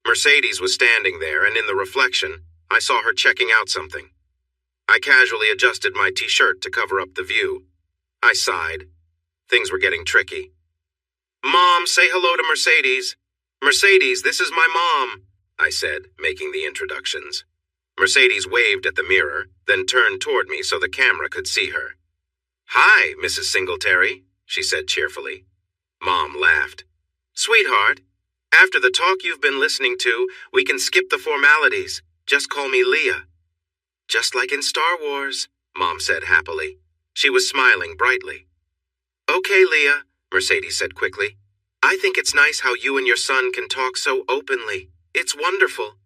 Mercedes was standing there, and in the reflection, I saw her checking out something. I casually adjusted my t-shirt to cover up the view. I sighed. Things were getting tricky. "Mom, say hello to Mercedes." "Mercedes, this is my mom," I said, making the introductions. Mercedes waved at the mirror, then turned toward me so the camera could see her. "Hi, Mrs. Singletary," she said cheerfully. Mom laughed. "Sweetheart, after the talk you've been listening to, we can skip the formalities. Just call me Leah." "Just like in Star Wars," Mom said happily. She was smiling brightly. "Okay, Leah," Mercedes said quickly. "I think it's nice how you and your son can talk so openly. It's wonderful."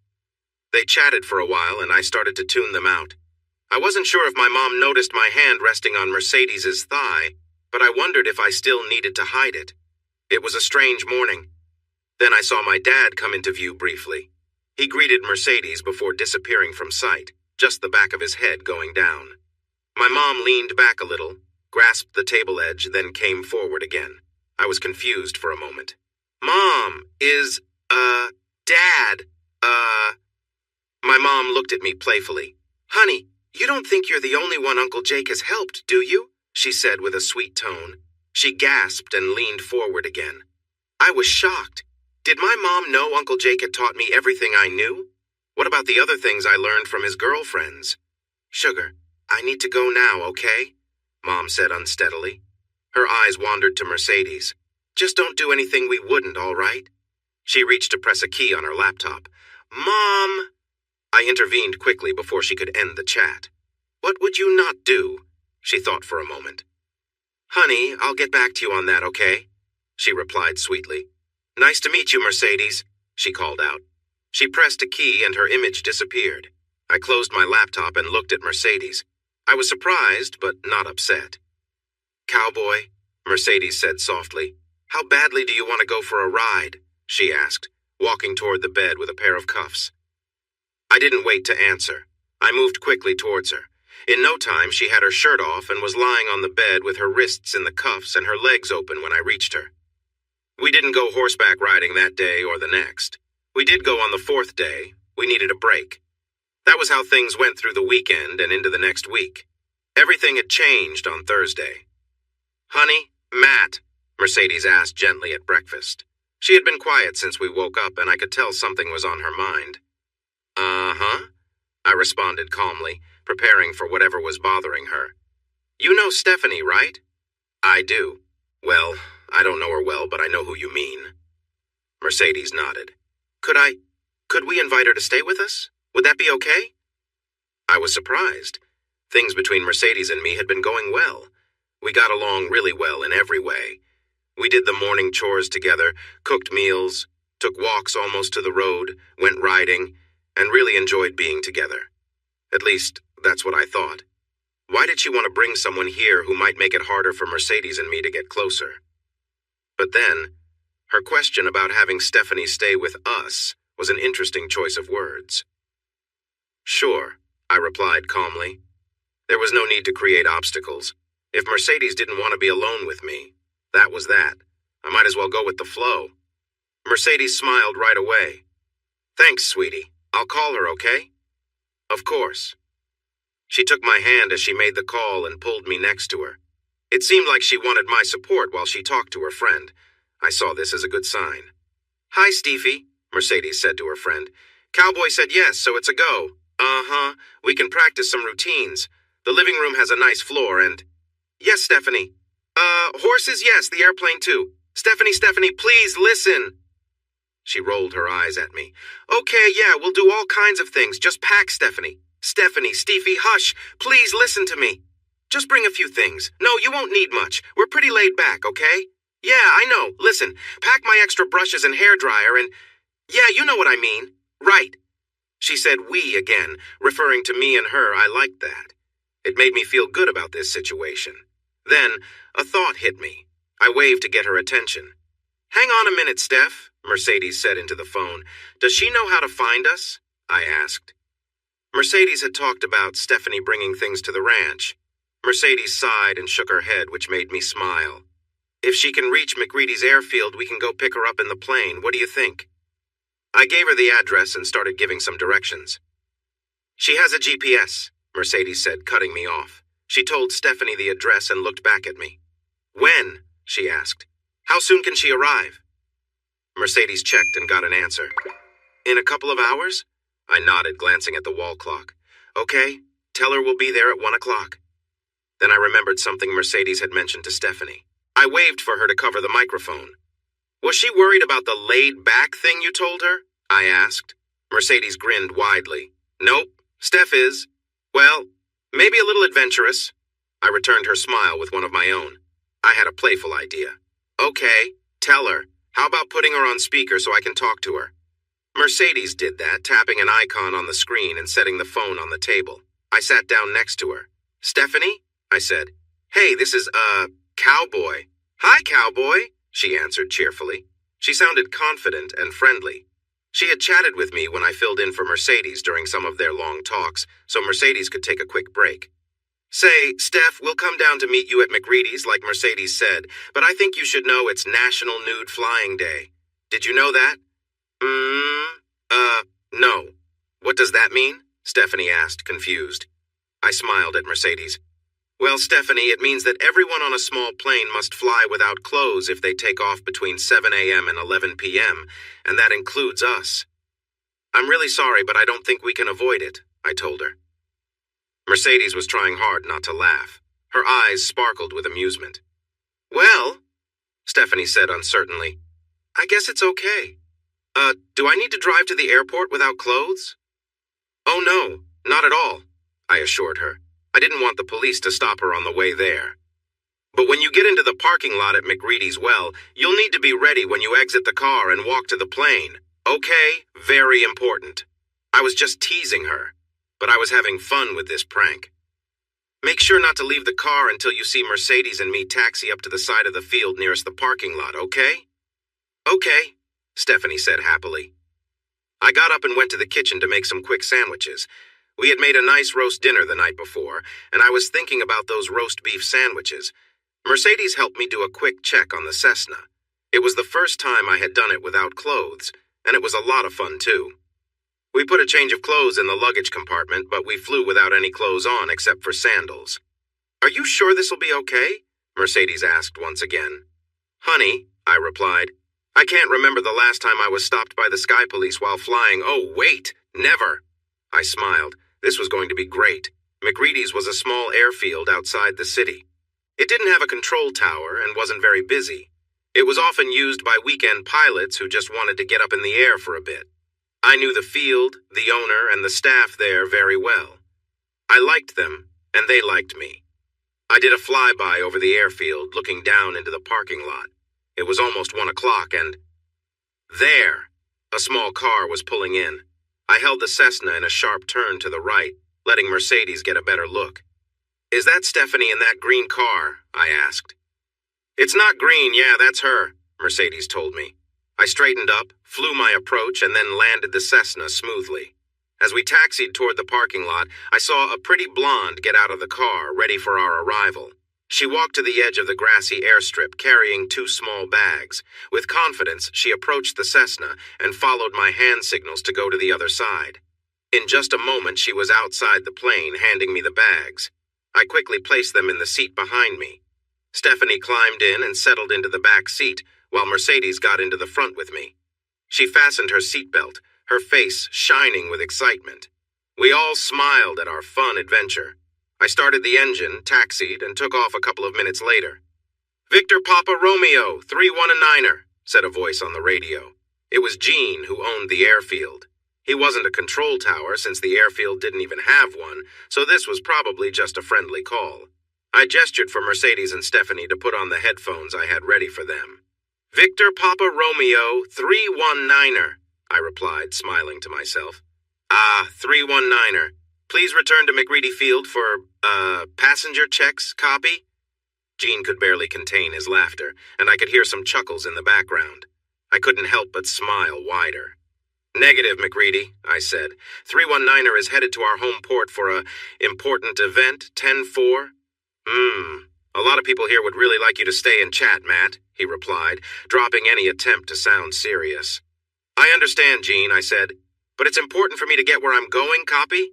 They chatted for a while, and I started to tune them out. I wasn't sure if my mom noticed my hand resting on Mercedes's thigh, but I wondered if I still needed to hide it. It was a strange morning. Then I saw my dad come into view briefly. He greeted Mercedes before disappearing from sight, just the back of his head going down. My mom leaned back a little, grasped the table edge, then came forward again. I was confused for a moment. "Mom, Dad, My mom looked at me playfully. "Honey, you don't think you're the only one Uncle Jake has helped, do you?" she said with a sweet tone. She gasped and leaned forward again. I was shocked. Did my mom know Uncle Jake had taught me everything I knew? What about the other things I learned from his girlfriends? "Sugar, I need to go now, okay?" Mom said unsteadily. Her eyes wandered to Mercedes. "Just don't do anything we wouldn't, all right?" She reached to press a key on her laptop. "Mom!" I intervened quickly before she could end the chat. "What would you not do?" She thought for a moment. "Honey, I'll get back to you on that, okay?" She replied sweetly. "Nice to meet you, Mercedes," she called out. She pressed a key and her image disappeared. I closed my laptop and looked at Mercedes. I was surprised, but not upset. "Cowboy," Mercedes said softly, "how badly do you want to go for a ride?" she asked, walking toward the bed with a pair of cuffs. I didn't wait to answer. I moved quickly towards her. In no time, she had her shirt off and was lying on the bed with her wrists in the cuffs and her legs open when I reached her. We didn't go horseback riding that day or the next. We did go on the fourth day. We needed a break. That was how things went through the weekend and into the next week. Everything had changed on Thursday. "Honey, Matt," Mercedes asked gently at breakfast. She had been quiet since we woke up, and I could tell something was on her mind. "Uh-huh," I responded calmly, preparing for whatever was bothering her. "You know Stephanie, right?" "I do. Well, I don't know her well, but I know who you mean." Mercedes nodded. Could we invite her to stay with us? Would that be okay?" I was surprised. Things between Mercedes and me had been going well. We got along really well in every way. We did the morning chores together, cooked meals, took walks almost to the road, went riding, and really enjoyed being together. At least, that's what I thought. Why did she want to bring someone here who might make it harder for Mercedes and me to get closer? But then, her question about having Stephanie stay with us was an interesting choice of words. "Sure," I replied calmly. There was no need to create obstacles. If Mercedes didn't want to be alone with me, that was that. I might as well go with the flow. Mercedes smiled right away. "Thanks, sweetie. I'll call her, okay?" "Of course." She took my hand as she made the call and pulled me next to her. It seemed like she wanted my support while she talked to her friend. I saw this as a good sign. "Hi, Steffi," Mercedes said to her friend. "Cowboy said yes, so it's a go." "Uh-huh. We can practice some routines. The living room has a nice floor and—" "Yes, Stephanie." Horses, yes, the airplane too. Stephanie, please listen." She rolled her eyes at me. "Okay, yeah, we'll do all kinds of things. Just pack, Stephanie. Steffi, hush. Please listen to me. Just bring a few things. No, you won't need much. We're pretty laid back, okay? Yeah, I know. Listen, pack my extra brushes and hairdryer and... Yeah, you know what I mean. Right." She said we again, referring to me and her. I liked that. It made me feel good about this situation. Then, a thought hit me. I waved to get her attention. "Hang on a minute, Steph," Mercedes said into the phone. "Does she know how to find us?" I asked. Mercedes had talked about Stephanie bringing things to the ranch. Mercedes sighed and shook her head, which made me smile. If she can reach McReady's airfield, we can go pick her up in the plane. What do you think? I gave her the address and started giving some directions. She has a GPS, Mercedes said, cutting me off. She told Stephanie the address and looked back at me. When? She asked. How soon can she arrive? Mercedes checked and got an answer. In a couple of hours? I nodded, glancing at the wall clock. Okay, tell her we'll be there at 1 o'clock. Then I remembered something Mercedes had mentioned to Stephanie. I waved for her to cover the microphone. Was she worried about the laid-back thing you told her? I asked. Mercedes grinned widely. Nope, Steph is. Well, maybe a little adventurous. I returned her smile with one of my own. I had a playful idea. Okay, tell her. How about putting her on speaker so I can talk to her? Mercedes did that, tapping an icon on the screen and setting the phone on the table. I sat down next to her. Stephanie? I said. Hey, this is, Cowboy. Hi, Cowboy, she answered cheerfully. She sounded confident and friendly. She had chatted with me when I filled in for Mercedes during some of their long talks, so Mercedes could take a quick break. Say, Steph, we'll come down to meet you at McReady's like Mercedes said, but I think you should know it's National Nude Flying Day. Did you know that? No. What does that mean? Stephanie asked, confused. I smiled at Mercedes. Well, Stephanie, it means that everyone on a small plane must fly without clothes if they take off between 7 a.m. and 11 p.m., and that includes us. I'm really sorry, but I don't think we can avoid it, I told her. Mercedes was trying hard not to laugh. Her eyes sparkled with amusement. Well, Stephanie said uncertainly, I guess it's okay. Do I need to drive to the airport without clothes? Oh no, not at all, I assured her. I didn't want the police to stop her on the way there. But when you get into the parking lot at McReady's well, you'll need to be ready when you exit the car and walk to the plane. Okay? Very important. I was just teasing her, but I was having fun with this prank. Make sure not to leave the car until you see Mercedes and me taxi up to the side of the field nearest the parking lot, okay? Okay, Stephanie said happily. I got up and went to the kitchen to make some quick sandwiches. We had made a nice roast dinner the night before, and I was thinking about those roast beef sandwiches. Mercedes helped me do a quick check on the Cessna. It was the first time I had done it without clothes, and it was a lot of fun too. We put a change of clothes in the luggage compartment, but we flew without any clothes on except for sandals. Are you sure this'll be okay? Mercedes asked once again. Honey, I replied, I can't remember the last time I was stopped by the Sky Police while flying. Oh, wait, never. I smiled. This was going to be great. McReady's was a small airfield outside the city. It didn't have a control tower and wasn't very busy. It was often used by weekend pilots who just wanted to get up in the air for a bit. I knew the field, the owner, and the staff there very well. I liked them, and they liked me. I did a flyby over the airfield, looking down into the parking lot. It was almost 1 o'clock, and there, a small car was pulling in. I held the Cessna in a sharp turn to the right, letting Mercedes get a better look. Is that Stephanie in that green car? I asked. It's not green, yeah, that's her, Mercedes told me. I straightened up, flew my approach, and then landed the Cessna smoothly. As we taxied toward the parking lot, I saw a pretty blonde get out of the car, ready for our arrival. She walked to the edge of the grassy airstrip, carrying 2 small bags. With confidence, she approached the Cessna and followed my hand signals to go to the other side. In just a moment, she was outside the plane, handing me the bags. I quickly placed them in the seat behind me. Stephanie climbed in and settled into the back seat, while Mercedes got into the front with me. She fastened her seatbelt, her face shining with excitement. We all smiled at our fun adventure. I started the engine, taxied, and took off a couple of minutes later. Victor Papa Romeo, 319er, said a voice on the radio. It was Gene, who owned the airfield. He wasn't a control tower since the airfield didn't even have one, so this was probably just a friendly call. I gestured for Mercedes and Stephanie to put on the headphones I had ready for them. Victor Papa Romeo, 319er, I replied, smiling to myself. 319er. Please return to McReady Field for, passenger checks, copy? Gene could barely contain his laughter, and I could hear some chuckles in the background. I couldn't help but smile wider. Negative, McReady, I said. 319er is headed to our home port for a important event, 10-4. A lot of people here would really like you to stay and chat, Matt, he replied, dropping any attempt to sound serious. I understand, Gene, I said, but it's important for me to get where I'm going, copy?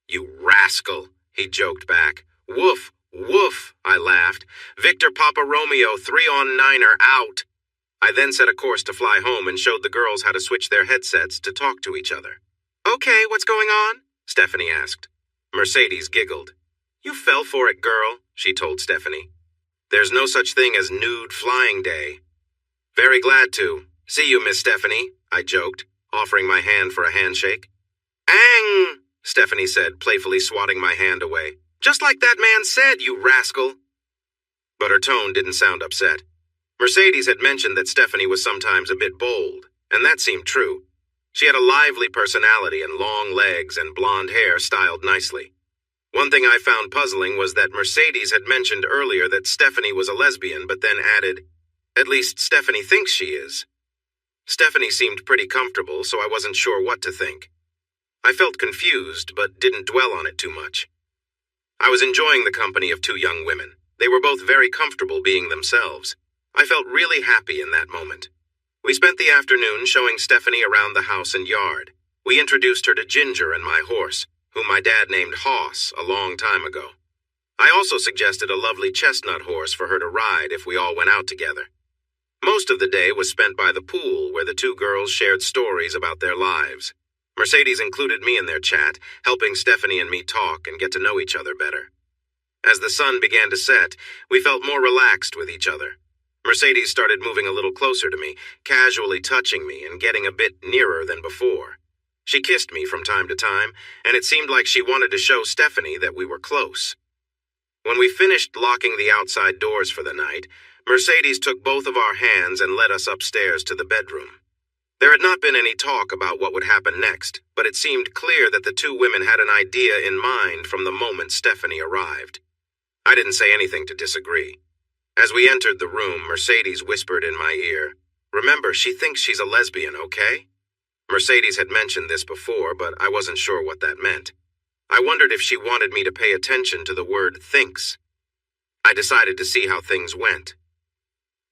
You rascal, he joked back. Woof, woof, I laughed. Victor Papa Romeo, 3 on 9er, out. I then set a course to fly home and showed the girls how to switch their headsets to talk to each other. Okay, what's going on? Stephanie asked. Mercedes giggled. You fell for it, girl, she told Stephanie. There's no such thing as nude flying day. Very glad to. See you, Miss Stephanie, I joked, offering my hand for a handshake. Ang, Stephanie said, playfully swatting my hand away. Just like that man said, you rascal. But her tone didn't sound upset. Mercedes had mentioned that Stephanie was sometimes a bit bold, and that seemed true. She had a lively personality and long legs and blonde hair styled nicely. One thing I found puzzling was that Mercedes had mentioned earlier that Stephanie was a lesbian, but then added, at least Stephanie thinks she is. Stephanie seemed pretty comfortable, so I wasn't sure what to think. I felt confused, but didn't dwell on it too much. I was enjoying the company of 2 young women. They were both very comfortable being themselves. I felt really happy in that moment. We spent the afternoon showing Stephanie around the house and yard. We introduced her to Ginger and my horse, whom my dad named Hoss a long time ago. I also suggested a lovely chestnut horse for her to ride if we all went out together. Most of the day was spent by the pool, where the 2 girls shared stories about their lives. Mercedes included me in their chat, helping Stephanie and me talk and get to know each other better. As the sun began to set, we felt more relaxed with each other. Mercedes started moving a little closer to me, casually touching me and getting a bit nearer than before. She kissed me from time to time, and it seemed like she wanted to show Stephanie that we were close. When we finished locking the outside doors for the night, Mercedes took both of our hands and led us upstairs to the bedroom. There had not been any talk about what would happen next, but it seemed clear that the 2 women had an idea in mind from the moment Stephanie arrived. I didn't say anything to disagree. As we entered the room, Mercedes whispered in my ear, "Remember, she thinks she's a lesbian, okay?" Mercedes had mentioned this before, but I wasn't sure what that meant. I wondered if she wanted me to pay attention to the word thinks. I decided to see how things went.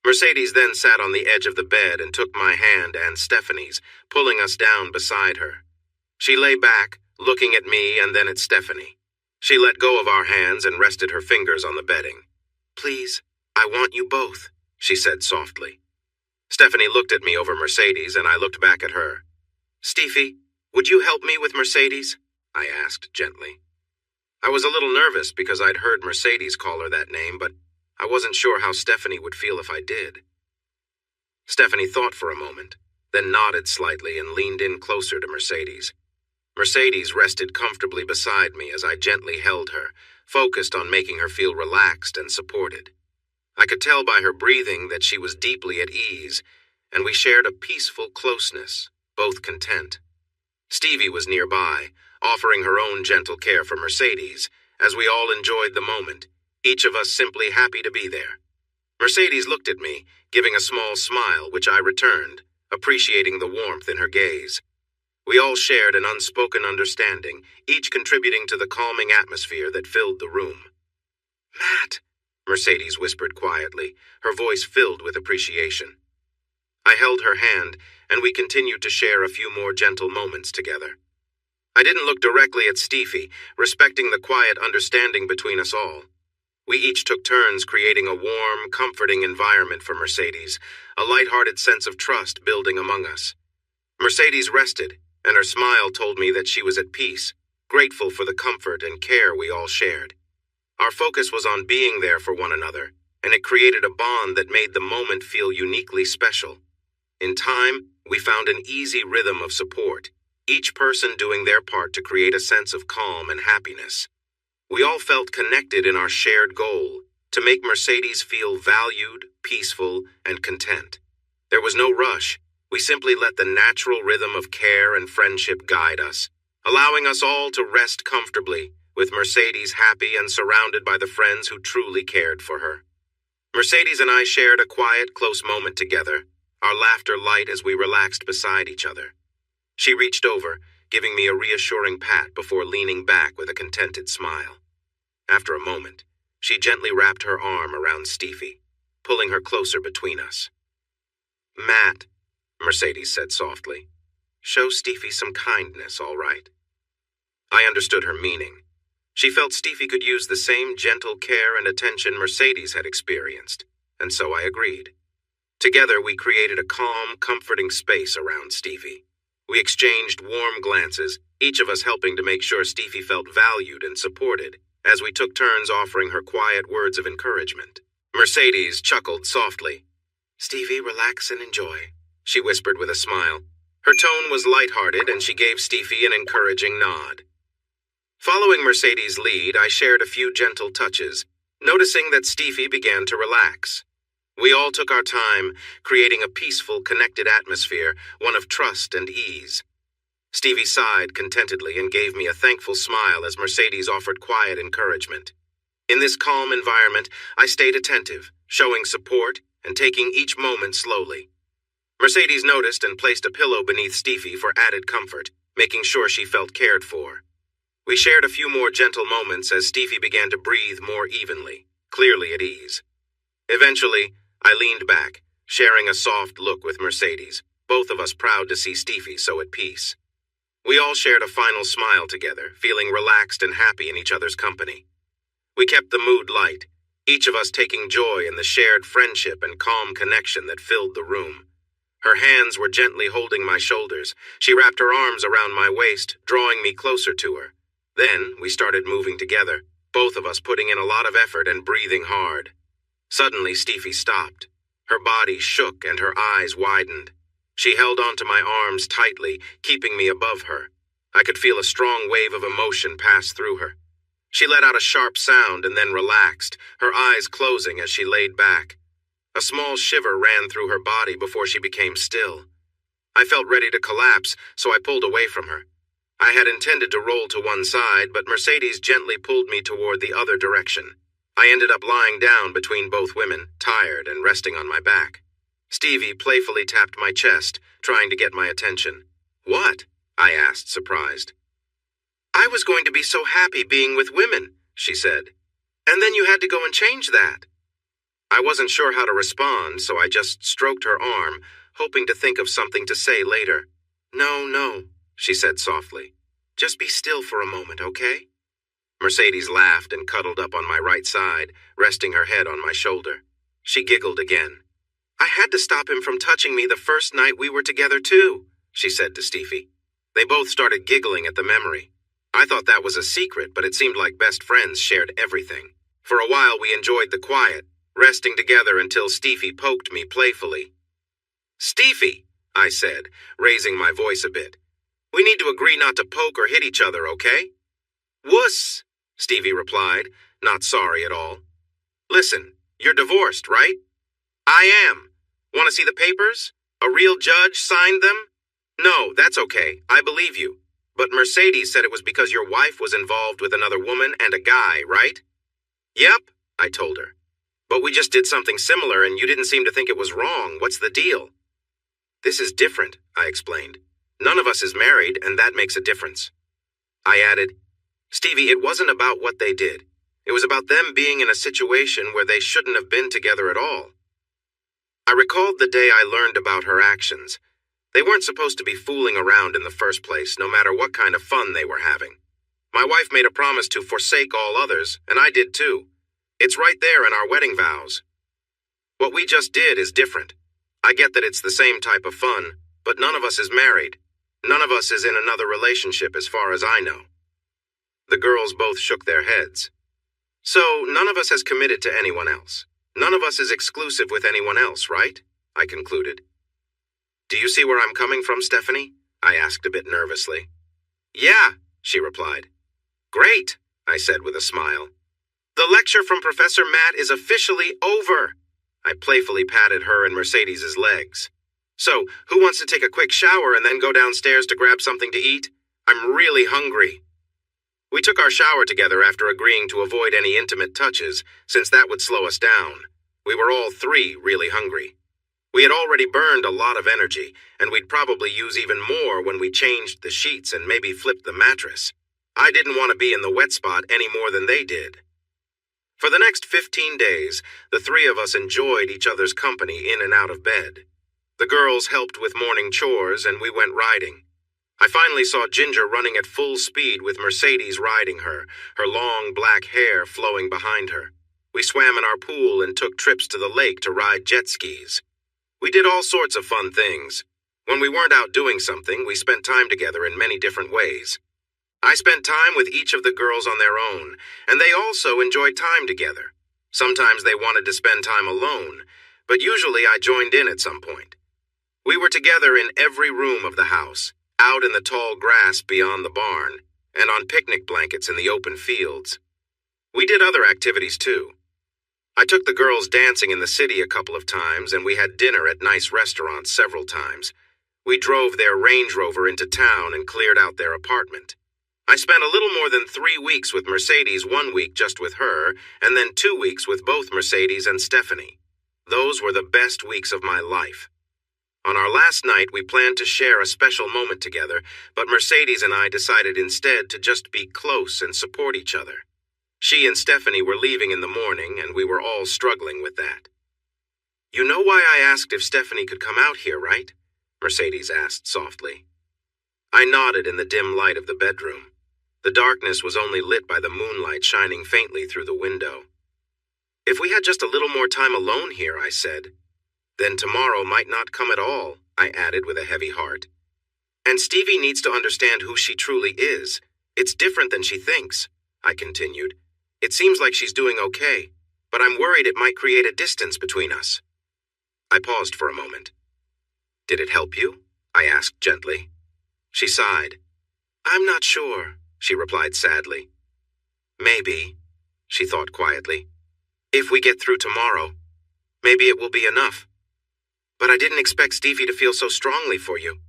Mercedes then sat on the edge of the bed and took my hand and Stephanie's, pulling us down beside her. She lay back, looking at me and then at Stephanie. She let go of our hands and rested her fingers on the bedding. "Please, I want you both," she said softly. Stephanie looked at me over Mercedes and I looked back at her. "Steffi, would you help me with Mercedes?" I asked gently. I was a little nervous because I'd heard Mercedes call her that name, but I wasn't sure how Stephanie would feel if I did. Stephanie thought for a moment, then nodded slightly and leaned in closer to Mercedes. Mercedes rested comfortably beside me as I gently held her, focused on making her feel relaxed and supported. I could tell by her breathing that she was deeply at ease, and we shared a peaceful closeness, both content. Stevie was nearby, offering her own gentle care for Mercedes, as we all enjoyed the moment, each of us simply happy to be there. Mercedes looked at me, giving a small smile, which I returned, appreciating the warmth in her gaze. We all shared an unspoken understanding, each contributing to the calming atmosphere that filled the room. "Matt," Mercedes whispered quietly, her voice filled with appreciation. I held her hand, and we continued to share a few more gentle moments together. I didn't look directly at Steffi, respecting the quiet understanding between us all. We each took turns creating a warm, comforting environment for Mercedes, a light-hearted sense of trust building among us. Mercedes rested, and her smile told me that she was at peace, grateful for the comfort and care we all shared. Our focus was on being there for one another, and it created a bond that made the moment feel uniquely special. In time, we found an easy rhythm of support, each person doing their part to create a sense of calm and happiness. We all felt connected in our shared goal, to make Mercedes feel valued, peaceful, and content. There was no rush. We simply let the natural rhythm of care and friendship guide us, allowing us all to rest comfortably, with Mercedes happy and surrounded by the friends who truly cared for her. Mercedes and I shared a quiet, close moment together, our laughter light as we relaxed beside each other. She reached over, giving me a reassuring pat before leaning back with a contented smile. After a moment, She gently wrapped her arm around Stevie, pulling her closer between us. "Matt," Mercedes said softly, "show Stevie some kindness, all right?" I understood her meaning. She felt Stevie could use the same gentle care and attention Mercedes had experienced, and so I agreed. Together, we created a calm, comforting space around Stevie. We exchanged warm glances, each of us helping to make sure Stevie felt valued and supported, as we took turns offering her quiet words of encouragement. Mercedes chuckled softly. "Stevie, relax and enjoy," she whispered with a smile. Her tone was lighthearted, and she gave Stevie an encouraging nod. Following Mercedes' lead, I shared a few gentle touches, noticing that Stevie began to relax. We all took our time, creating a peaceful, connected atmosphere, one of trust and ease. Stevie sighed contentedly and gave me a thankful smile as Mercedes offered quiet encouragement. In this calm environment, I stayed attentive, showing support and taking each moment slowly. Mercedes noticed and placed a pillow beneath Stevie for added comfort, making sure she felt cared for. We shared a few more gentle moments as Stevie began to breathe more evenly, clearly at ease. Eventually, I leaned back, sharing a soft look with Mercedes, both of us proud to see Stevie so at peace. We all shared a final smile together, feeling relaxed and happy in each other's company. We kept the mood light, each of us taking joy in the shared friendship and calm connection that filled the room. Her hands were gently holding my shoulders. She wrapped her arms around my waist, drawing me closer to her. Then we started moving together, both of us putting in a lot of effort and breathing hard. Suddenly, Stevie stopped. Her body shook and her eyes widened. She held onto my arms tightly, keeping me above her. I could feel a strong wave of emotion pass through her. She let out a sharp sound and then relaxed, her eyes closing as she laid back. A small shiver ran through her body before she became still. I felt ready to collapse, so I pulled away from her. I had intended to roll to one side, but Mercedes gently pulled me toward the other direction. I ended up lying down between both women, tired and resting on my back. Stevie playfully tapped my chest, trying to get my attention. "What?" I asked, surprised. "I was going to be so happy being with women," she said. "And then you had to go and change that." I wasn't sure how to respond, so I just stroked her arm, hoping to think of something to say later. No, she said softly. "Just be still for a moment, okay?" Mercedes laughed and cuddled up on my right side, resting her head on my shoulder. She giggled again. "I had to stop him from touching me the first night we were together too," she said to Stevie. They both started giggling at the memory. I thought that was a secret, but it seemed like best friends shared everything. For a while we enjoyed the quiet, resting together until Stevie poked me playfully. "Stevie," I said, raising my voice a bit. "We need to agree not to poke or hit each other, okay?" "Wuss," Stevie replied, not sorry at all. "Listen, you're divorced, right?" "I am. Want to see the papers? A real judge signed them?" "No, that's okay. I believe you. But Mercedes said it was because your wife was involved with another woman and a guy, right?" "Yep," I told her. "But we just did something similar and you didn't seem to think it was wrong. What's the deal?" "This is different," I explained. "None of us is married, and that makes a difference." I added, "Stevie, it wasn't about what they did. It was about them being in a situation where they shouldn't have been together at all." I recalled the day I learned about her actions. They weren't supposed to be fooling around in the first place, no matter what kind of fun they were having. My wife made a promise to forsake all others, and I did too. It's right there in our wedding vows. What we just did is different. I get that it's the same type of fun, but none of us is married. None of us is in another relationship as far as I know. The girls both shook their heads. "So, none of us has committed to anyone else. None of us is exclusive with anyone else, right?" I concluded. "Do you see where I'm coming from, Stephanie?" I asked a bit nervously. "Yeah," she replied. "Great," I said with a smile. "The lecture from Professor Matt is officially over." I playfully patted her and Mercedes's legs. "So, who wants to take a quick shower and then go downstairs to grab something to eat? I'm really hungry." We took our shower together after agreeing to avoid any intimate touches, since that would slow us down. We were all three really hungry. We had already burned a lot of energy, and we'd probably use even more when we changed the sheets and maybe flipped the mattress. I didn't want to be in the wet spot any more than they did. For the next 15 days, the three of us enjoyed each other's company in and out of bed. The girls helped with morning chores, and we went riding. I finally saw Ginger running at full speed with Mercedes riding her, her long black hair flowing behind her. We swam in our pool and took trips to the lake to ride jet skis. We did all sorts of fun things. When we weren't out doing something, we spent time together in many different ways. I spent time with each of the girls on their own, and they also enjoyed time together. Sometimes they wanted to spend time alone, but usually I joined in at some point. We were together in every room of the house, out in the tall grass beyond the barn, and on picnic blankets in the open fields. We did other activities too. I took the girls dancing in the city a couple of times, and we had dinner at nice restaurants several times. We drove their Range Rover into town and cleared out their apartment. I spent a little more than 3 weeks with Mercedes, 1 week just with her, and then 2 weeks with both Mercedes and Stephanie. Those were the best weeks of my life. On our last night, we planned to share a special moment together, but Mercedes and I decided instead to just be close and support each other. She and Stephanie were leaving in the morning, and we were all struggling with that. "You know why I asked if Stephanie could come out here, right?" Mercedes asked softly. I nodded in the dim light of the bedroom. The darkness was only lit by the moonlight shining faintly through the window. "If we had just a little more time alone here," I said. "Then tomorrow might not come at all," I added with a heavy heart. "And Stevie needs to understand who she truly is. It's different than she thinks," I continued. "It seems like she's doing okay, but I'm worried it might create a distance between us." I paused for a moment. "Did it help you?" I asked gently. She sighed. "I'm not sure," she replied sadly. "Maybe," she thought quietly. "If we get through tomorrow, maybe it will be enough." "But I didn't expect Stevie to feel so strongly for you,"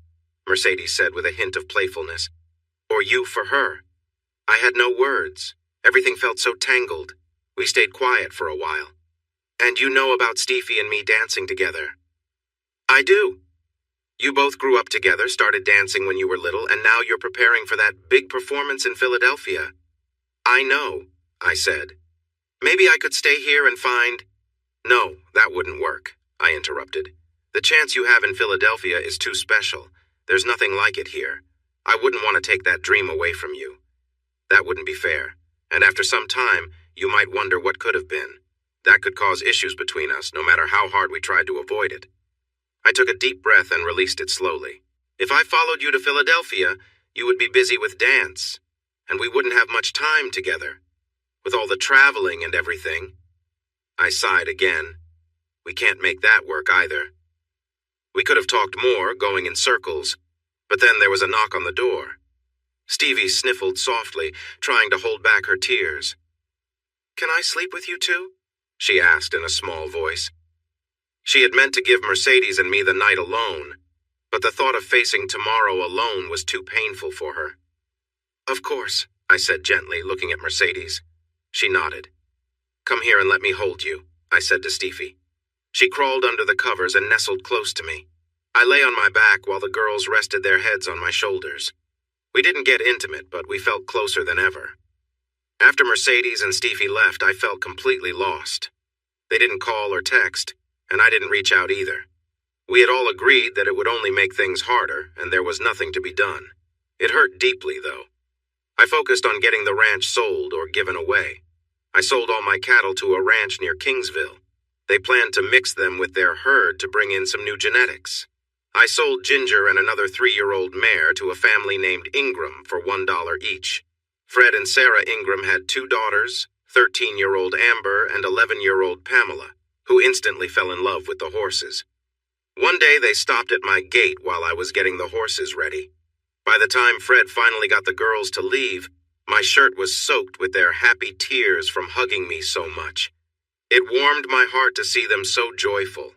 Mercedes said with a hint of playfulness. "Or you for her." I had no words. Everything felt so tangled. We stayed quiet for a while. "And you know about Stevie and me dancing together?" "I do. You both grew up together, started dancing when you were little, and now you're preparing for that big performance in Philadelphia." "I know," I said. "Maybe I could stay here and find—" "No, that wouldn't work," I interrupted. "The chance you have in Philadelphia is too special. There's nothing like it here. I wouldn't want to take that dream away from you. That wouldn't be fair, and after some time, you might wonder what could have been. That could cause issues between us, no matter how hard we tried to avoid it." I took a deep breath and released it slowly. "If I followed you to Philadelphia, you would be busy with dance, and we wouldn't have much time together, with all the traveling and everything." I sighed again. "We can't make that work either." We could have talked more, going in circles, but then there was a knock on the door. Stevie sniffled softly, trying to hold back her tears. "Can I sleep with you too?" she asked in a small voice. She had meant to give Mercedes and me the night alone, but the thought of facing tomorrow alone was too painful for her. "Of course," I said gently, looking at Mercedes. She nodded. "Come here and let me hold you," I said to Stevie. She crawled under the covers and nestled close to me. I lay on my back while the girls rested their heads on my shoulders. We didn't get intimate, but we felt closer than ever. After Mercedes and Stevie left, I felt completely lost. They didn't call or text, and I didn't reach out either. We had all agreed that it would only make things harder, and there was nothing to be done. It hurt deeply, though. I focused on getting the ranch sold or given away. I sold all my cattle to a ranch near Kingsville. They planned to mix them with their herd to bring in some new genetics. I sold Ginger and another 3-year-old mare to a family named Ingram for $1 each. Fred and Sarah Ingram had 2 daughters, 13-year-old Amber and 11-year-old Pamela, who instantly fell in love with the horses. One day they stopped at my gate while I was getting the horses ready. By the time Fred finally got the girls to leave, my shirt was soaked with their happy tears from hugging me so much. It warmed my heart to see them so joyful.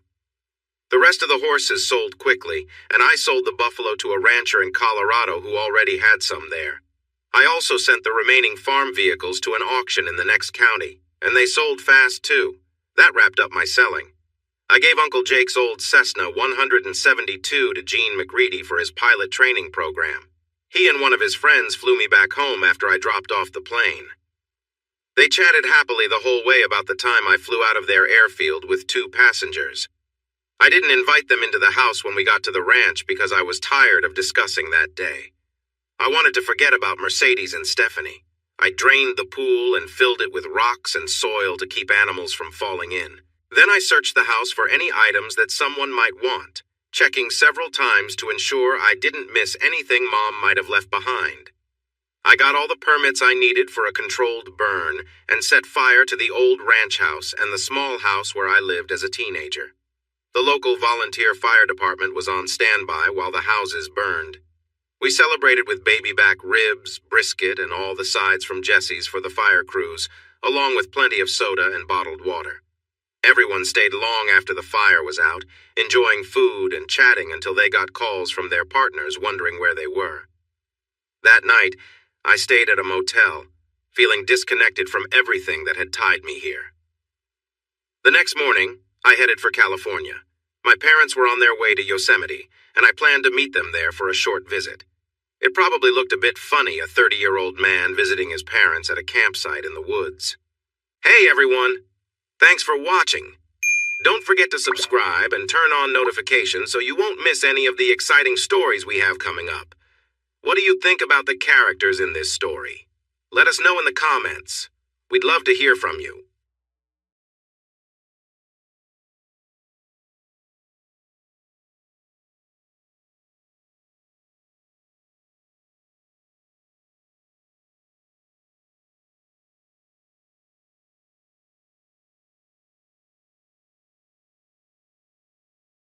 The rest of the horses sold quickly, and I sold the buffalo to a rancher in Colorado who already had some there. I also sent the remaining farm vehicles to an auction in the next county, and they sold fast too. That wrapped up my selling. I gave Uncle Jake's old Cessna 172 to Gene McReady for his pilot training program. He and one of his friends flew me back home after I dropped off the plane. They chatted happily the whole way about the time I flew out of their airfield with 2 passengers. I didn't invite them into the house when we got to the ranch because I was tired of discussing that day. I wanted to forget about Mercedes and Stephanie. I drained the pool and filled it with rocks and soil to keep animals from falling in. Then I searched the house for any items that someone might want, checking several times to ensure I didn't miss anything Mom might have left behind. I got all the permits I needed for a controlled burn and set fire to the old ranch house and the small house where I lived as a teenager. The local volunteer fire department was on standby while the houses burned. We celebrated with baby back ribs, brisket, and all the sides from Jesse's for the fire crews, along with plenty of soda and bottled water. Everyone stayed long after the fire was out, enjoying food and chatting until they got calls from their partners wondering where they were. That night, I stayed at a motel, feeling disconnected from everything that had tied me here. The next morning, I headed for California. My parents were on their way to Yosemite, and I planned to meet them there for a short visit. It probably looked a bit funny, a 30-year-old man visiting his parents at a campsite in the woods. Hey everyone! Thanks for watching. Don't forget to subscribe and turn on notifications so you won't miss any of the exciting stories we have coming up. What do you think about the characters in this story? Let us know in the comments. We'd love to hear from you.